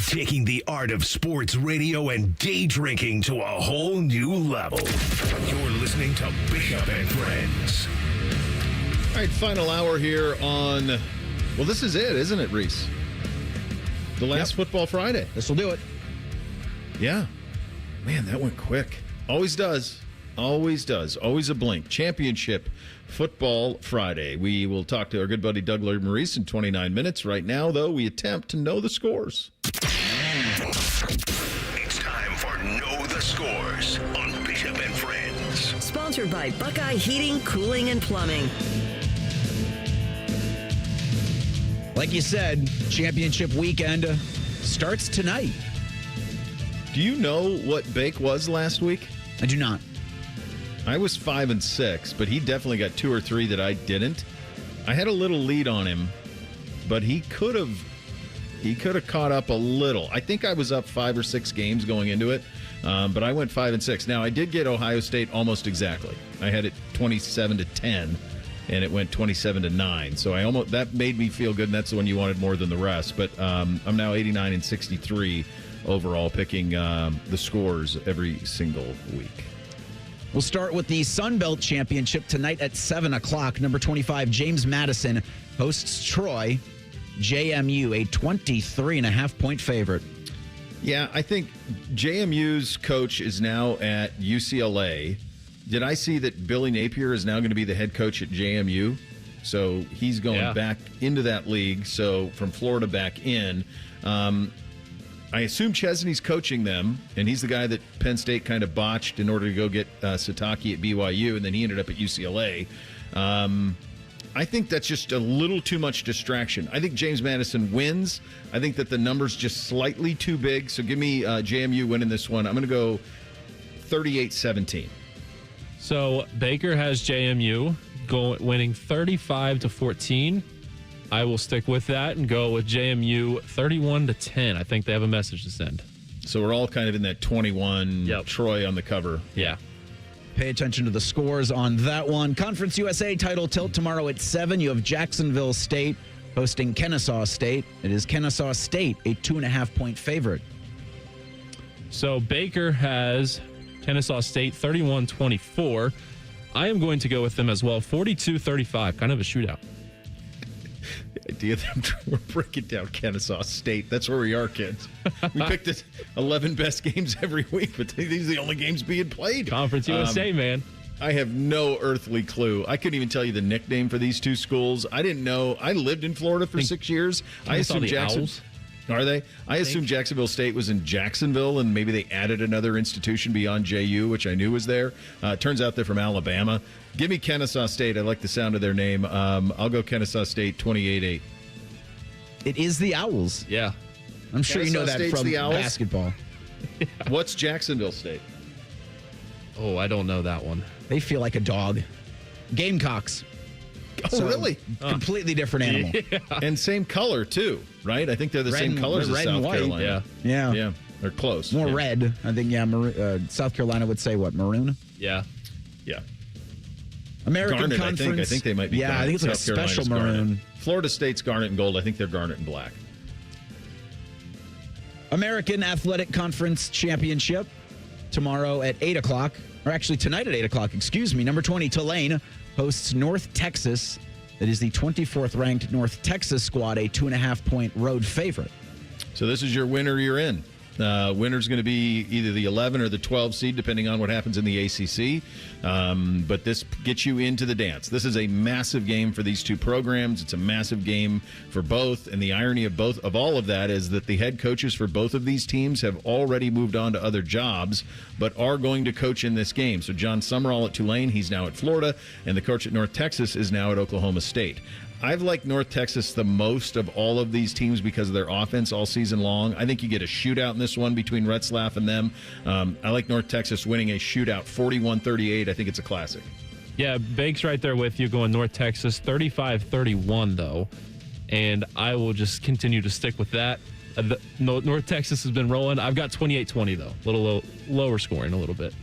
Taking the art of sports radio and day drinking to a whole new level. You're listening to Bishop and Friends. All right, final hour here on, well, this is it, isn't it, Reese? The last Football Friday. This will do it. Yeah. Man, that went quick. Always does. Always does. Always a blink. Championship Football Friday. We will talk to our good buddy Doug Marice in 29 minutes. Right now, though, we attempt to know the scores. It's time for Know the Scores on Bishop and Friends. Sponsored by Buckeye Heating, Cooling, and Plumbing. Like you said, championship weekend starts tonight. Do you know what Bake was last week? I do not. I was 5-6, but he definitely got 2 or 3 that I didn't. I had a little lead on him, but he could have caught up a little. I think I was up 5 or 6 games going into it, but I went 5-6. Now I did get Ohio State almost exactly. I had it 27-10, and it went 27-9. So that made me feel good, and that's the one you wanted more than the rest. But I'm now 89-63 overall, picking the scores every single week. We'll start with the Sun Belt Championship tonight at 7 o'clock. Number 25, James Madison, hosts Troy. JMU, a 23.5-point favorite. Yeah, I think JMU's coach is now at UCLA. Did I see that Billy Napier is now going to be the head coach at JMU? So he's going back into that league, so from Florida back in. I assume Chesney's coaching them, and he's the guy that Penn State kind of botched in order to go get Sataki at BYU, and then he ended up at UCLA. I think that's just a little too much distraction. I think James Madison wins. I think that the number's just slightly too big, so give me JMU winning this one. I'm going to go 38-17. So Baker has JMU winning 35-14. I will stick with that and go with JMU 31-10. I think they have a message to send. So we're all kind of in that 21. Troy on the cover. Yeah. Pay attention to the scores on that one. Conference USA title tilt tomorrow at 7. You have Jacksonville State hosting Kennesaw State. It is Kennesaw State, a 2.5-point favorite. So Baker has Kennesaw State 31-24. I am going to go with them as well, 42-35, kind of a shootout. The idea that we're breaking down Kennesaw State. That's where we are, kids. We picked the 11 best games every week, but these are the only games being played. Conference USA, man. I have no earthly clue. I couldn't even tell you the nickname for these two schools. I didn't know. I lived in Florida for 6 years. I assumed Jacksonville. Are they? I assumed Jacksonville State was in Jacksonville, and maybe they added another institution beyond JU, which I knew was there. Turns out they're from Alabama. Give me Kennesaw State. I like the sound of their name. I'll go Kennesaw State 28-8. It is the Owls. Yeah. I'm sure you know that State's from the Owls? basketball. Yeah. What's Jacksonville State? Oh, I don't know that one. They feel like a dog. Gamecocks. Oh, really? Completely different animal. Yeah. And same color, too, right? I think they're the same colors as red South and white. Carolina. Yeah. Yeah. They're close. More Yeah. red. I think, South Carolina would say what? Maroon? Yeah. Yeah. American Garnet, Conference. I think they might be. Yeah, garnet. I think it's like a South Carolina's special maroon. garnet. Florida State's garnet and gold. I think they're garnet and black. American Athletic Conference Championship tomorrow at 8 o'clock. Or actually tonight at 8 o'clock, excuse me. Number 20, Tulane hosts North Texas. That is the 24th ranked North Texas squad, a 2.5-point road favorite. So this is your winner you're in. Winner's going to be either the 11 or the 12 seed, depending on what happens in the ACC. But this gets you into the dance. This is a massive game for these two programs. It's a massive game for both. And the irony of all of that is that the head coaches for both of these teams have already moved on to other jobs, but are going to coach in this game. So John Summerall at Tulane, he's now at Florida, and the coach at North Texas is now at Oklahoma State. I've liked North Texas the most of all of these teams because of their offense all season long. I think you get a shootout in this one between Retzlaff and them. I like North Texas winning a shootout 41-38. I think it's a classic. Yeah, Bake's right there with you going North Texas 35-31, though. And I will just continue to stick with that. North Texas has been rolling. I've got 28-20, though. A little lower scoring a little bit.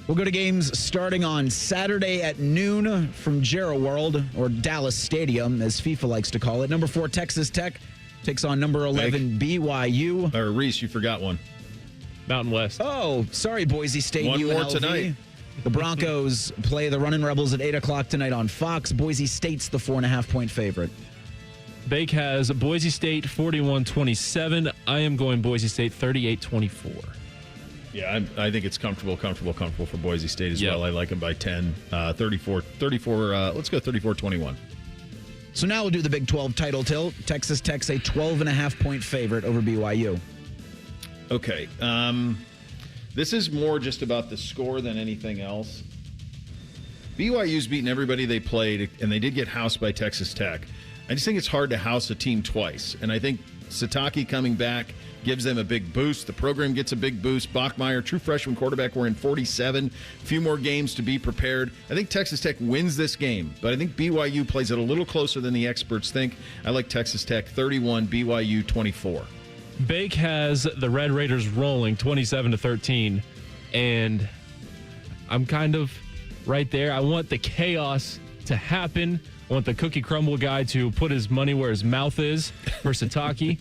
We'll go to games starting on Saturday at noon from Jarrah World, or Dallas Stadium, as FIFA likes to call it. Number 4, Texas Tech takes on number 11, BYU. Or Reese, you forgot one. Mountain West. Oh, sorry, Boise State. One more UNLV. tonight. The Broncos play the Runnin' Rebels at 8 o'clock tonight on Fox. Boise State's the 4.5-point favorite. Bake has Boise State 41-27. I am going Boise State 38-24. Yeah, I think it's comfortable for Boise State as well. I like them by 10, 34. Let's go 34-21. So now we'll do the Big 12 title tilt. Texas Tech's a 12.5-point favorite over BYU. Okay. This is more just about the score than anything else. BYU's beaten everybody they played, and they did get housed by Texas Tech. I just think it's hard to house a team twice, and I think Sataki coming back gives them a big boost. The program gets a big boost. Bachmeier, true freshman quarterback, we're in 47. A few more games to be prepared. I think Texas Tech wins this game, but I think BYU plays it a little closer than the experts think. I like Texas Tech 31, BYU 24. Bake has the Red Raiders rolling 27-13, and I'm kind of right there. I want the chaos to happen. I want the cookie crumble guy to put his money where his mouth is for Sataki.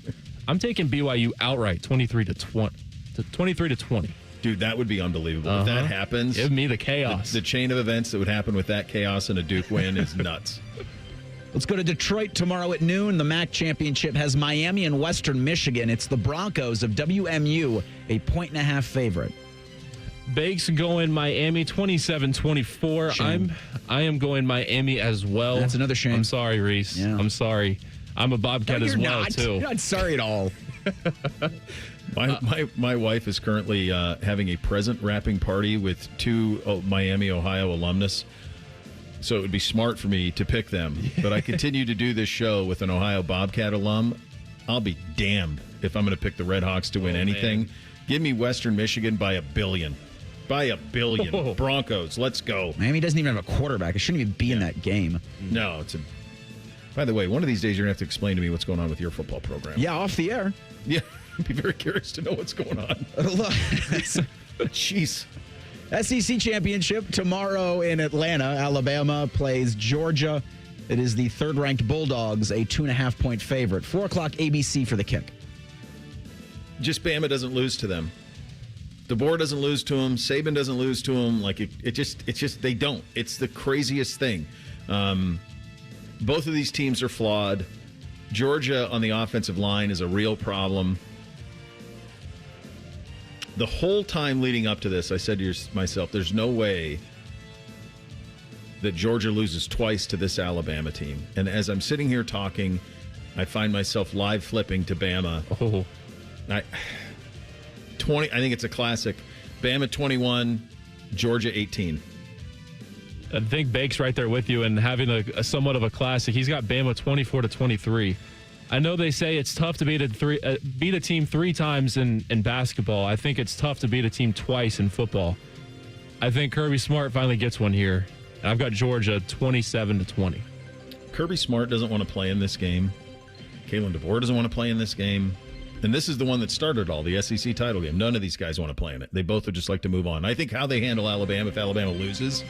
I'm taking BYU outright, 23-20. Dude, that would be unbelievable. If that happens, give me the chaos. The chain of events that would happen with that chaos and a Duke win is nuts. Let's go to Detroit tomorrow at noon. The MAC championship has Miami and Western Michigan. It's the Broncos of WMU, a 1.5 favorite. Bake's going Miami 27-24. I am going Miami as well. That's another shame. I'm sorry, Reese. Yeah. I'm sorry. I'm a Bobcat as well, too. You're not sorry at all. My wife is currently having a present wrapping party with two Miami, Ohio alumnus. So it would be smart for me to pick them. But I continue to do this show with an Ohio Bobcat alum. I'll be damned if I'm going to pick the Red Hawks to win anything. Man. Give me Western Michigan by $1 billion. By $1 billion. Oh. Broncos, let's go. Miami doesn't even have a quarterback. It shouldn't even be in that game. No, it's a... By the way, one of these days you're going to have to explain to me what's going on with your football program. Yeah, off the air. Yeah, I'd be very curious to know what's going on. Jeez. SEC Championship tomorrow in Atlanta. Alabama plays Georgia. It is the third-ranked Bulldogs, a 2.5-point favorite. 4 o'clock ABC for the kick. Just Bama doesn't lose to them. DeBoer doesn't lose to them. Saban doesn't lose to them. Like it's just they don't. It's the craziest thing. Both of these teams are flawed. Georgia on the offensive line is a real problem. The whole time leading up to this, I said to myself, there's no way that Georgia loses twice to this Alabama team. And as I'm sitting here talking, I find myself live flipping to Bama. Oh. I think it's a classic. Bama 21, Georgia 18. I think Bake's right there with you and having a somewhat of a classic. He's got Bama 24-23. I know they say it's tough to beat a team 3 times in basketball. I think it's tough to beat a team twice in football. I think Kirby Smart finally gets one here. And I've got Georgia 27-20. Kirby Smart doesn't want to play in this game. Kalen DeBoer doesn't want to play in this game. And this is the one that started all, the SEC title game. None of these guys want to play in it. They both would just like to move on. I think how they handle Alabama if Alabama loses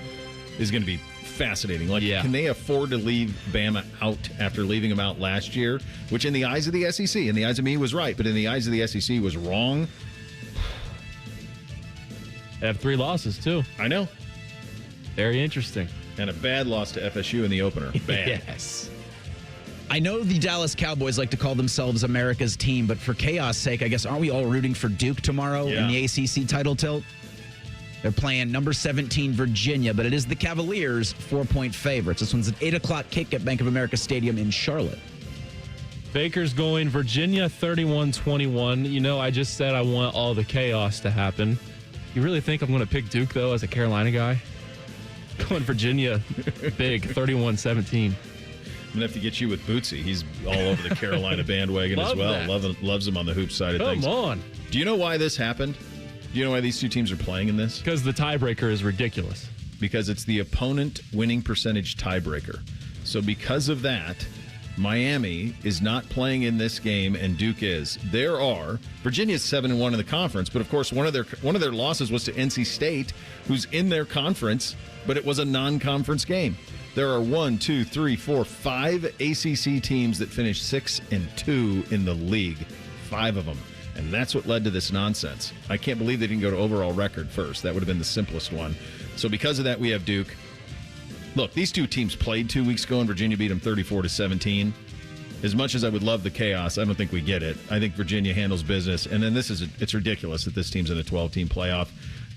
is going to be fascinating. Can they afford to leave Bama out after leaving them out last year? Which in the eyes of the SEC, in the eyes of me, was right, but in the eyes of the SEC was wrong. They have 3 losses, too. I know. Very interesting. And a bad loss to FSU in the opener. Bad. Yes. I know the Dallas Cowboys like to call themselves America's team, but for chaos' sake, I guess, aren't we all rooting for Duke tomorrow in the ACC title tilt? They're playing number 17 Virginia, but it is the Cavaliers 4-point favorites. This one's an 8 o'clock kick at Bank of America Stadium in Charlotte. Baker's going Virginia 31-21. You know, I just said I want all the chaos to happen. You really think I'm going to pick Duke, though, as a Carolina guy? Going Virginia big, 31-17. I'm going to have to get you with Bootsy. He's all over the Carolina bandwagon as well. Loves him on the hoop side of things. Come on. Do you know why this happened? Do you know why these two teams are playing in this? Because the tiebreaker is ridiculous. Because it's the opponent winning percentage tiebreaker. So because of that, Miami is not playing in this game and Duke is. Virginia's 7-1 in the conference, but of course one of their losses was to NC State, who's in their conference, but it was a non-conference game. There are 5 ACC teams that finished 6-2 in the league. 5 of them. And that's what led to this nonsense. I can't believe they didn't go to overall record first. That would have been the simplest one. So because of that, we have Duke. Look, these two teams played 2 weeks ago, and Virginia beat them 34-17. As much as I would love the chaos, I don't think we get it. I think Virginia handles business. And then it's ridiculous that this team's in a 12-team playoff.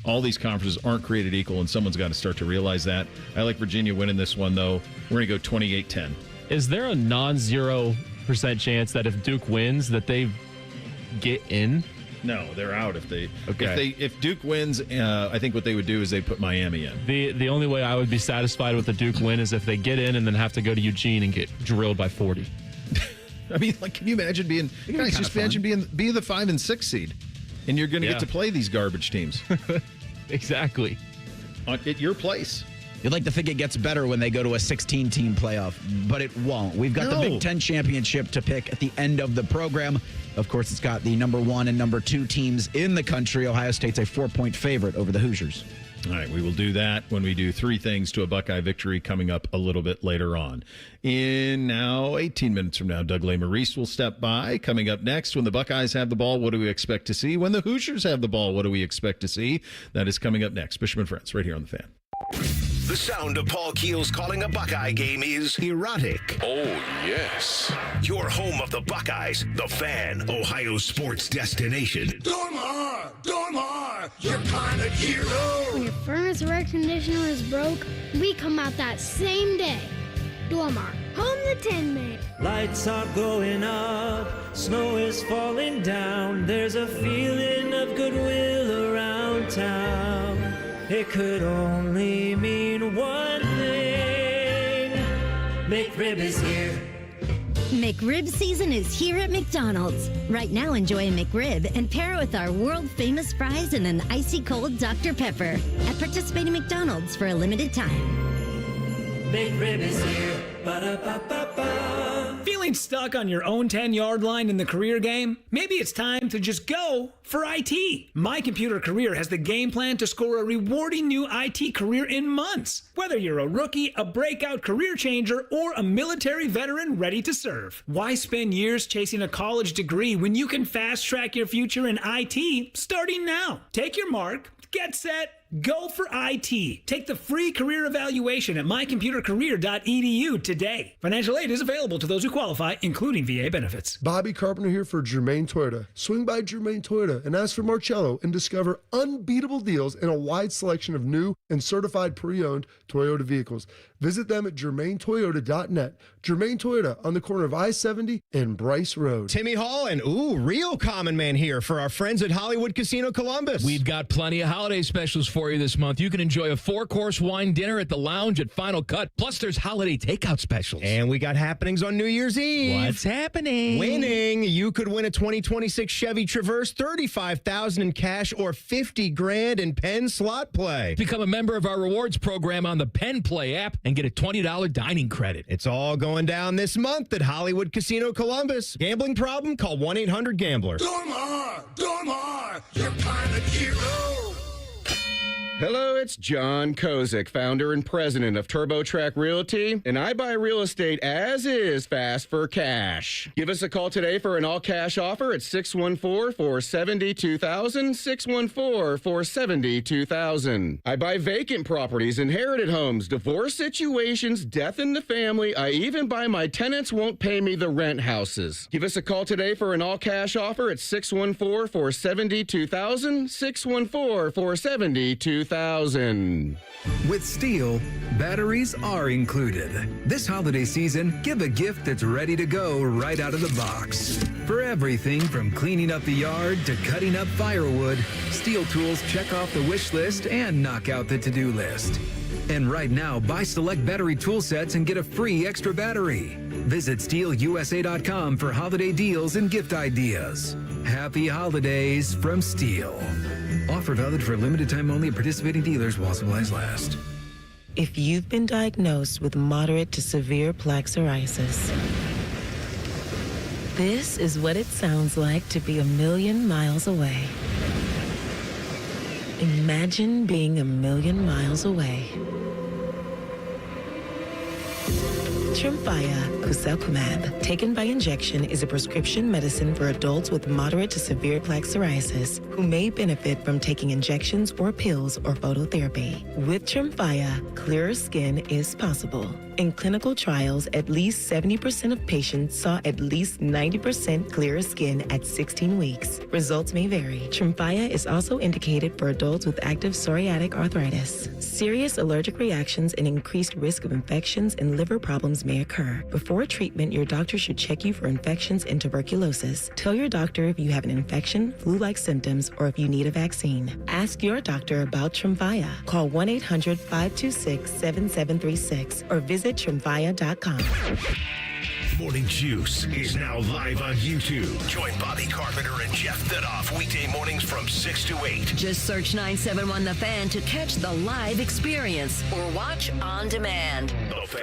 All these conferences aren't created equal, and someone's got to start to realize that. I like Virginia winning this one, though. We're going to go 28-10. Is there a non-0% chance that if Duke wins that they get in? No, they're out if they. Okay. If Duke wins, I think what they would do is they put Miami in. The only way I would be satisfied with the Duke win is if they get in and then have to go to Eugene and get drilled by 40. I mean, can you imagine being the 5 and 6 seed, and you're going to get to play these garbage teams? Exactly. At your place. You'd like to think it gets better when they go to a 16-team playoff, but it won't. We've got the Big Ten championship to pick at the end of the program. Of course, it's got the number 1 and number 2 teams in the country. Ohio State's a 4-point favorite over the Hoosiers. All right, we will do that when we do 3 things to a Buckeye victory coming up a little bit later on. In now 18 minutes from now, Doug Marice will step by. Coming up next, when the Buckeyes have the ball, what do we expect to see? When the Hoosiers have the ball, what do we expect to see? That is coming up next. Bishop and Friends, right here on The Fan. The sound of Paul Keels calling a Buckeye game is erotic. Oh, yes. Your home of the Buckeyes, The Fan, Ohio sports destination. Dormar, you're kind of hero. When your furnace or air conditioner is broke, we come out that same day. Dormar, home the Tin Man. Lights are going up, snow is falling down. There's a feeling of goodwill around town. It could only mean one thing. McRib is here. McRib season is here at McDonald's. Right now, enjoy a McRib and pair it with our world-famous fries and an icy cold Dr. Pepper at participating McDonald's for a limited time. McRib is here. Ba-da-ba-ba-ba. Feeling stuck on your own 10-yard line in the career game? Maybe it's time to just go for IT. My Computer Career has the game plan to score a rewarding new IT career in months. Whether you're a rookie, a breakout career changer, or a military veteran ready to serve. Why spend years chasing a college degree when you can fast track your future in IT starting now? Take your mark, get set, go for IT. Take the free career evaluation at mycomputercareer.edu today. Financial aid is available to those who qualify, including VA benefits. Bobby Carpenter here for Germain Toyota. Swing by Germain Toyota and ask for Marcello and discover unbeatable deals and a wide selection of new and certified pre-owned Toyota vehicles. Visit them at germaintoyota.net. Germain Toyota on the corner of I-70 and Bryce Road. Timmy Hall and, real common man here for our friends at Hollywood Casino Columbus. We've got plenty of holiday specials for you this month. You can enjoy a 4-course wine dinner at the lounge at Final Cut. Plus, there's holiday takeout specials. And we got happenings on New Year's Eve. What's happening? Winning. You could win a 2026 Chevy Traverse, $35,000 in cash, or $50,000 in Penn slot play. Become a member of our rewards program on the Penn Play app and get a $20 dining credit. It's all going down this month at Hollywood Casino Columbus. Gambling problem? Call 1-800-GAMBLER. Dormar, you're kind of hero. Hello, it's John Kozik, founder and president of TurboTrack Realty, and I buy real estate as is fast for cash. Give us a call today for an all-cash offer at 614-470-2000, 614-470-2000. I buy vacant properties, inherited homes, divorce situations, death in the family. I even buy my tenants won't pay me the rent houses. Give us a call today for an all-cash offer at 614-470-2000, 614-470-2000. With Steel, batteries are included. This holiday season, give a gift that's ready to go right out of the box. For everything from cleaning up the yard to cutting up firewood, Steel tools check off the wish list and knock out the to-do list. And right now, buy select battery tool sets and get a free extra battery. Visit SteelUSA.com for holiday deals and gift ideas. Happy holidays from Steel. Offer valid for a limited time only at participating dealers while supplies last. If you've been diagnosed with moderate to severe plaque psoriasis, this is what it sounds like to be 1,000,000 miles away. Imagine being 1,000,000 miles away. Tremfya Kuselkumab, taken by injection, is a prescription medicine for adults with moderate to severe plaque psoriasis who may benefit from taking injections or pills or phototherapy. With Tremfya, clearer skin is possible. In clinical trials, at least 70% of patients saw at least 90% clearer skin at 16 weeks. Results may vary. Tremfya is also indicated for adults with active psoriatic arthritis. Serious allergic reactions and increased risk of infections and liver problems may occur. Before treatment, your doctor should check you for infections and tuberculosis. Tell your doctor if you have an infection, flu-like symptoms, or if you need a vaccine. Ask your doctor about Tremfya. Call 1-800-526-7736 or visit Tremfya.com. Morning Juice is now live on YouTube. Join Bobby Carpenter and Jeff Thidoff weekday mornings from 6 to 8. Just search 971 The Fan to catch the live experience or watch on demand. The Fan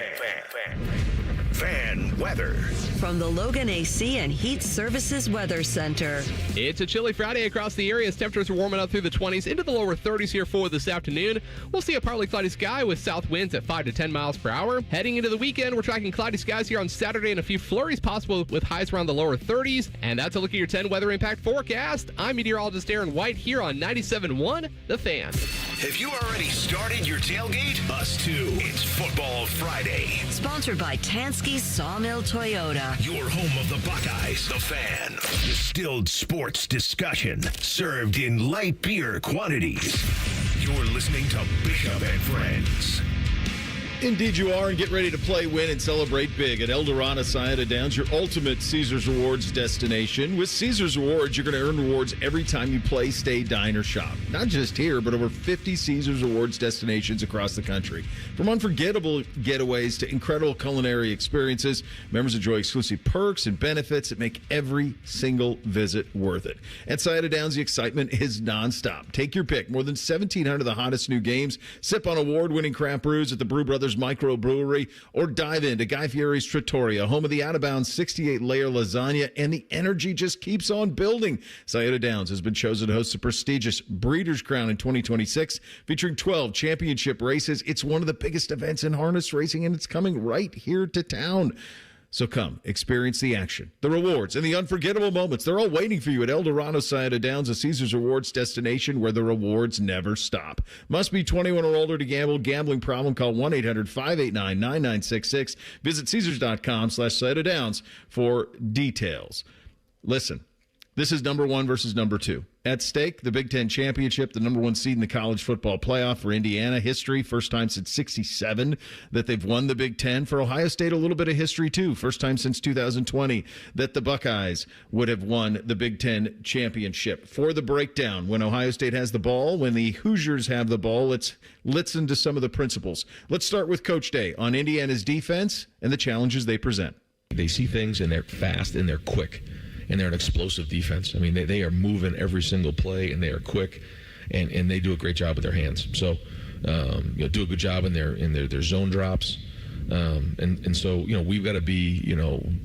weather. From the Logan AC and Heat Services Weather Center. It's a chilly Friday across the area as temperatures are warming up through the 20s into the lower 30s here for this afternoon. We'll see a partly cloudy sky with south winds at 5 to 10 miles per hour. Heading into the weekend, we're tracking cloudy skies here on Saturday and a few flurries possible with highs around the lower 30s. And that's a look at your 10 weather impact forecast. I'm meteorologist Aaron White here on 97.1 The Fan. Have you already started your tailgate? Us too. It's Football Friday. Sponsored by Tansky Sawmill Toyota. Your home of the Buckeyes, The Fan. Distilled sports discussion served in light beer quantities. You're listening to Bishop and Friends. Indeed you are, and get ready to play, win, and celebrate big at Eldorado Sayin Downs, your ultimate Caesars Rewards destination. With Caesars Rewards, you're going to earn rewards every time you play, stay, dine, or shop. Not just here, but over 50 Caesars Rewards destinations across the country. From unforgettable getaways to incredible culinary experiences, members enjoy exclusive perks and benefits that make every single visit worth it. At Sayin Downs, the excitement is nonstop. Take your pick. More than 1,700 of the hottest new games. Sip on award-winning craft brews at the Brew Brothers Microbrewery, or dive into Guy Fieri's Trattoria, home of the out-of-bounds 68-layer lasagna, and the energy just keeps on building. Sayin Downs has been chosen to host the prestigious Breeders' Crown in 2026, featuring 12 championship races. It's one of the biggest events in harness racing, and it's coming right here to town. So come, experience the action, the rewards, and the unforgettable moments. They're all waiting for you at Eldorado Sayin Downs, a Caesars Rewards destination where the rewards never stop. Must be 21 or older to gamble. Gambling problem? Call 1-800-589-9966. Visit Caesars.com/Sayin Downs for details. Listen, this is number one versus number two. At stake, the Big Ten Championship, the number one seed in the college football playoff for Indiana. History, first time since '67 that they've won the Big Ten. For Ohio State, a little bit of history, too. First time since 2020 that the Buckeyes would have won the Big Ten Championship. For the breakdown, when Ohio State has the ball, when the Hoosiers have the ball, let's listen to some of the principles. Let's start with Coach Day on Indiana's defense and the challenges they present. They see things, and they're fast, and they're quick. And they're an explosive defense. I mean, they are moving every single play, and they are quick, and they do a great job with their hands. So, do a good job in their zone drops, and so we've got to be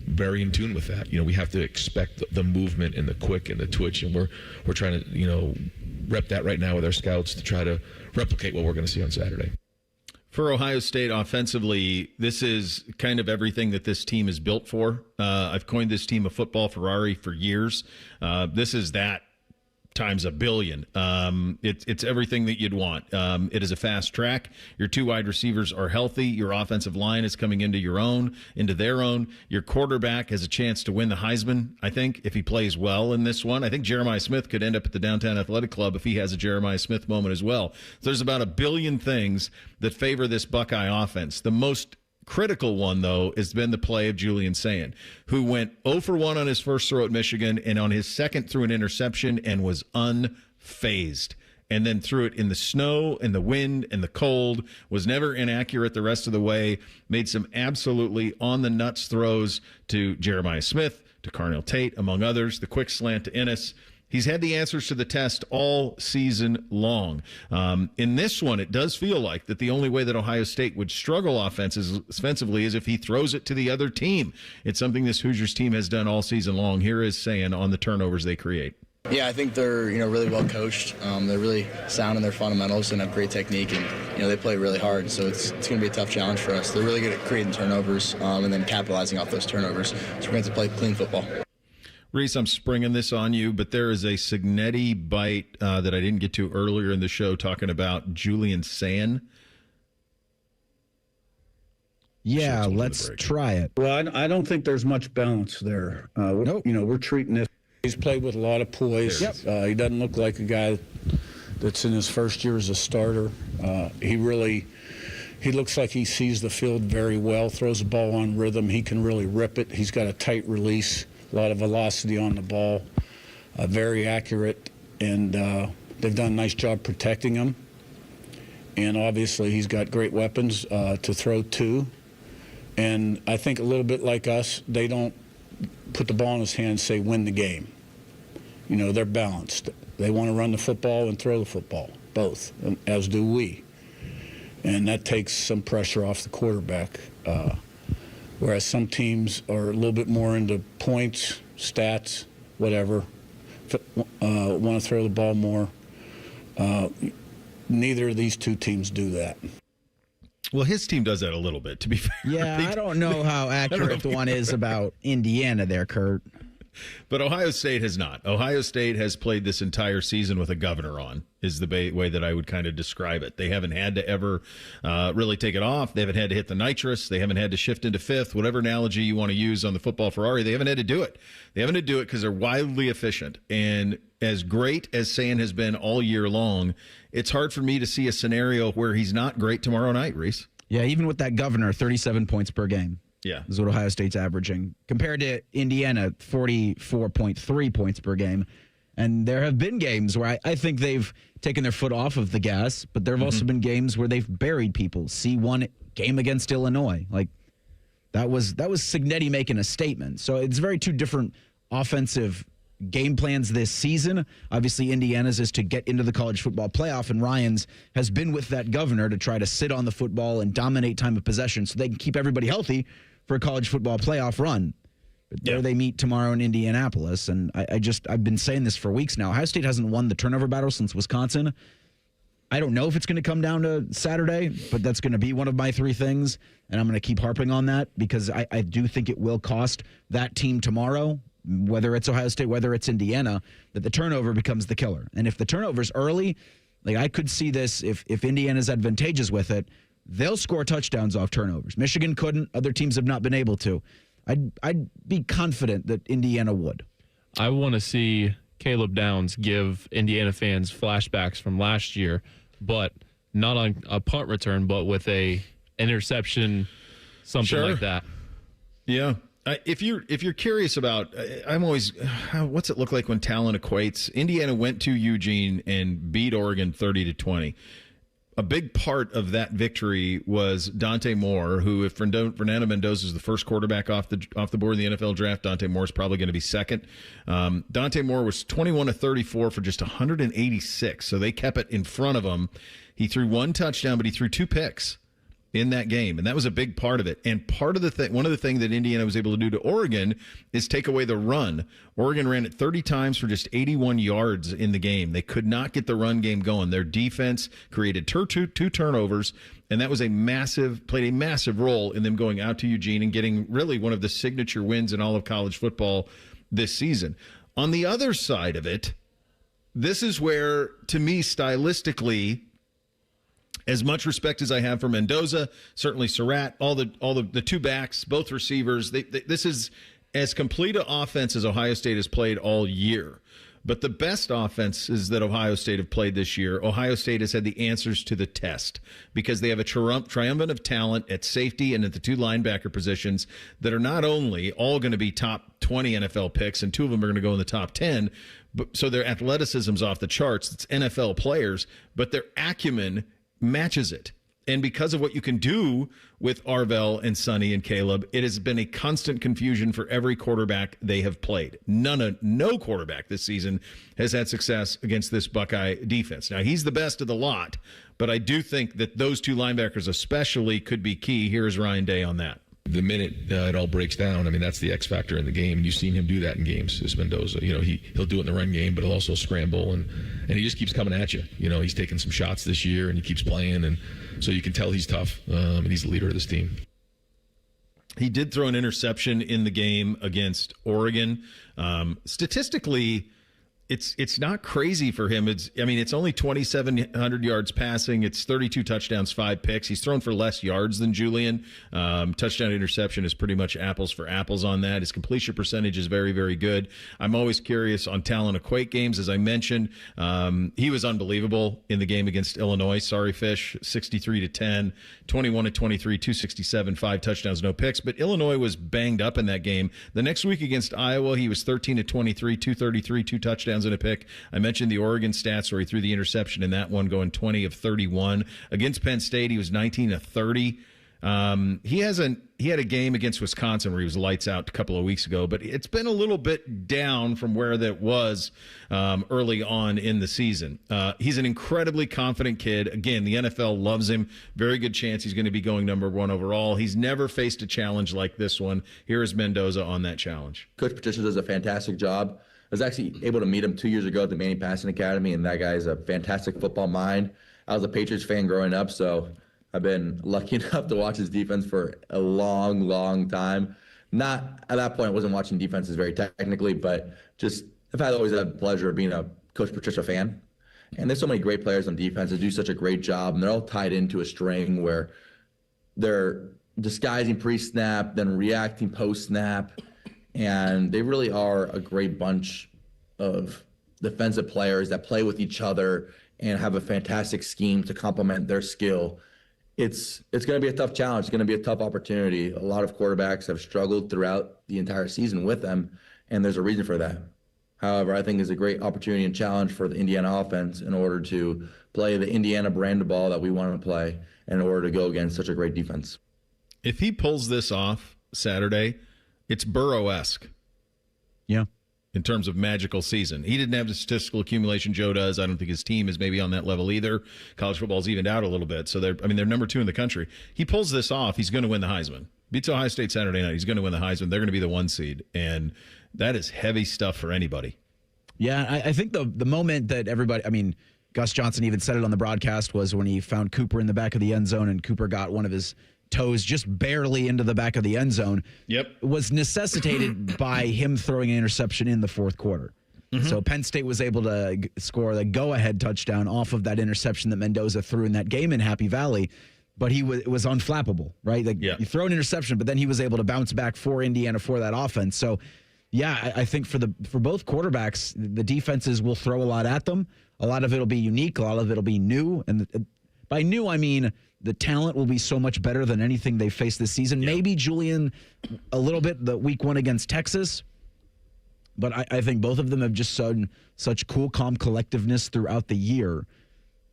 very in tune with that. We have to expect the movement and the quick and the twitch, and we're trying to rep that right now with our scouts to try to replicate what we're going to see on Saturday. For Ohio State offensively, this is kind of everything that this team is built for. I've coined this team a football Ferrari for years. This is that times a billion. It's everything that you'd want. It is a fast track. Your two wide receivers are healthy. Your offensive line is coming into their own. Your quarterback has a chance to win the Heisman, I think, if he plays well in this one. I think Jeremiah Smith could end up at the Downtown Athletic Club if he has a Jeremiah Smith moment as well. There's about a billion things that favor this Buckeye offense. The most critical one, though, has been the play of Julian Sayin, who went 0 for 1 on his first throw at Michigan, and on his second threw an interception and was unfazed. And then threw it in the snow and the wind and the cold, was never inaccurate the rest of the way, made some absolutely on-the-nuts throws to Jeremiah Smith, to Carnell Tate, among others, the quick slant to Ennis. He's had the answers to the test all season long. In this one, it does feel like that the only way that Ohio State would struggle offensively is if he throws it to the other team. It's something this Hoosiers team has done all season long. Here is Sayin on the turnovers they create. Yeah, I think they're really well coached. They're really sound in their fundamentals and have great technique, and they play really hard. So it's going to be a tough challenge for us. They're really good at creating turnovers and then capitalizing off those turnovers. So we're going to have to play clean football. Reese, I'm springing this on you, but there is a Signetti bite that I didn't get to earlier in the show talking about Julian Sayin. Yeah, let's try it. Well, I don't think there's much balance there. Nope. We're treating this. He's played with a lot of poise. Yep. He doesn't look like a guy that's in his first year as a starter. He looks like he sees the field very well, throws the ball on rhythm. He can really rip it. He's got a tight release. A lot of velocity on the ball, very accurate, and they've done a nice job protecting him. And obviously he's got great weapons to throw to. And I think a little bit like us, they don't put the ball in his hand and say, win the game. They're balanced. They want to run the football and throw the football, both, as do we. And that takes some pressure off the quarterback. Whereas some teams are a little bit more into points, stats, whatever, want to throw the ball more. Neither of these two teams do that. Well, his team does that a little bit, to be fair. Yeah, I don't know how accurate the one is about Indiana there, Kurt. But Ohio State has not. Ohio State has played this entire season with a governor on, is the way that I would kind of describe it. They haven't had to ever really take it off. They haven't had to hit the nitrous. They haven't had to shift into fifth, whatever analogy you want to use on the football Ferrari. They haven't had to do it. They haven't had to do it because they're wildly efficient. And as great as Sayin has been all year long, it's hard for me to see a scenario where he's not great tomorrow night, Reese. Yeah, even with that governor, 37 points per game. Yeah. Is what Ohio State's averaging. Compared to Indiana, 44.3 points per game. And there have been games where I think they've taken their foot off of the gas, but there have also been games where they've buried people. C1 game against Illinois. Like, that was Signetti making a statement. So it's very two different offensive game plans this season. Obviously, Indiana's is to get into the college football playoff, and Ryan's has been with that governor to try to sit on the football and dominate time of possession so they can keep everybody healthy for a college football playoff run. But there they meet tomorrow in Indianapolis, and I've been saying this for weeks now. Ohio State hasn't won the turnover battle since Wisconsin. I don't know if it's going to come down to Saturday, but that's going to be one of my three things, and I'm going to keep harping on that because I do think it will cost that team tomorrow, whether it's Ohio State, whether it's Indiana, that the turnover becomes the killer. And if the turnover's early, like I could see this, if Indiana's advantageous with it, they'll score touchdowns off turnovers. Michigan couldn't. Other teams have not been able to. I'd be confident that Indiana would. I want to see Caleb Downs give Indiana fans flashbacks from last year, but not on a punt return, but with a interception, something like that. Yeah. If you're curious about, I'm always, what's it look like when talent equates? Indiana went to Eugene and beat Oregon 30-20. A big part of that victory was Dante Moore, who, if Fernando Mendoza is the first quarterback off the board in the NFL draft, Dante Moore is probably going to be second. Dante Moore was 21-34 for just 186, so they kept it in front of him. He threw one touchdown, but he threw two picks in that game, and that was a big part of it. And one of the things that Indiana was able to do to Oregon is take away the run. Oregon ran it 30 times for just 81 yards in the game. They could not get the run game going. Their defense created two turnovers, and that was played a massive role in them going out to Eugene and getting really one of the signature wins in all of college football this season. On the other side of it, this is where, to me, stylistically, as much respect as I have for Mendoza, certainly Surratt, all the two backs, both receivers, this is as complete an offense as Ohio State has played all year. But the best offenses that Ohio State have played this year, Ohio State has had the answers to the test because they have a triumvirate of talent at safety and at the two linebacker positions that are not only all going to be top 20 NFL picks, and two of them are going to go in the top 10, so their athleticism's off the charts. It's NFL players, but their acumen matches it. And because of what you can do with Arvell and Sonny and Caleb, it has been a constant confusion for every quarterback they have played. No quarterback this season has had success against this Buckeye defense. Now, he's the best of the lot, but I do think that those two linebackers especially could be key. Here's Ryan Day on that. The minute it all breaks down, I mean, that's the X factor in the game. You've seen him do that in games, this Mendoza. You know, he'll do it in the run game, but he'll also scramble, and he just keeps coming at you. You know, he's taking some shots this year, and he keeps playing, and so you can tell he's tough, and he's the leader of this team. He did throw an interception in the game against Oregon. Statistically, it's not crazy for him. It's only 2,700 yards passing. It's 32 touchdowns, 5 picks. He's thrown for less yards than Julian. Touchdown interception is pretty much apples for apples on that. His completion percentage is very, very good. I'm always curious on talent equate games. As I mentioned, he was unbelievable in the game against Illinois. Sorry, Fish, 63-10, 21-23, 267, 5 touchdowns, no picks. But Illinois was banged up in that game. The next week against Iowa, he was 13-23, 233, 2 touchdowns and a pick. I mentioned the Oregon stats where he threw the interception in that one, going 20 of 31. Against Penn State, he was 19 of 30. He had a game against Wisconsin where he was lights out a couple of weeks ago, but it's been a little bit down from where that was early on in the season. He's an incredibly confident kid. Again, the NFL loves him. Very good chance he's going to be going number 1 overall. He's never faced a challenge like this one. Here is Mendoza on that challenge. Coach Patricia does a fantastic job. I was actually able to meet him 2 years ago at the Manning Passing Academy, and that guy is a fantastic football mind. I was a Patriots fan growing up, so I've been lucky enough to watch his defense for a long, long time. Not at that point, I wasn't watching defenses very technically, but just I've always had the pleasure of being a Coach Patricia fan. And there's so many great players on defense that do such a great job, and they're all tied into a string where they're disguising pre-snap, then reacting post-snap. And they really are a great bunch of defensive players that play with each other and have a fantastic scheme to complement their skill. it's going to be a tough challenge. It's going to be a tough opportunity. A lot of quarterbacks have struggled throughout the entire season with them, and there's a reason for that. However, I think it's a great opportunity and challenge for the Indiana offense in order to play the Indiana brand of ball that we want to play in order to go against such a great defense. If he pulls this off Saturday, it's Burrow-esque. Yeah. In terms of magical season. He didn't have the statistical accumulation Joe does. I don't think his team is maybe on that level either. College football's evened out a little bit. So they're number 2 in the country. He pulls this off, he's going to win the Heisman. Beats Ohio State Saturday night. He's going to win the Heisman. They're going to be the 1 seed. And that is heavy stuff for anybody. Yeah, I think the moment that everybody, Gus Johnson even said it on the broadcast, was when he found Cooper in the back of the end zone and Cooper got one of his toes just barely into the back of the end zone. Yep. Was necessitated by him throwing an interception in the fourth quarter. Mm-hmm. So Penn State was able to score the go-ahead touchdown off of that interception that Mendoza threw in that game in Happy Valley. But it was unflappable, right? You throw an interception, but then he was able to bounce back for Indiana for that offense. So, yeah, I think for both quarterbacks, the defenses will throw a lot at them. A lot of it will be unique. A lot of it will be new. And by new, I mean the talent will be so much better than anything they faced this season. Yeah. Maybe Julian a little bit the week 1 against Texas. But I think both of them have just shown such cool, calm collectiveness throughout the year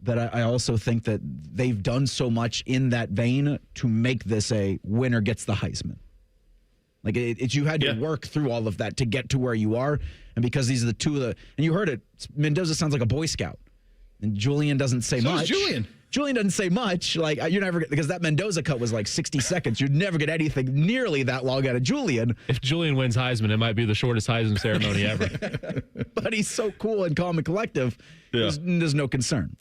that I also think that they've done so much in that vein to make this a winner gets the Heisman. Like you had to work through all of that to get to where you are. And because these are the two of the, and you heard it, Mendoza sounds like a Boy Scout. And Julian doesn't say much. Julian doesn't say much. Like you're never, because that Mendoza cut was like 60 seconds. You'd never get anything nearly that long out of Julian. If Julian wins Heisman, it might be the shortest Heisman ceremony ever. But he's so cool and calm and collective. Yeah. There's no concern.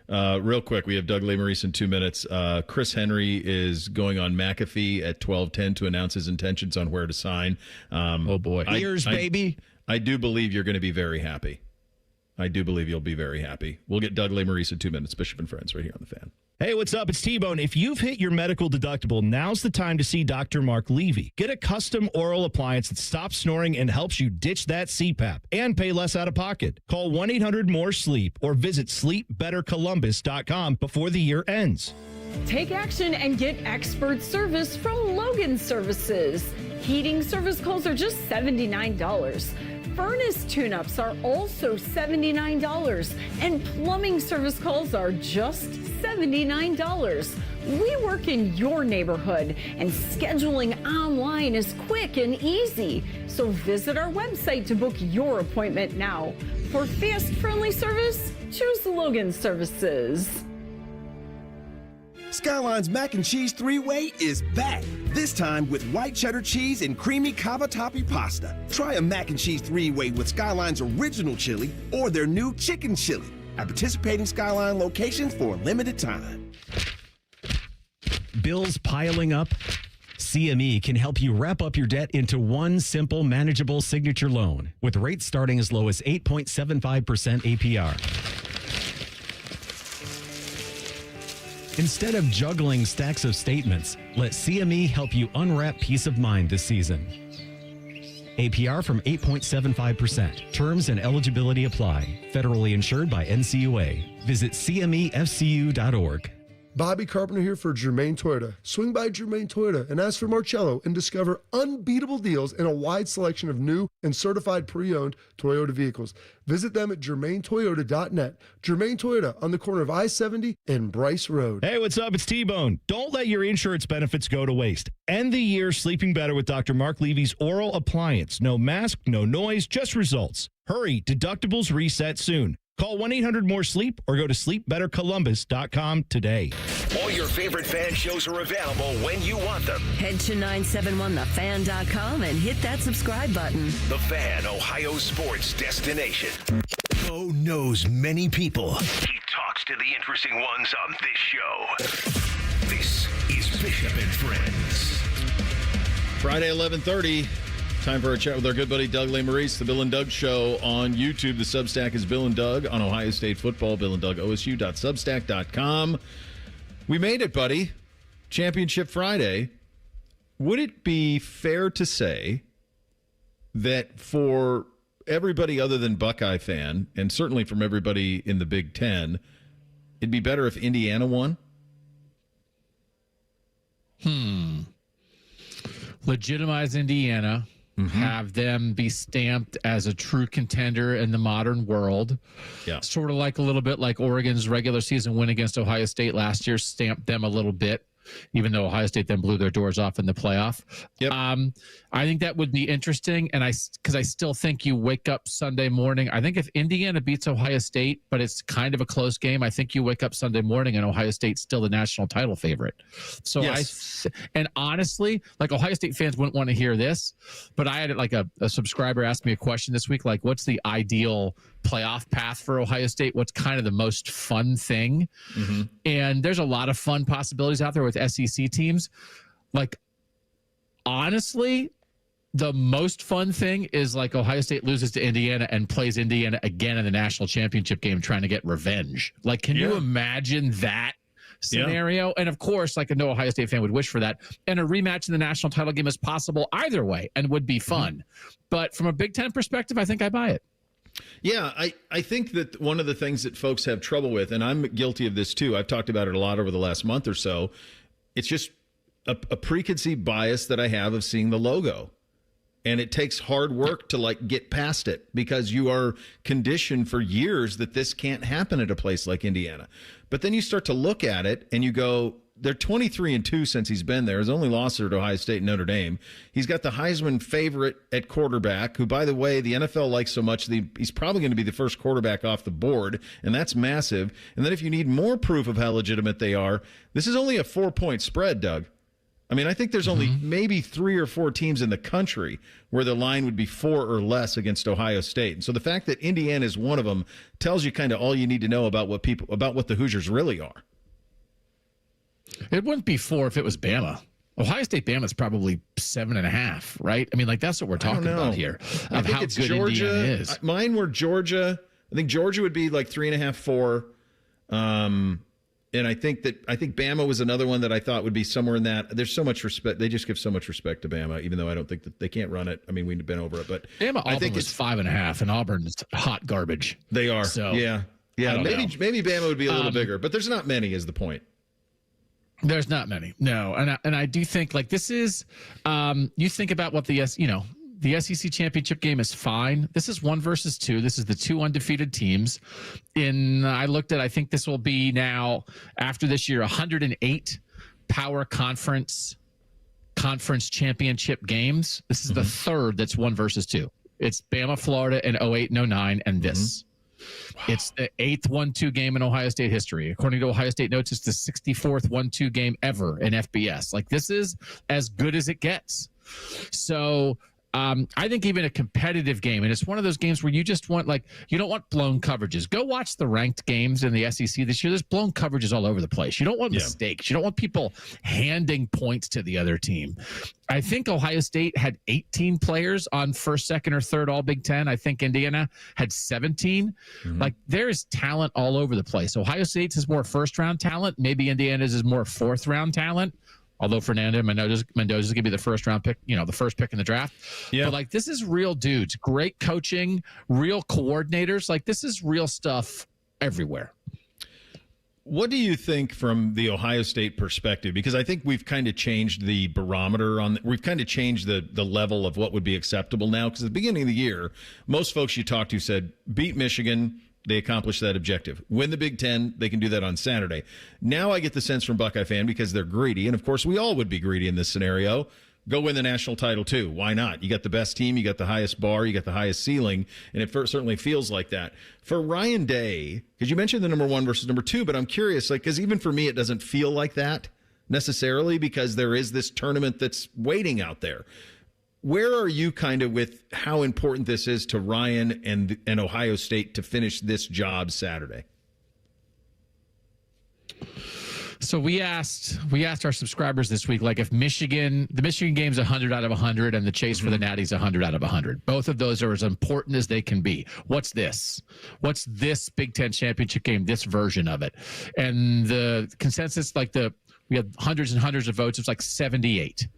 Real quick, we have Doug Marice in 2 minutes. Chris Henry is going on McAfee at 12:10 to announce his intentions on where to sign. Oh, boy. Baby. I do believe you're going to be very happy. I do believe you'll be very happy. We'll get Doug Marice in 2 minutes. Bishop and Friends right here on The Fan. Hey, what's up? It's T-Bone. If you've hit your medical deductible, now's the time to see Dr. Mark Levy. Get a custom oral appliance that stops snoring and helps you ditch that CPAP and pay less out of pocket. Call 1-800-MORE-SLEEP or visit sleepbettercolumbus.com before the year ends. Take action and get expert service from Logan Services. Heating service calls are just $79. Furnace tune-ups are also $79, and plumbing service calls are just $79. We work in your neighborhood, and scheduling online is quick and easy. So visit our website to book your appointment now. For fast, friendly service, choose Logan Services. Skyline's Mac and Cheese 3-Way is back. This time with white cheddar cheese and creamy cavatappi pasta. Try a Mac and Cheese 3-Way with Skyline's original chili or their new chicken chili at participating Skyline locations for a limited time. Bills piling up? CME can help you wrap up your debt into one simple, manageable signature loan with rates starting as low as 8.75% APR. Instead of juggling stacks of statements, let CME help you unwrap peace of mind this season. APR from 8.75%. Terms and eligibility apply. Federally insured by NCUA. Visit CMEFCU.org. Bobby Carpenter here for Germain Toyota. Swing by Germain Toyota and ask for Marcello and discover unbeatable deals and a wide selection of new and certified pre-owned Toyota vehicles. Visit them at germaintoyota.net. Germain Toyota on the corner of I-70 and Bryce Road. Hey, what's up? It's T-Bone. Don't let your insurance benefits go to waste. End the year sleeping better with Dr. Mark Levy's oral appliance. No mask, no noise, just results. Hurry, deductibles reset soon. Call 1-800-MORE-SLEEP or go to sleepbettercolumbus.com today. All your favorite fan shows are available when you want them. Head to 971thefan.com and hit that subscribe button. The Fan, Ohio sports destination. Bo knows many people. He talks to the interesting ones on this show. This is Bishop and Friends. Friday, 11:30. Time for a chat with our good buddy Doug Marice, the Bill and Doug Show on YouTube. The Substack is Bill and Doug on Ohio State football. Bill and Doug, OSU.substack.com. We made it, buddy. Championship Friday. Would it be fair to say that for everybody other than Buckeye fan, and certainly from everybody in the Big Ten, it'd be better if Indiana won? Legitimize Indiana, have them be stamped as a true contender in the modern world. Yeah. Sort of like a little bit like Oregon's regular season win against Ohio State last year stamped them a little bit, even though Ohio State then blew their doors off in the playoff. Yep. I think that would be interesting, and because I still think you wake up Sunday morning. I think if Indiana beats Ohio State, but it's kind of a close game, I think you wake up Sunday morning and Ohio State's still the national title favorite. So and honestly, like Ohio State fans wouldn't want to hear this, but I had like a subscriber ask me a question this week, like, what's the ideal playoff path for Ohio State? What's kind of the most fun thing? And there's a lot of fun possibilities out there with SEC teams. Like, honestly, the most fun thing is like Ohio State loses to Indiana and plays Indiana again in the national championship game trying to get revenge. Like, can you imagine that scenario? And of course, like, no Ohio State fan would wish for that. And a rematch in the national title game is possible either way and would be fun. But from a Big Ten perspective, I think I buy it. Yeah, I think that one of the things that folks have trouble with, and I'm guilty of this too, I've talked about it a lot over the last month or so, it's just a preconceived bias that I have of seeing the logo. And it takes hard work to like get past it because you are conditioned for years that this can't happen at a place like Indiana. But then you start to look at it and you go, they're 23-2 since he's been there. His only loss are to Ohio State and Notre Dame. He's got the Heisman favorite at quarterback, who, by the way, the NFL likes so much, he's probably going to be the first quarterback off the board, and that's massive. And then if you need more proof of how legitimate they are, this is only a 4-point spread, Doug. I mean, I think there's only maybe 3 or 4 teams in the country where the line would be 4 or less against Ohio State. And so the fact that Indiana is one of them tells you kind of all you need to know about what the Hoosiers really are. It wouldn't be 4 if it was Bama. Ohio State Bama is probably 7.5, right? I mean, like, that's what we're talking about here. I think it's Georgia. Is. Mine were Georgia. I think Georgia would be like 3.5, 4. And I think Bama was another one that I thought would be somewhere in that. There's so much respect. They just give so much respect to Bama, even though I don't think that they can't run it. I mean, we've been over it, but Bama, I think it's 5.5, and Auburn is hot garbage. They are. So yeah. Maybe Bama would be a little bigger, but there's not many. Is the point? There's not many. No, and I do think like this is. You think about what the SEC championship game is fine. This is 1 versus 2. This is the 2 undefeated teams. I think this will be now, after this year, 108 power conference championship games. This is the 3rd that's 1 versus 2. It's Bama, Florida in 08 and 09, and this. Wow. It's the 8th 1-2 game in Ohio State history. According to Ohio State Notes, it's the 64th 1-2 game ever in FBS. Like, this is as good as it gets. So I think even a competitive game, and it's one of those games where you just want, like, you don't want blown coverages. Go watch the ranked games in the SEC this year. There's blown coverages all over the place. You don't want mistakes. You don't want people handing points to the other team. I think Ohio State had 18 players on first, second, or third all Big Ten. I think Indiana had 17. Like, there's talent all over the place. Ohio State's is more first-round talent. Maybe Indiana's is more fourth-round talent. Although Fernando Mendoza's going to be the first-round pick, the first pick in the draft. Yeah. But, like, this is real dudes. Great coaching, real coordinators. Like, this is real stuff everywhere. What do you think from the Ohio State perspective? Because I think we've kind of changed the barometer we've kind of changed the level of what would be acceptable now. Because at the beginning of the year, most folks you talked to said, beat Michigan. They accomplished that objective. Win the Big Ten, they can do that on Saturday. Now I get the sense from Buckeye fan, because they're greedy, and of course we all would be greedy in this scenario, go win the national title too. Why not? You got the best team, you got the highest bar, you got the highest ceiling, and it certainly feels like that. For Ryan Day, because you mentioned the number 1 versus number 2, but I'm curious, like, because even for me it doesn't feel like that necessarily, because there is this tournament that's waiting out there. Where are you kind of with how important this is to Ryan and Ohio State to finish this job Saturday? So we asked our subscribers this week, like, if the Michigan game's 100 out of 100 and the chase for the Natty's 100 out of 100. Both of those are as important as they can be. What's this? What's this Big Ten championship game, this version of it? And the consensus, we had hundreds and hundreds of votes. It's like 78.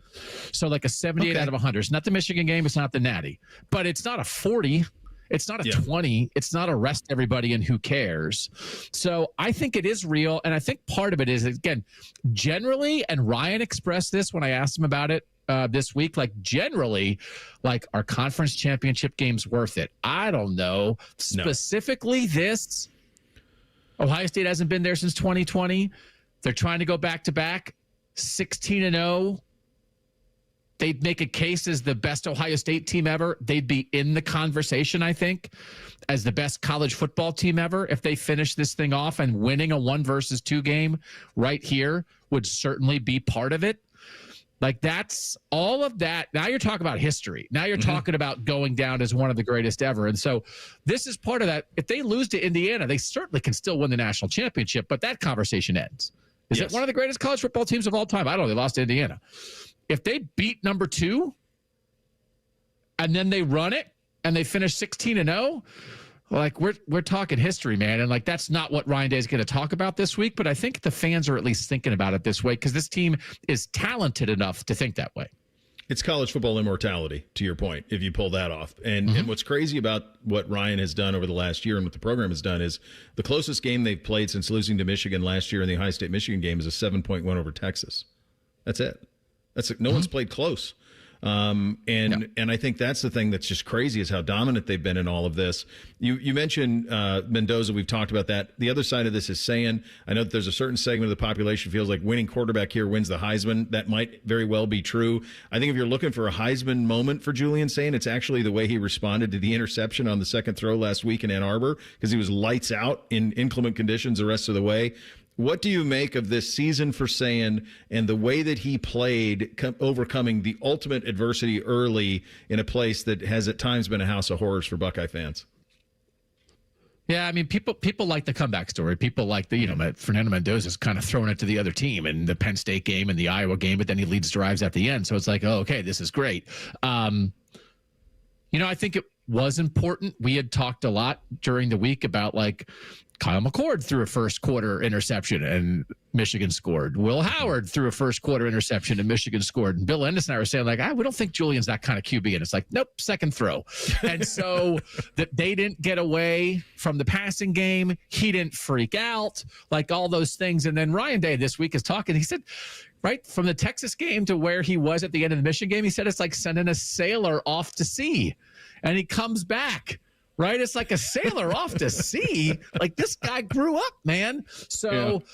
So like a 78 out of 100. It's not the Michigan game. It's not the Natty. But it's not a 40. It's not a 20. It's not a rest everybody and who cares. So I think it is real. And I think part of it is, again, generally, and Ryan expressed this when I asked him about it this week, like generally, like are conference championship games worth it? I don't know. Specifically this, Ohio State hasn't been there since 2020. They're trying to go back-to-back, 16-0. They'd make a case as the best Ohio State team ever. They'd be in the conversation, I think, as the best college football team ever. If they finish this thing off, and winning a 1-2 game right here would certainly be part of it. Like, that's all of that. Now you're talking about history. Now you're talking about going down as one of the greatest ever. And so this is part of that. If they lose to Indiana, they certainly can still win the national championship, but that conversation ends. Is it one of the greatest college football teams of all time? I don't know. They lost to Indiana. If they beat number 2 and then they run it and they finish 16-0, like we're talking history, man. And like, that's not what Ryan Day is going to talk about this week, but I think the fans are at least thinking about it this way because this team is talented enough to think that way. It's college football immortality, to your point, if you pull that off. And what's crazy about what Ryan has done over the last year and what the program has done is the closest game they've played since losing to Michigan last year in the Ohio State-Michigan game is a 7-point win over Texas. That's it. No one's played close. And I think that's the thing that's just crazy is how dominant they've been in all of this. You mentioned Mendoza. We've talked about that. The other side of this is Sayin. I know that there's a certain segment of the population feels like winning quarterback here wins the Heisman. That might very well be true. I think if you're looking for a Heisman moment for Julian Sayin, it's actually the way he responded to the interception on the second throw last week in Ann Arbor because he was lights out in inclement conditions the rest of the way. What do you make of this season for Sayin and the way that he played, overcoming the ultimate adversity early in a place that has at times been a house of horrors for Buckeye fans? Yeah, I mean, people like the comeback story. People like Fernando Mendoza's kind of throwing it to the other team in the Penn State game and the Iowa game, but then he leads drives at the end. So it's like, oh, okay, this is great. I think it was important. We had talked a lot during the week about like Kyle McCord threw a first quarter interception and Michigan scored. Will Howard threw a first quarter interception and Michigan scored. And Bill Ennis and I were saying like, we don't think Julian's that kind of QB. And it's like, nope, second throw. And so that they didn't get away from the passing game. He didn't freak out, like all those things. And then Ryan Day this week is talking. He said, right from the Texas game to where he was at the end of the Michigan game, he said it's like sending a sailor off to sea and he comes back. Right? It's like a sailor off to sea. Like, this guy grew up, man. So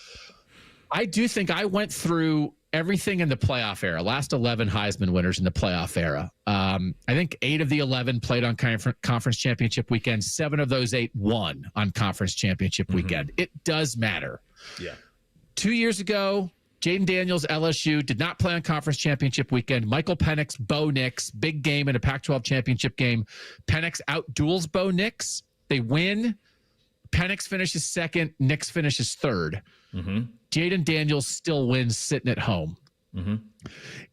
I do think I went through everything in the playoff era, last 11 Heisman winners in the playoff era. I think 8 of the 11 played on conference championship weekend. 7 of those 8 won on conference championship weekend. It does matter. Yeah. 2 years ago, Jaden Daniels, LSU, did not play on conference championship weekend. Michael Penix, Bo Nix, big game in a Pac-12 championship game. Penix outduels Bo Nix. They win. Penix finishes second. Nix finishes third. Jaden Daniels still wins sitting at home.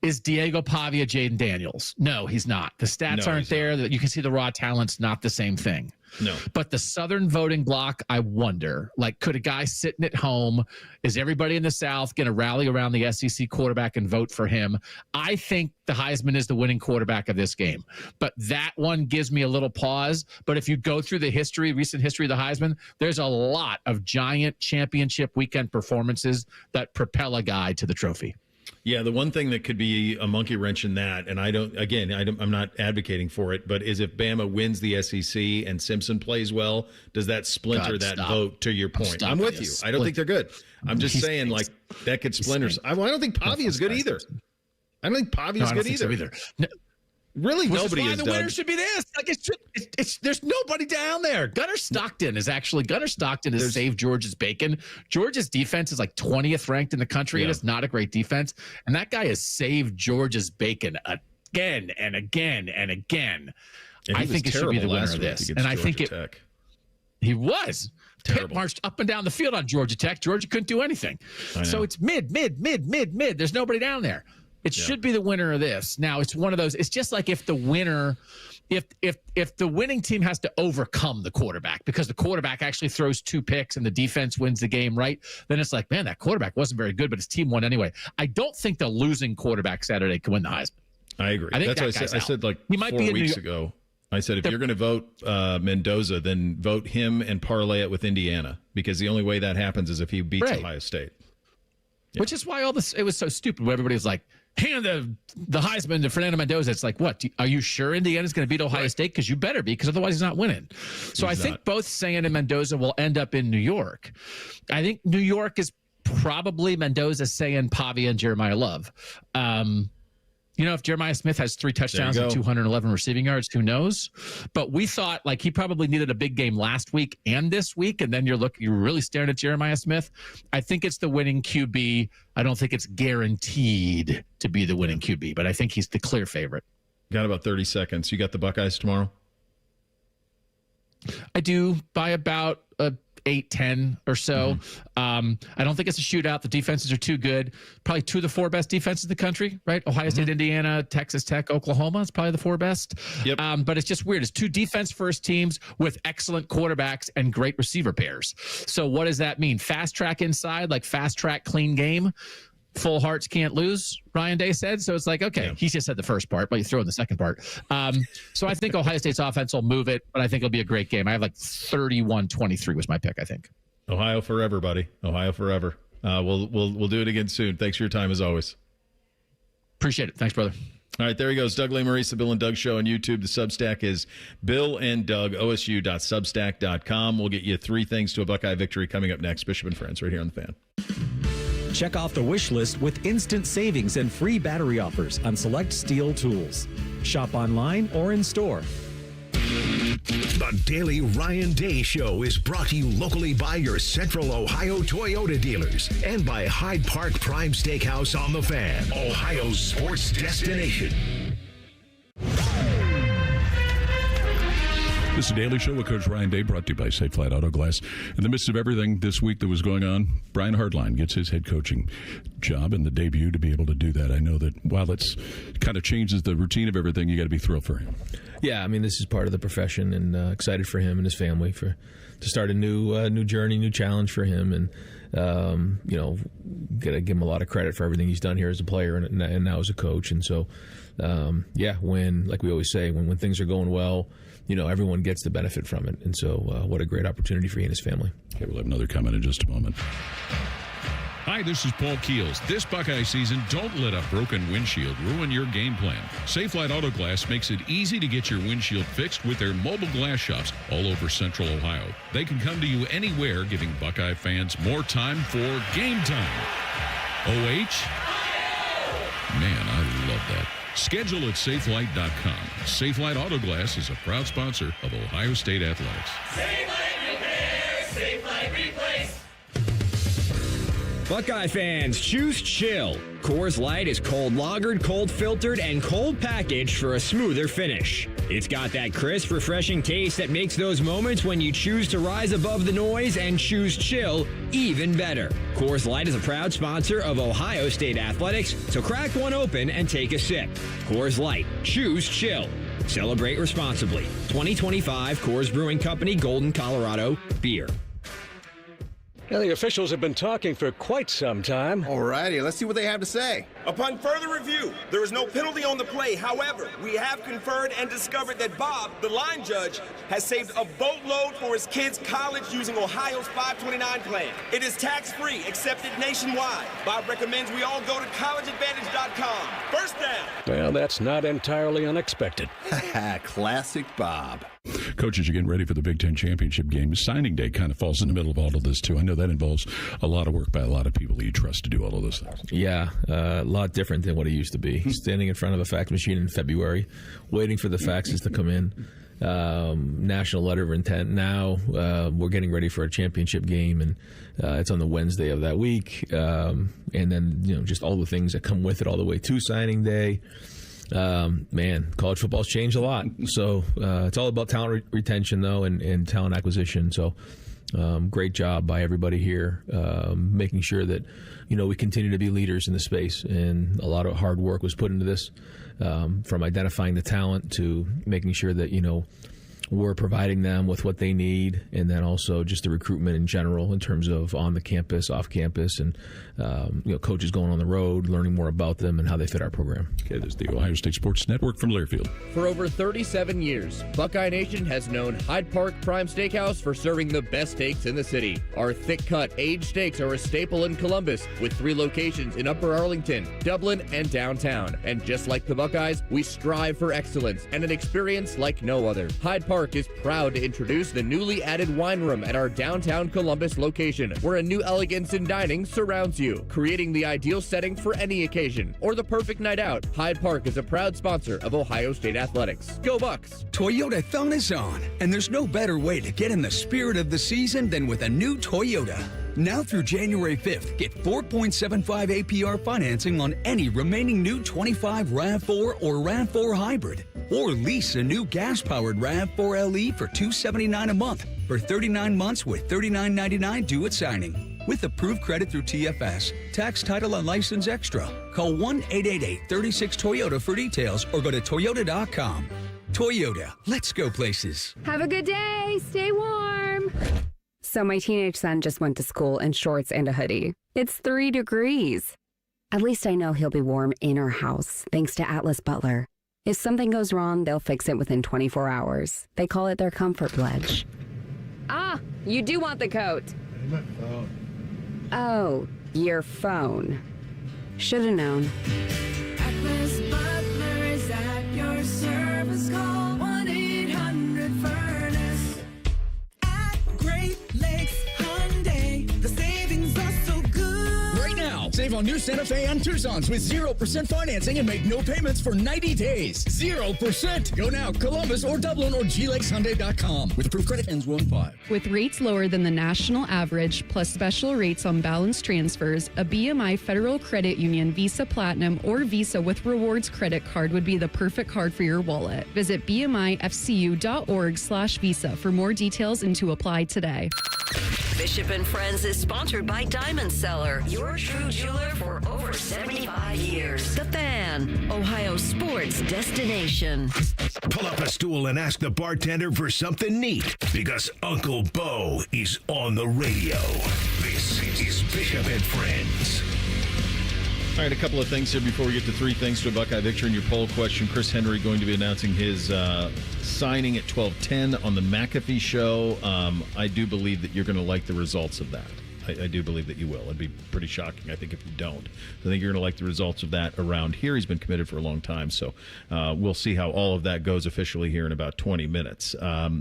Is Diego Pavia Jaden Daniels? No, he's not. The stats aren't there. You can see the raw talent's not the same thing. No. But the Southern voting bloc, I wonder, like, could a guy sitting at home, is everybody in the South going to rally around the SEC quarterback and vote for him? I think the Heisman is the winning quarterback of this game. But that one gives me a little pause. But if you go through the recent history of the Heisman, there's a lot of giant championship weekend performances that propel a guy to the trophy. Yeah, the one thing that could be a monkey wrench in that, and I'm not advocating for it, but is if Bama wins the SEC and Simpson plays well, does that splinter vote to your point? I'm with you. I don't think they're good. I'm just saying, like, that could splinter. I don't think Pavia is good either. I don't think Pavia is good either. No. Really, nobody is. is. The winner should be this. Like, there's nobody down there. Gunnar Stockton has saved Georgia's bacon. Georgia's defense is like 20th ranked in the country. It is not a great defense, and that guy has saved Georgia's bacon again and again and again. And I think it should be the winner of this, and I think he was. Terrible. Pitt marched up and down the field on Georgia Tech. Georgia couldn't do anything. So it's mid. There's nobody down there. It should be the winner of this. Now, it's one of those. It's just like if the winner, if the winning team has to overcome the quarterback because the quarterback actually throws 2 picks and the defense wins the game, right? Then it's like, man, that quarterback wasn't very good, but his team won anyway. I don't think the losing quarterback Saturday can win the Heisman. I agree. I think that's what I said like he might 4 weeks ago. I said, if you're going to vote Mendoza, then vote him and parlay it with Indiana, because the only way that happens is if he beats Ohio State. Yeah. Which is why it was so stupid when everybody was like, hand the Heisman to Fernando Mendoza. It's like, what? Are you sure Indiana's going to beat Ohio State? Because you better be, because otherwise he's not winning. So I think both Sayin and Mendoza will end up in New York. I think New York is probably Mendoza, Sayin, Pavia, and Jeremiah Love. If Jeremiah Smith has 3 touchdowns and 211 receiving yards, who knows? But we thought he probably needed a big game last week and this week, and then you're really staring at Jeremiah Smith. I think it's the winning QB. I don't think it's guaranteed to be the winning QB, but I think he's the clear favorite. Got about 30 seconds. You got the Buckeyes tomorrow? I do, by about 8-10 or so. I don't think it's a shootout. The defenses are too good. Probably 2 of the 4 best defenses in the country, right? Ohio State, Indiana, Texas Tech, Oklahoma. It's probably the 4 best. Yep. But it's just weird. It's 2 defense-first teams with excellent quarterbacks and great receiver pairs. So what does that mean? Fast track inside, fast track, clean game. Full hearts can't lose, Ryan Day said. So it's he just said the first part, but you throw in the second part. So I think Ohio State's offense will move it, but I think it'll be a great game. I have 31-23 was my pick, I think. Ohio forever, buddy. Ohio forever. We'll do it again soon. Thanks for your time as always. Appreciate it. Thanks, brother. All right, there he goes. Doug Marice, the Bill and Doug Show on YouTube. The Substack is Bill and Doug, OSU.substack.com. We'll get you 3 things to a Buckeye victory coming up next. Bishop and Friends, right here on The Fan. Check off the wish list with instant savings and free battery offers on select Steel tools. Shop online or in store. The Daily Ryan Day Show is brought to you locally by your Central Ohio Toyota dealers and by Hyde Park Prime Steakhouse on The Fan, Ohio's sports destination. This is the Daily Show with Coach Ryan Day, brought to you by Safe Flight Auto Glass. In the midst of everything this week that was going on, Brian Hartline gets his head coaching job and the debut to be able to do that. I know that while it's kind of changes the routine of everything, you got to be thrilled for him. Yeah, I mean, this is part of the profession, and excited for him and his family to start a new journey, new challenge for him, and got to give him a lot of credit for everything he's done here as a player and now as a coach. And so, when, like we always say, when things are going well, everyone gets the benefit from it. And so what a great opportunity for he and his family. Okay, we'll have another comment in just a moment. Hi, this is Paul Keels. This Buckeye season, don't let a broken windshield ruin your game plan. Safelite Auto Glass makes it easy to get your windshield fixed with their mobile glass shops all over Central Ohio. They can come to you anywhere, giving Buckeye fans more time for game time. OH? Man, I love that. Schedule at SafeLight.com. SafeLight Auto Glass is a proud sponsor of Ohio State Athletics. SafeLight Repair, SafeLight Replace. Buckeye fans, choose chill. Coors Light is cold lagered, cold filtered, and cold packaged for a smoother finish. It's got that crisp, refreshing taste that makes those moments when you choose to rise above the noise and choose chill even better. Coors Light is a proud sponsor of Ohio State Athletics, so crack one open and take a sip. Coors Light, choose chill. Celebrate responsibly. 2025 Coors Brewing Company, Golden, Colorado, beer. Now, the officials have been talking for quite some time. All righty, let's see what they have to say. Upon further review, there is no penalty on the play. However, we have conferred and discovered that Bob, the line judge, has saved a boatload for his kids' college using Ohio's 529 plan. It is tax-free, accepted nationwide. Bob recommends we all go to collegeadvantage.com. First down. Well, that's not entirely unexpected. Classic Bob. Coaches, you're getting ready for the Big Ten Championship game. Signing day kind of falls in the middle of all of this, too. I know that involves a lot of work by a lot of people that you trust to do all of those things. Yeah, a lot different than what it used to be. Standing in front of a fax machine in February, waiting for the faxes to come in. National letter of intent. Now we're getting ready for a championship game, and it's on the Wednesday of that week. And then, just all the things that come with it all the way to signing day. Man, college football's changed a lot. So it's all about talent retention, though, and talent acquisition. So great job by everybody here, making sure that, we continue to be leaders in the space. And a lot of hard work was put into this, from identifying the talent to making sure that, we're providing them with what they need, and then also just the recruitment in general in terms of on the campus, off campus, and coaches going on the road, learning more about them and how they fit our program. Okay, this is the Ohio State Sports Network from Learfield. For over 37 years, Buckeye Nation has known Hyde Park Prime Steakhouse for serving the best steaks in the city. Our thick-cut, aged steaks are a staple in Columbus, with 3 locations in Upper Arlington, Dublin, and downtown. And just like the Buckeyes, we strive for excellence and an experience like no other. Hyde Park is proud to introduce the newly added wine room at our downtown Columbus location, where a new elegance in dining surrounds you, creating the ideal setting for any occasion or the perfect night out. Hyde Park is a proud sponsor of Ohio State Athletics. Go Bucks! Toyotathon is on, and there's no better way to get in the spirit of the season than with a new Toyota. Now through January 5th, get 4.75 APR financing on any remaining new 25 RAV4 or RAV4 Hybrid. Or lease a new gas-powered RAV4 LE for $279 a month for 39 months with $39.99 due at signing. With approved credit through TFS, tax, title, and license extra. Call 1-888-36-TOYOTA for details or go to Toyota.com. Toyota, let's go places. Have a good day. Stay warm. So my teenage son just went to school in shorts and a hoodie. It's 3 degrees. At least I know he'll be warm in our house, thanks to Atlas Butler. If something goes wrong, they'll fix it within 24 hours. They call it their comfort pledge. Ah, you do want the coat. My phone. Oh, your phone. Should have known. Atlas Butler is at your service. Call 1-800-FURNACE. At Great Lakes Hyundai, the savings are so good. Right now, save on new Santa Fe and Tucson's with 0% financing and make no payments for 90 days. 0%. Go now, Columbus or Dublin or glakeshyundai.com. With approved credit ends 1-5. With rates lower than the national average, plus special rates on balance transfers, a BMI Federal Credit Union Visa Platinum or Visa with Rewards credit card would be the perfect card for your wallet. Visit bmifcu.org/visa for more details and to apply today. Bishop and Friends is sponsored by Diamond Seller, your true jeweler for over 75 years. The Fan, Ohio sports destination. Pull up a stool and ask the bartender for something neat, because Uncle Bo is on the radio. This is Bishop and Friends. All right, a couple of things here before we get to 3 things to a Buckeye Victory and your poll question. Chris Henry going to be announcing his signing at 12:10 on the McAfee show. I do believe that you're going to like the results of that. I do believe that you will. It'd be pretty shocking, I think, if you don't. I think you're going to like the results of that around here. He's been committed for a long time, so we'll see how all of that goes officially here in about 20 minutes. What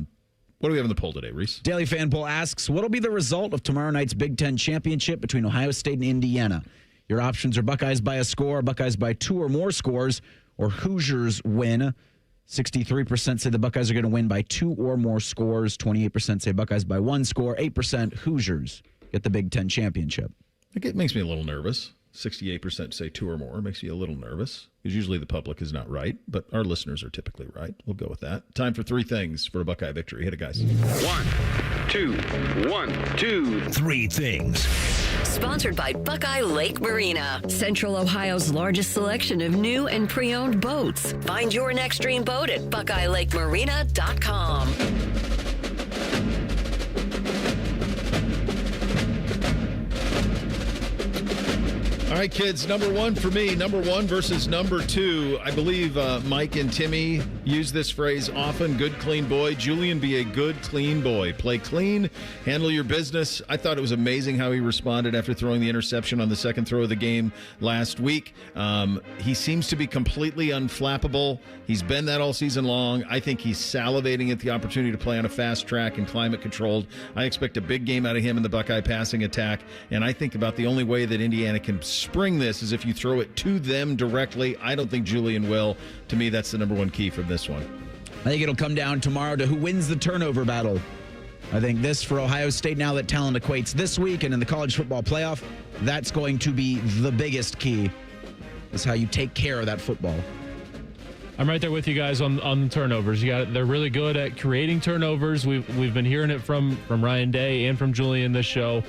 do we have in the poll today, Reese? Daily Fan Poll asks, what will be the result of tomorrow night's Big Ten championship between Ohio State and Indiana? Your options are Buckeyes by a score, Buckeyes by 2 or more scores, or Hoosiers win. 63% say the Buckeyes are going to win by 2 or more scores. 28% say Buckeyes by 1 score. 8% Hoosiers get the Big Ten championship. It makes me a little nervous. 68% say 2 or more. It makes me a little nervous because usually the public is not right, but our listeners are typically right. We'll go with that. Time for 3 things for a Buckeye Victory. Hit it, guys. 1, 2, 1, 2, 3 things. Sponsored by Buckeye Lake Marina, Central Ohio's largest selection of new and pre-owned boats. Find your next dream boat at BuckeyeLakeMarina.com. All right, kids, number 1 for me, number 1 versus number 2. I believe Mike and Timmy use this phrase often, good, clean boy. Julian, be a good, clean boy. Play clean, handle your business. I thought it was amazing how he responded after throwing the interception on the second throw of the game last week. He seems to be completely unflappable. He's been that all season long. I think he's salivating at the opportunity to play on a fast track and climate controlled. I expect a big game out of him in the Buckeye passing attack, and I think about the only way that Indiana can spring this is if you throw it to them directly. I don't think Julian will. To me, that's the number 1 key from this one. I think it'll come down tomorrow to who wins the turnover battle. I think this for Ohio State, now that talent equates this week and in the college football playoff, that's going to be the biggest key. Is how you take care of that football. I'm right there with you guys on the turnovers. They're really good at creating turnovers. We've been hearing it from Ryan Day and from Julian this show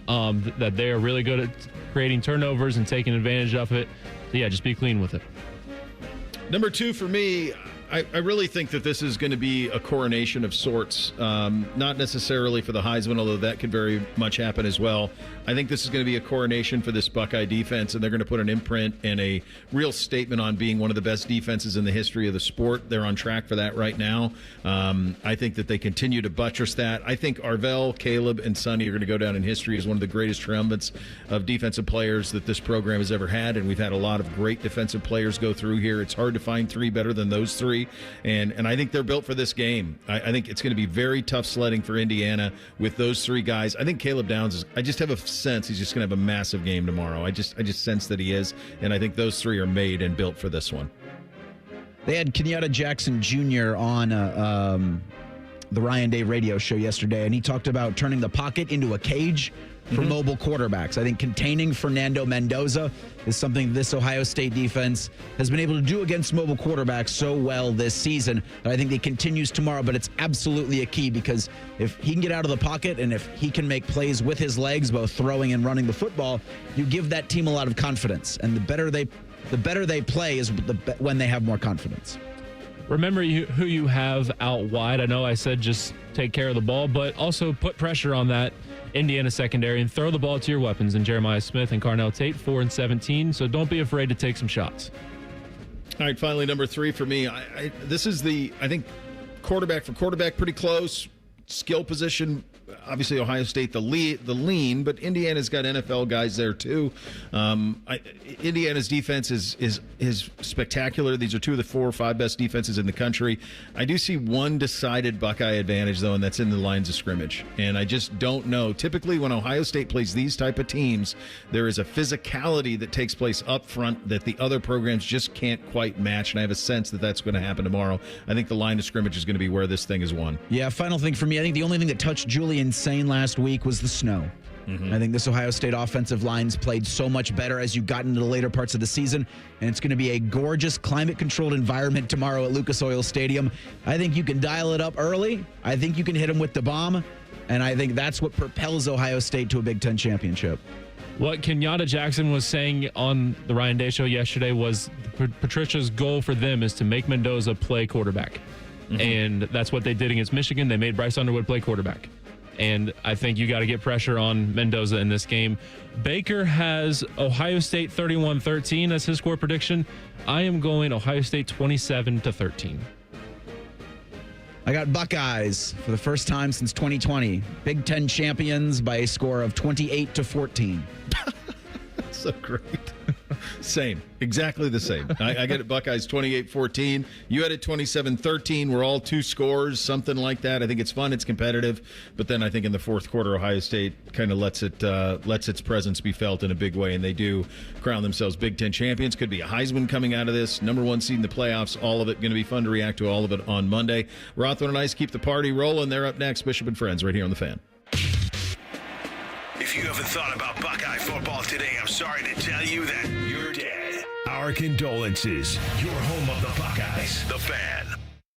that they are really good at creating turnovers and taking advantage of it. So yeah, just be clean with it. Number 2 for me, I really think that this is going to be a coronation of sorts, not necessarily for the Heisman, although that could very much happen as well. I think this is going to be a coronation for this Buckeye defense, and they're going to put an imprint and a real statement on being one of the best defenses in the history of the sport. They're on track for that right now. I think that they continue to buttress that. I think Arvell, Caleb, and Sonny are going to go down in history as one of the greatest triumphants of defensive players that this program has ever had, and we've had a lot of great defensive players go through here. It's hard to find three better than those three, and I think they're built for this game. I think it's going to be very tough sledding for Indiana with those three guys. I think Caleb Downs I just have a sense he's just going to have a massive game tomorrow. I just sense that he is, and I think those three are made and built for this one. They had Kenyatta Jackson Jr. on the Ryan Day radio show yesterday, and he talked about turning the pocket into a cage for mobile quarterbacks. I think containing Fernando Mendoza is something this Ohio State defense has been able to do against mobile quarterbacks so well this season. And I think it continues tomorrow, but it's absolutely a key because if he can get out of the pocket and if he can make plays with his legs, both throwing and running the football, you give that team a lot of confidence. And the better they play is when they have more confidence. Remember who you have out wide. I know I said just take care of the ball, but also put pressure on that Indiana secondary and throw the ball to your weapons in Jeremiah Smith and Carnell Tate, 4 and 17. So don't be afraid to take some shots. All right, finally, number 3 for me. This is I think quarterback for quarterback, pretty close. Skill position, obviously Ohio State the lean, but Indiana's got NFL guys there too. Indiana's defense is spectacular. These are 2 of the 4 or 5 best defenses in the country. I do see one decided Buckeye advantage though, and that's in the lines of scrimmage. And I just don't know. Typically, when Ohio State plays these type of teams, there is a physicality that takes place up front that the other programs just can't quite match. And I have a sense that that's going to happen tomorrow. I think the line of scrimmage is going to be where this thing is won. Yeah. Final thing for me. I think the only thing that touched Julian Sayin last week was the snow. I think this Ohio State offensive line's played so much better as you got into the later parts of the season, and it's going to be a gorgeous climate-controlled environment tomorrow at Lucas Oil Stadium. I think you can dial it up early. I think you can hit them with the bomb, and I think that's what propels Ohio State to a Big Ten championship. What Kenyatta Jackson was saying on the Ryan Day show yesterday was Patricia's goal for them is to make Mendoza play quarterback. And that's what they did against Michigan. They made Bryce Underwood play quarterback. And I think you got to get pressure on Mendoza in this game. Baker has Ohio State 31-13 as his score prediction. I am going Ohio State 27-13. I got Buckeyes for the first time since 2020. Big Ten champions by a score of 28-14. So great. Same. Exactly the same. I get it Buckeyes 28-14. You had it 27-13. We're all 2 scores, something like that. I think it's fun. It's competitive. But then I think in the fourth quarter, Ohio State kind of lets its presence be felt in a big way, and they do crown themselves Big Ten champions. Could be a Heisman coming out of this. Number 1 seed in the playoffs. All of it going to be fun to react to all of it on Monday. Rothman and Ice keep the party rolling. They're up next. Bishop and Friends right here on The Fan. If you haven't thought about Buckeye football today, I'm sorry to tell you that you're dead. Our condolences. Your home of the Buckeyes. The Fan.